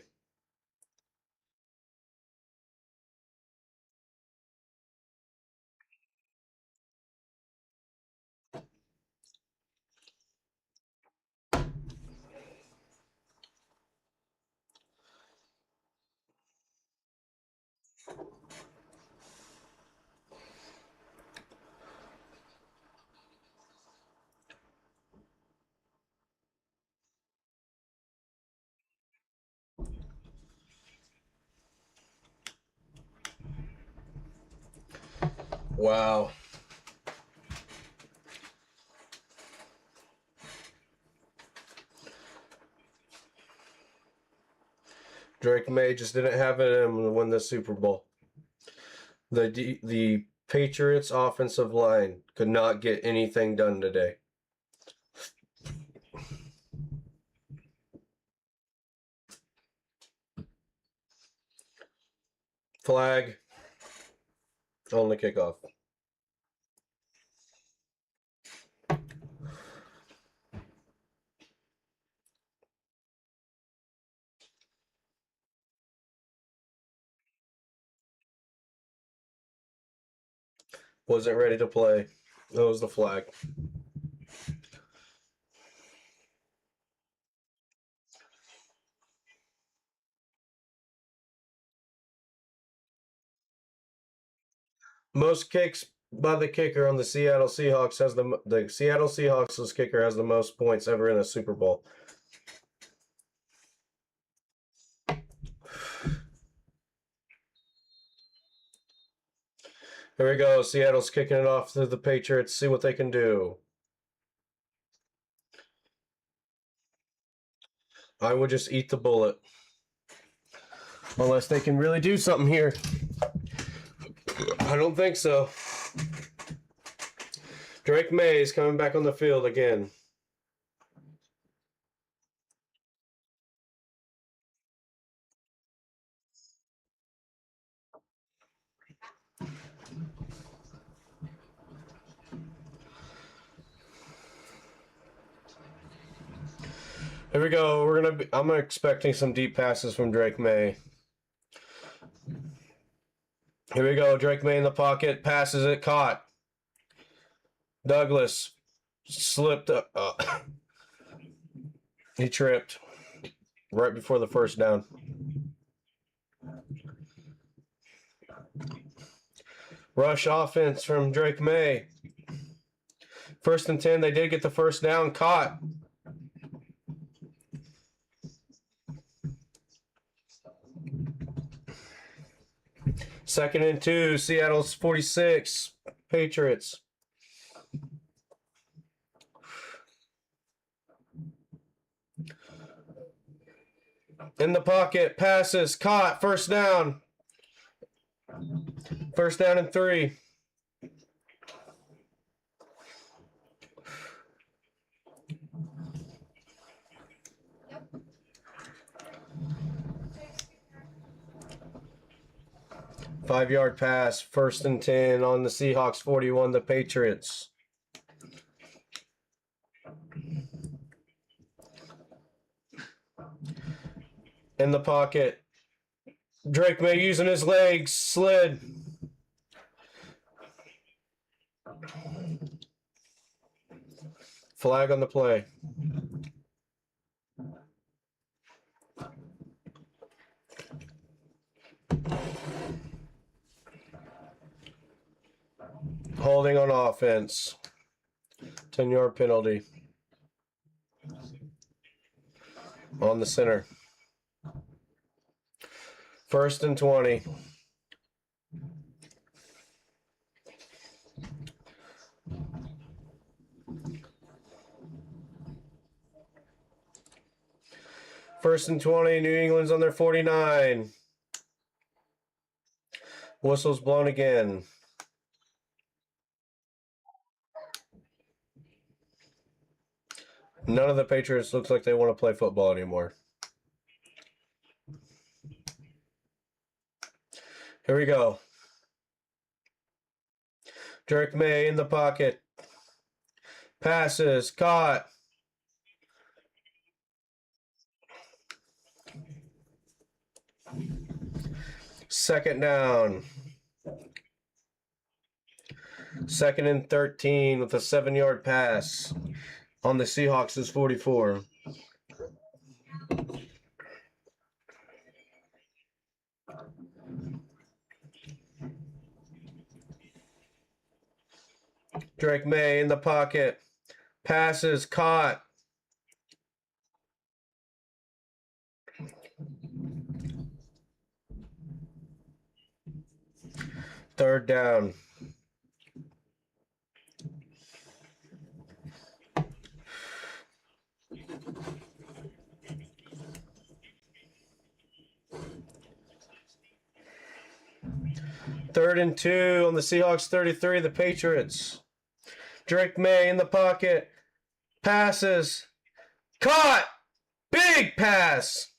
Wow. Drake May just didn't have it in him to win the Super Bowl. The Patriots offensive line could not get anything done today. Flag on the kickoff. Wasn't ready to play. That was the flag. Most kicks by the kicker on the Seattle Seahawks has the Seattle Seahawks' kicker has the most points ever in a Super Bowl. Here we go. Seattle's kicking it off to the Patriots. See what they can do. I would just eat the bullet. Unless they can really do something here. I don't think so. Drake May is coming back on the field again. Here we go. I'm expecting some deep passes from Drake May. Here we go. Drake May in the pocket, passes it, caught. Douglas slipped up. He tripped right before the first down. Rush offense from Drake May. 1st and 10. They did get the first down, caught. Second and 2, Seattle's 46, Patriots. In the pocket, passes, caught, first down. First down and 3. Five-yard pass, 1st and 10 on the Seahawks 41, the Patriots. In the pocket. Drake May using his legs, slid. Flag on the play. Holding on offense. 10-yard penalty. On the center. 1st and 20. First and 20, New England's on their 49. Whistle's blown again. None of the Patriots looks like they want to play football anymore. Here we go. Drake May in the pocket. Passes. Caught. Second down. 2nd and 13 with a 7-yard pass on the Seahawks' 44. Drake May in the pocket. Passes. Caught. Third down. Third and 2 on the Seahawks 33, the Patriots. Drake May in the pocket. Passes. Caught. Big pass.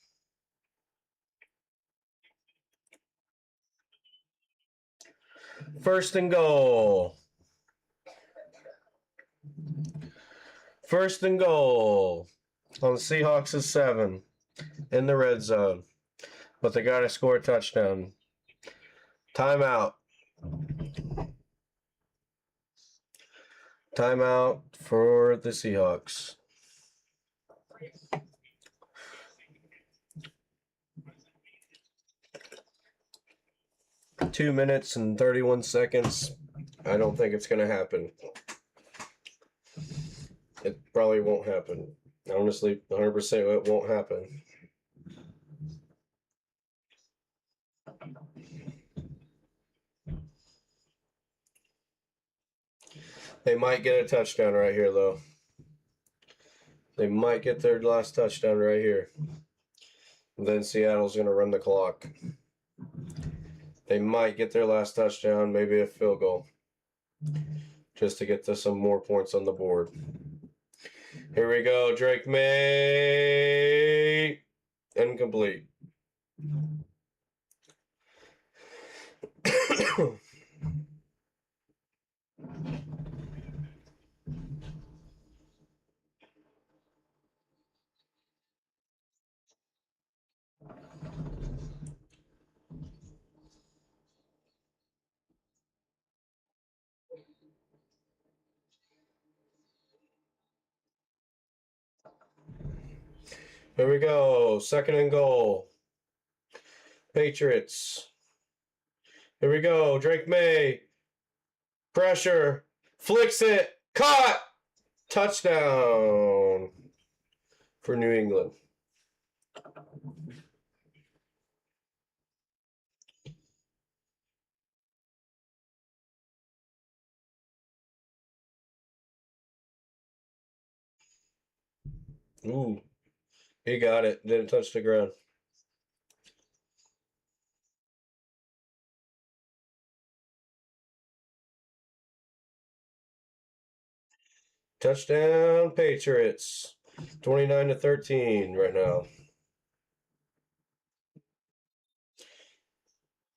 First and goal. First and goal on the Seahawks' 7 in the red zone. But they got to score a touchdown. Timeout. Timeout for the Seahawks. Two minutes and 31 seconds. I don't think it's going to happen. It probably won't happen. Honestly, 100% it won't happen. They might get a touchdown right here, though. They might get their last touchdown right here. Then Seattle's going to run the clock. They might get their last touchdown, maybe a field goal, just to get to some more points on the board. Here we go, Drake May. Incomplete. Here we go. 2nd and goal. Patriots. Here we go. Drake May. Pressure. Flicks it. Caught. Touchdown for New England. Ooh. He got it. Didn't touch the ground. Touchdown Patriots. 29-13 right now.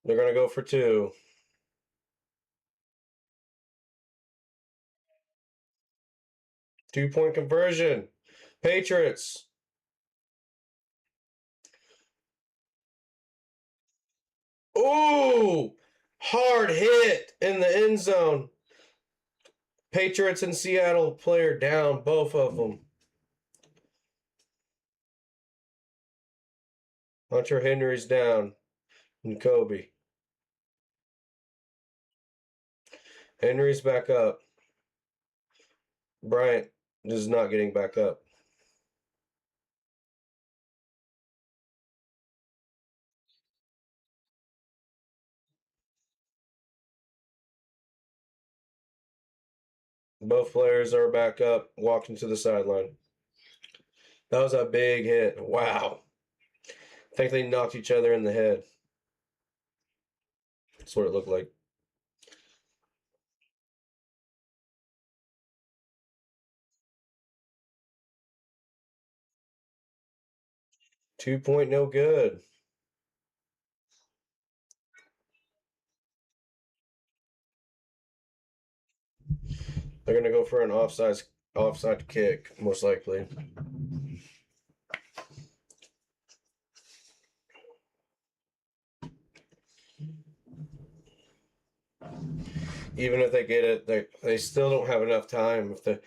They're going to go for 2. Two-point conversion. Patriots. Ooh! Hard hit in the end zone. Patriots and Seattle player down, both of them. Hunter Henry's down. And Kobe. Henry's back up. Bryant is not getting back up. Both players are back up, walking to the sideline. That was a big hit. Wow. I think they knocked each other in the head. That's what it looked like. 2 point no good. They're gonna go for an offside kick, most likely. Even if they get it, they still don't have enough time. If the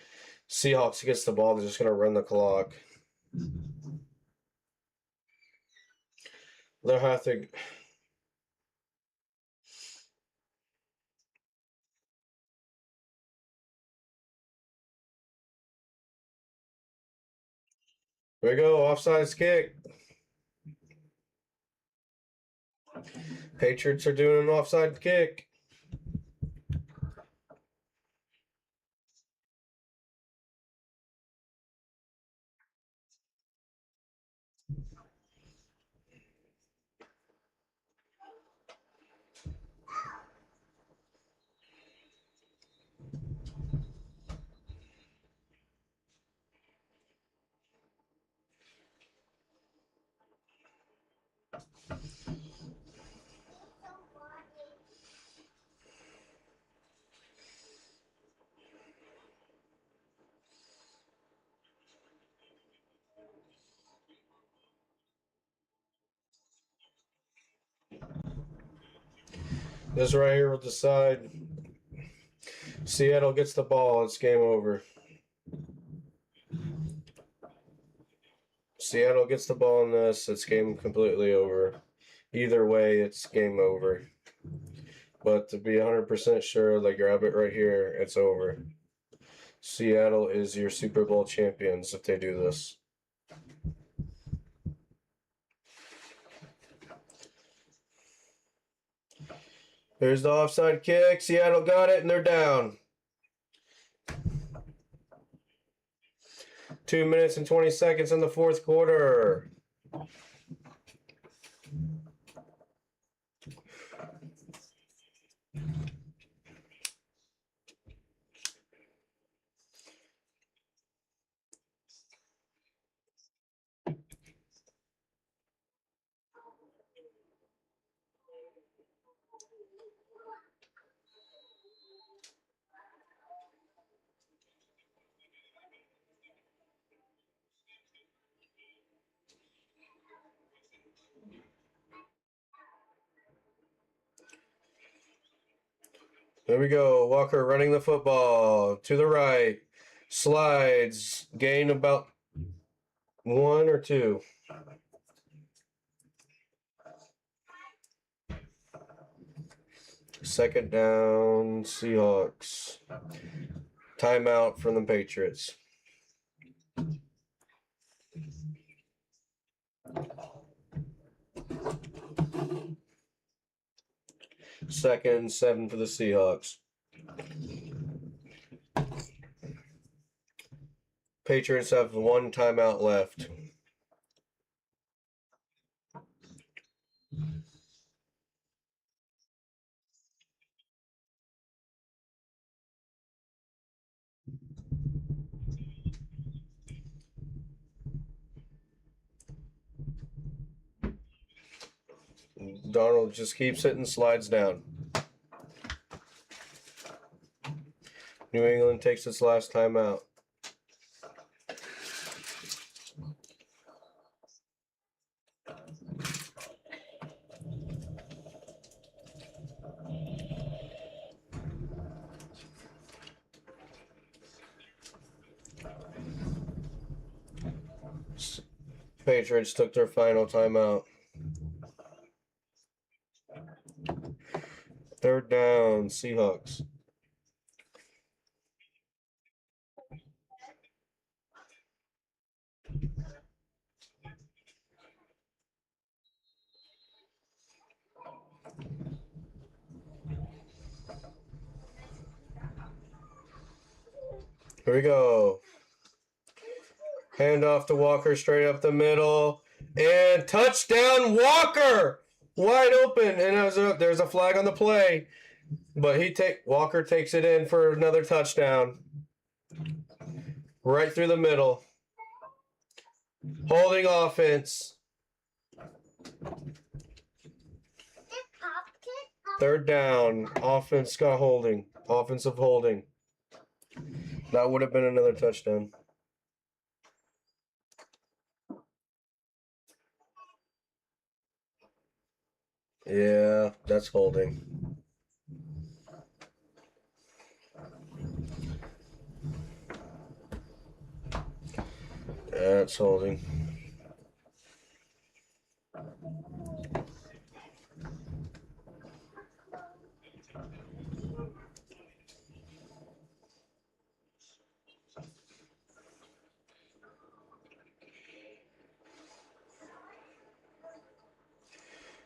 Seahawks gets the ball, they're just gonna run the clock. They'll have to. There we go, offsides kick. Patriots are doing an offside kick. This right here will decide. Seattle gets the ball. It's game over. Seattle gets the ball in this. It's game completely over. Either way, it's game over. But to be 100% sure, they grab it right here. It's over. Seattle is your Super Bowl champions if they do this. There's the offside kick. Seattle got it, and they're down. 2 minutes and 20 seconds in the fourth quarter. There we go. Walker running the football to the right. Slides. Gain about 1 or 2. Second down, Seahawks. Timeout from the Patriots. Second and 7 for the Seahawks. Patriots have 1 timeout left. Donald just keeps it and slides down. New England takes its last timeout. Patriots took their final timeout. Third down, Seahawks. Here we go. Hand off to Walker, straight up the middle. And touchdown, Walker! Wide open. And there's a flag on the play. But Walker takes it in for another touchdown. Right through the middle. Holding offense. Third down. Offense got holding. Offensive holding. That would have been another touchdown. Yeah, that's holding. That's holding.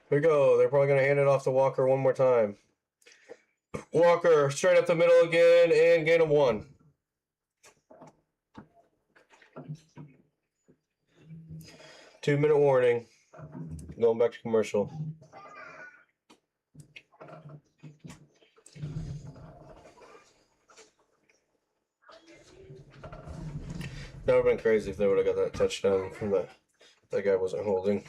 Here we go. They're probably going to hand it off to Walker one more time. Walker, straight up the middle again, and gain of 1. Two-minute warning. Going back to commercial. That would have been crazy if they would have got that touchdown from that guy wasn't holding.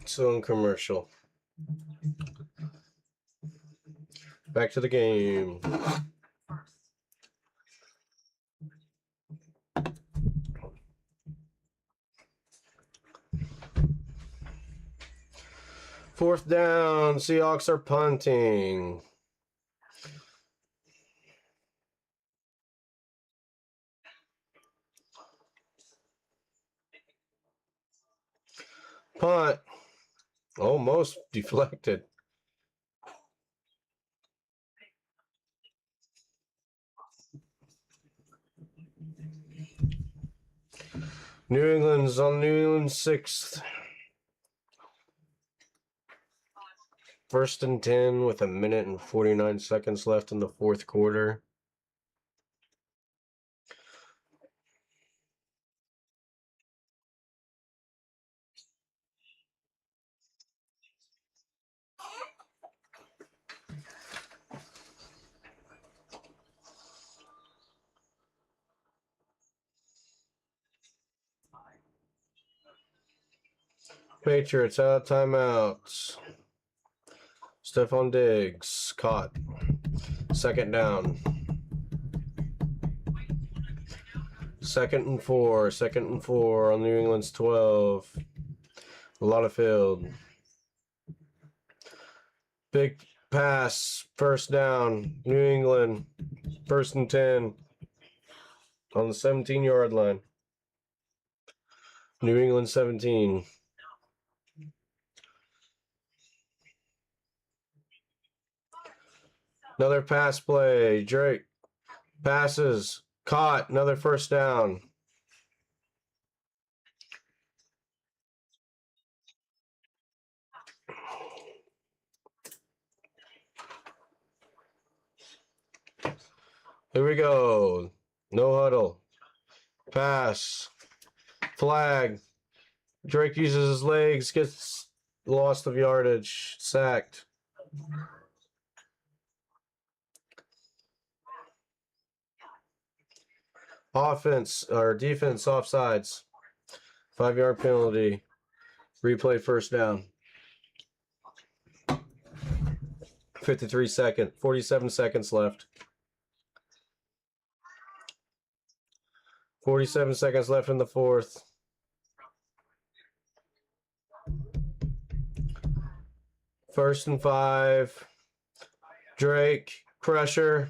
So in commercial. Back to the game. Fourth down. Seahawks are punting. Punt. Almost deflected. New England's on New England's 6th. 1st and 10 with 1 minute and 49 seconds left in the fourth quarter. Patriots out of timeouts. Stephon Diggs caught. Second down. 2nd and 4. 2nd and 4 on New England's 12. A lot of field. Big pass. First down. New England. 1st and 10. On the 17-yard line. New England 17. Another pass play. Drake passes. Caught. Another first down. Here we go. No huddle. Pass. Flag. Drake uses his legs. Gets lost of yardage. Sacked. Offense or defense offsides. 5-yard penalty. Replay first down. 47 seconds left. 47 seconds left in the fourth. First and 5. Drake, pressure.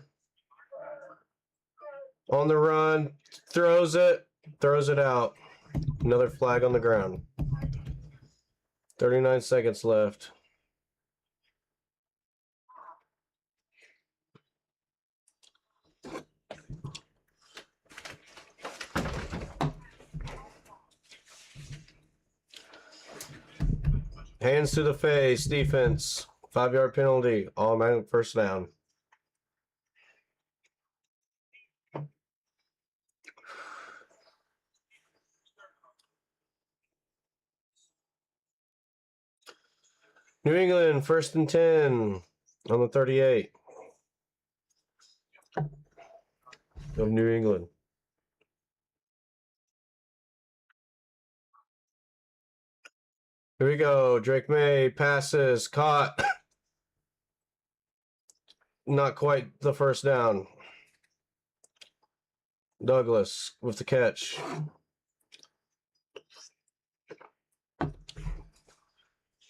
On the run, throws it out. Another flag on the ground. 39 seconds left. Hands to the face, defense. 5-yard penalty, automatic first down. New England, 1st and 10 on the 38 of New England. Here we go. Drake May passes, caught. Not quite the first down. Douglas with the catch.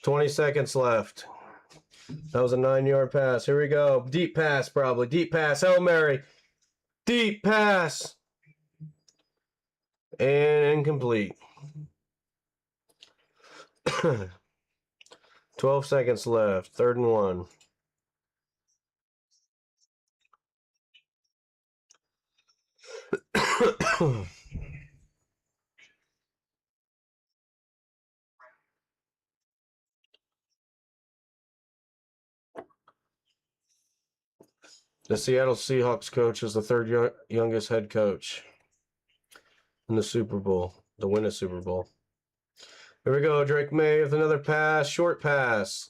$20 seconds left. That was a 9-yard pass. Here we go. Deep pass, probably. Deep pass. Hail Mary. Deep pass. And incomplete. 12 seconds left. 3rd and 1. The Seattle Seahawks coach is the 3rd youngest head coach in the Super Bowl, to win a Super Bowl. Here we go. Drake May with another pass, short pass.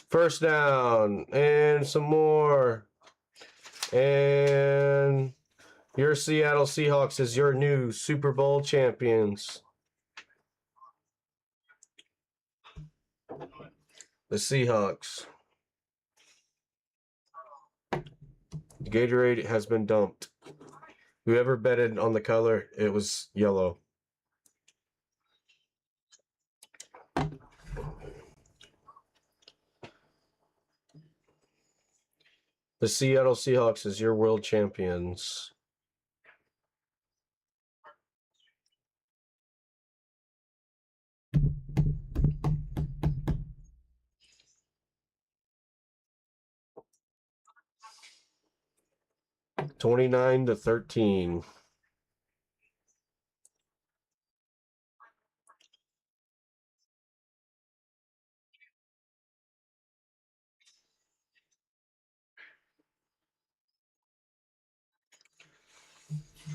First down, and some more. And your Seattle Seahawks is your new Super Bowl champions. The Seahawks. The Gatorade has been dumped. Whoever betted on the color, it was yellow. The Seattle Seahawks is your world champions. $29-13.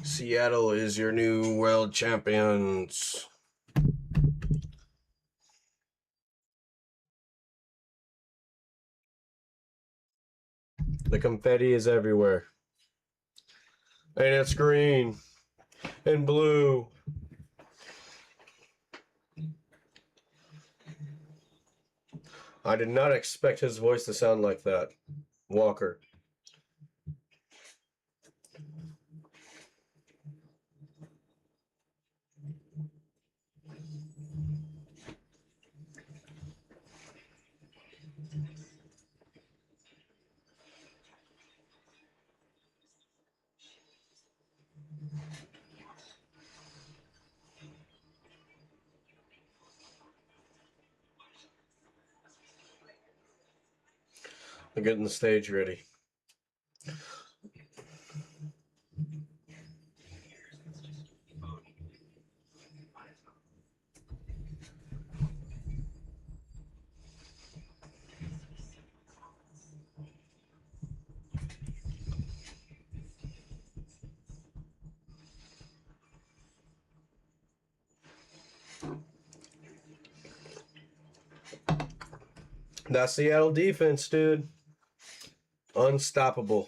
Seattle is your new world champions. The confetti is everywhere. And it's green and blue I did not expect his voice to sound like that. Walker. I'm getting the stage ready. That Seattle defense, dude. Unstoppable.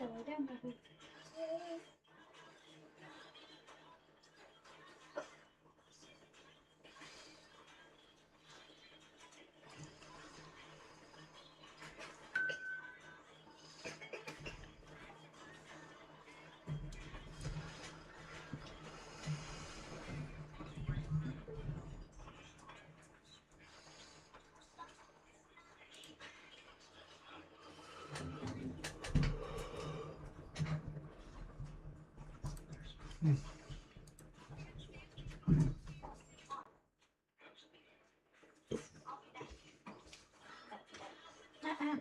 Go down, baby. Uh-uh.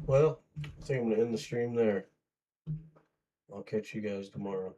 Well, I think I'm going to end the stream there. I'll catch you guys tomorrow.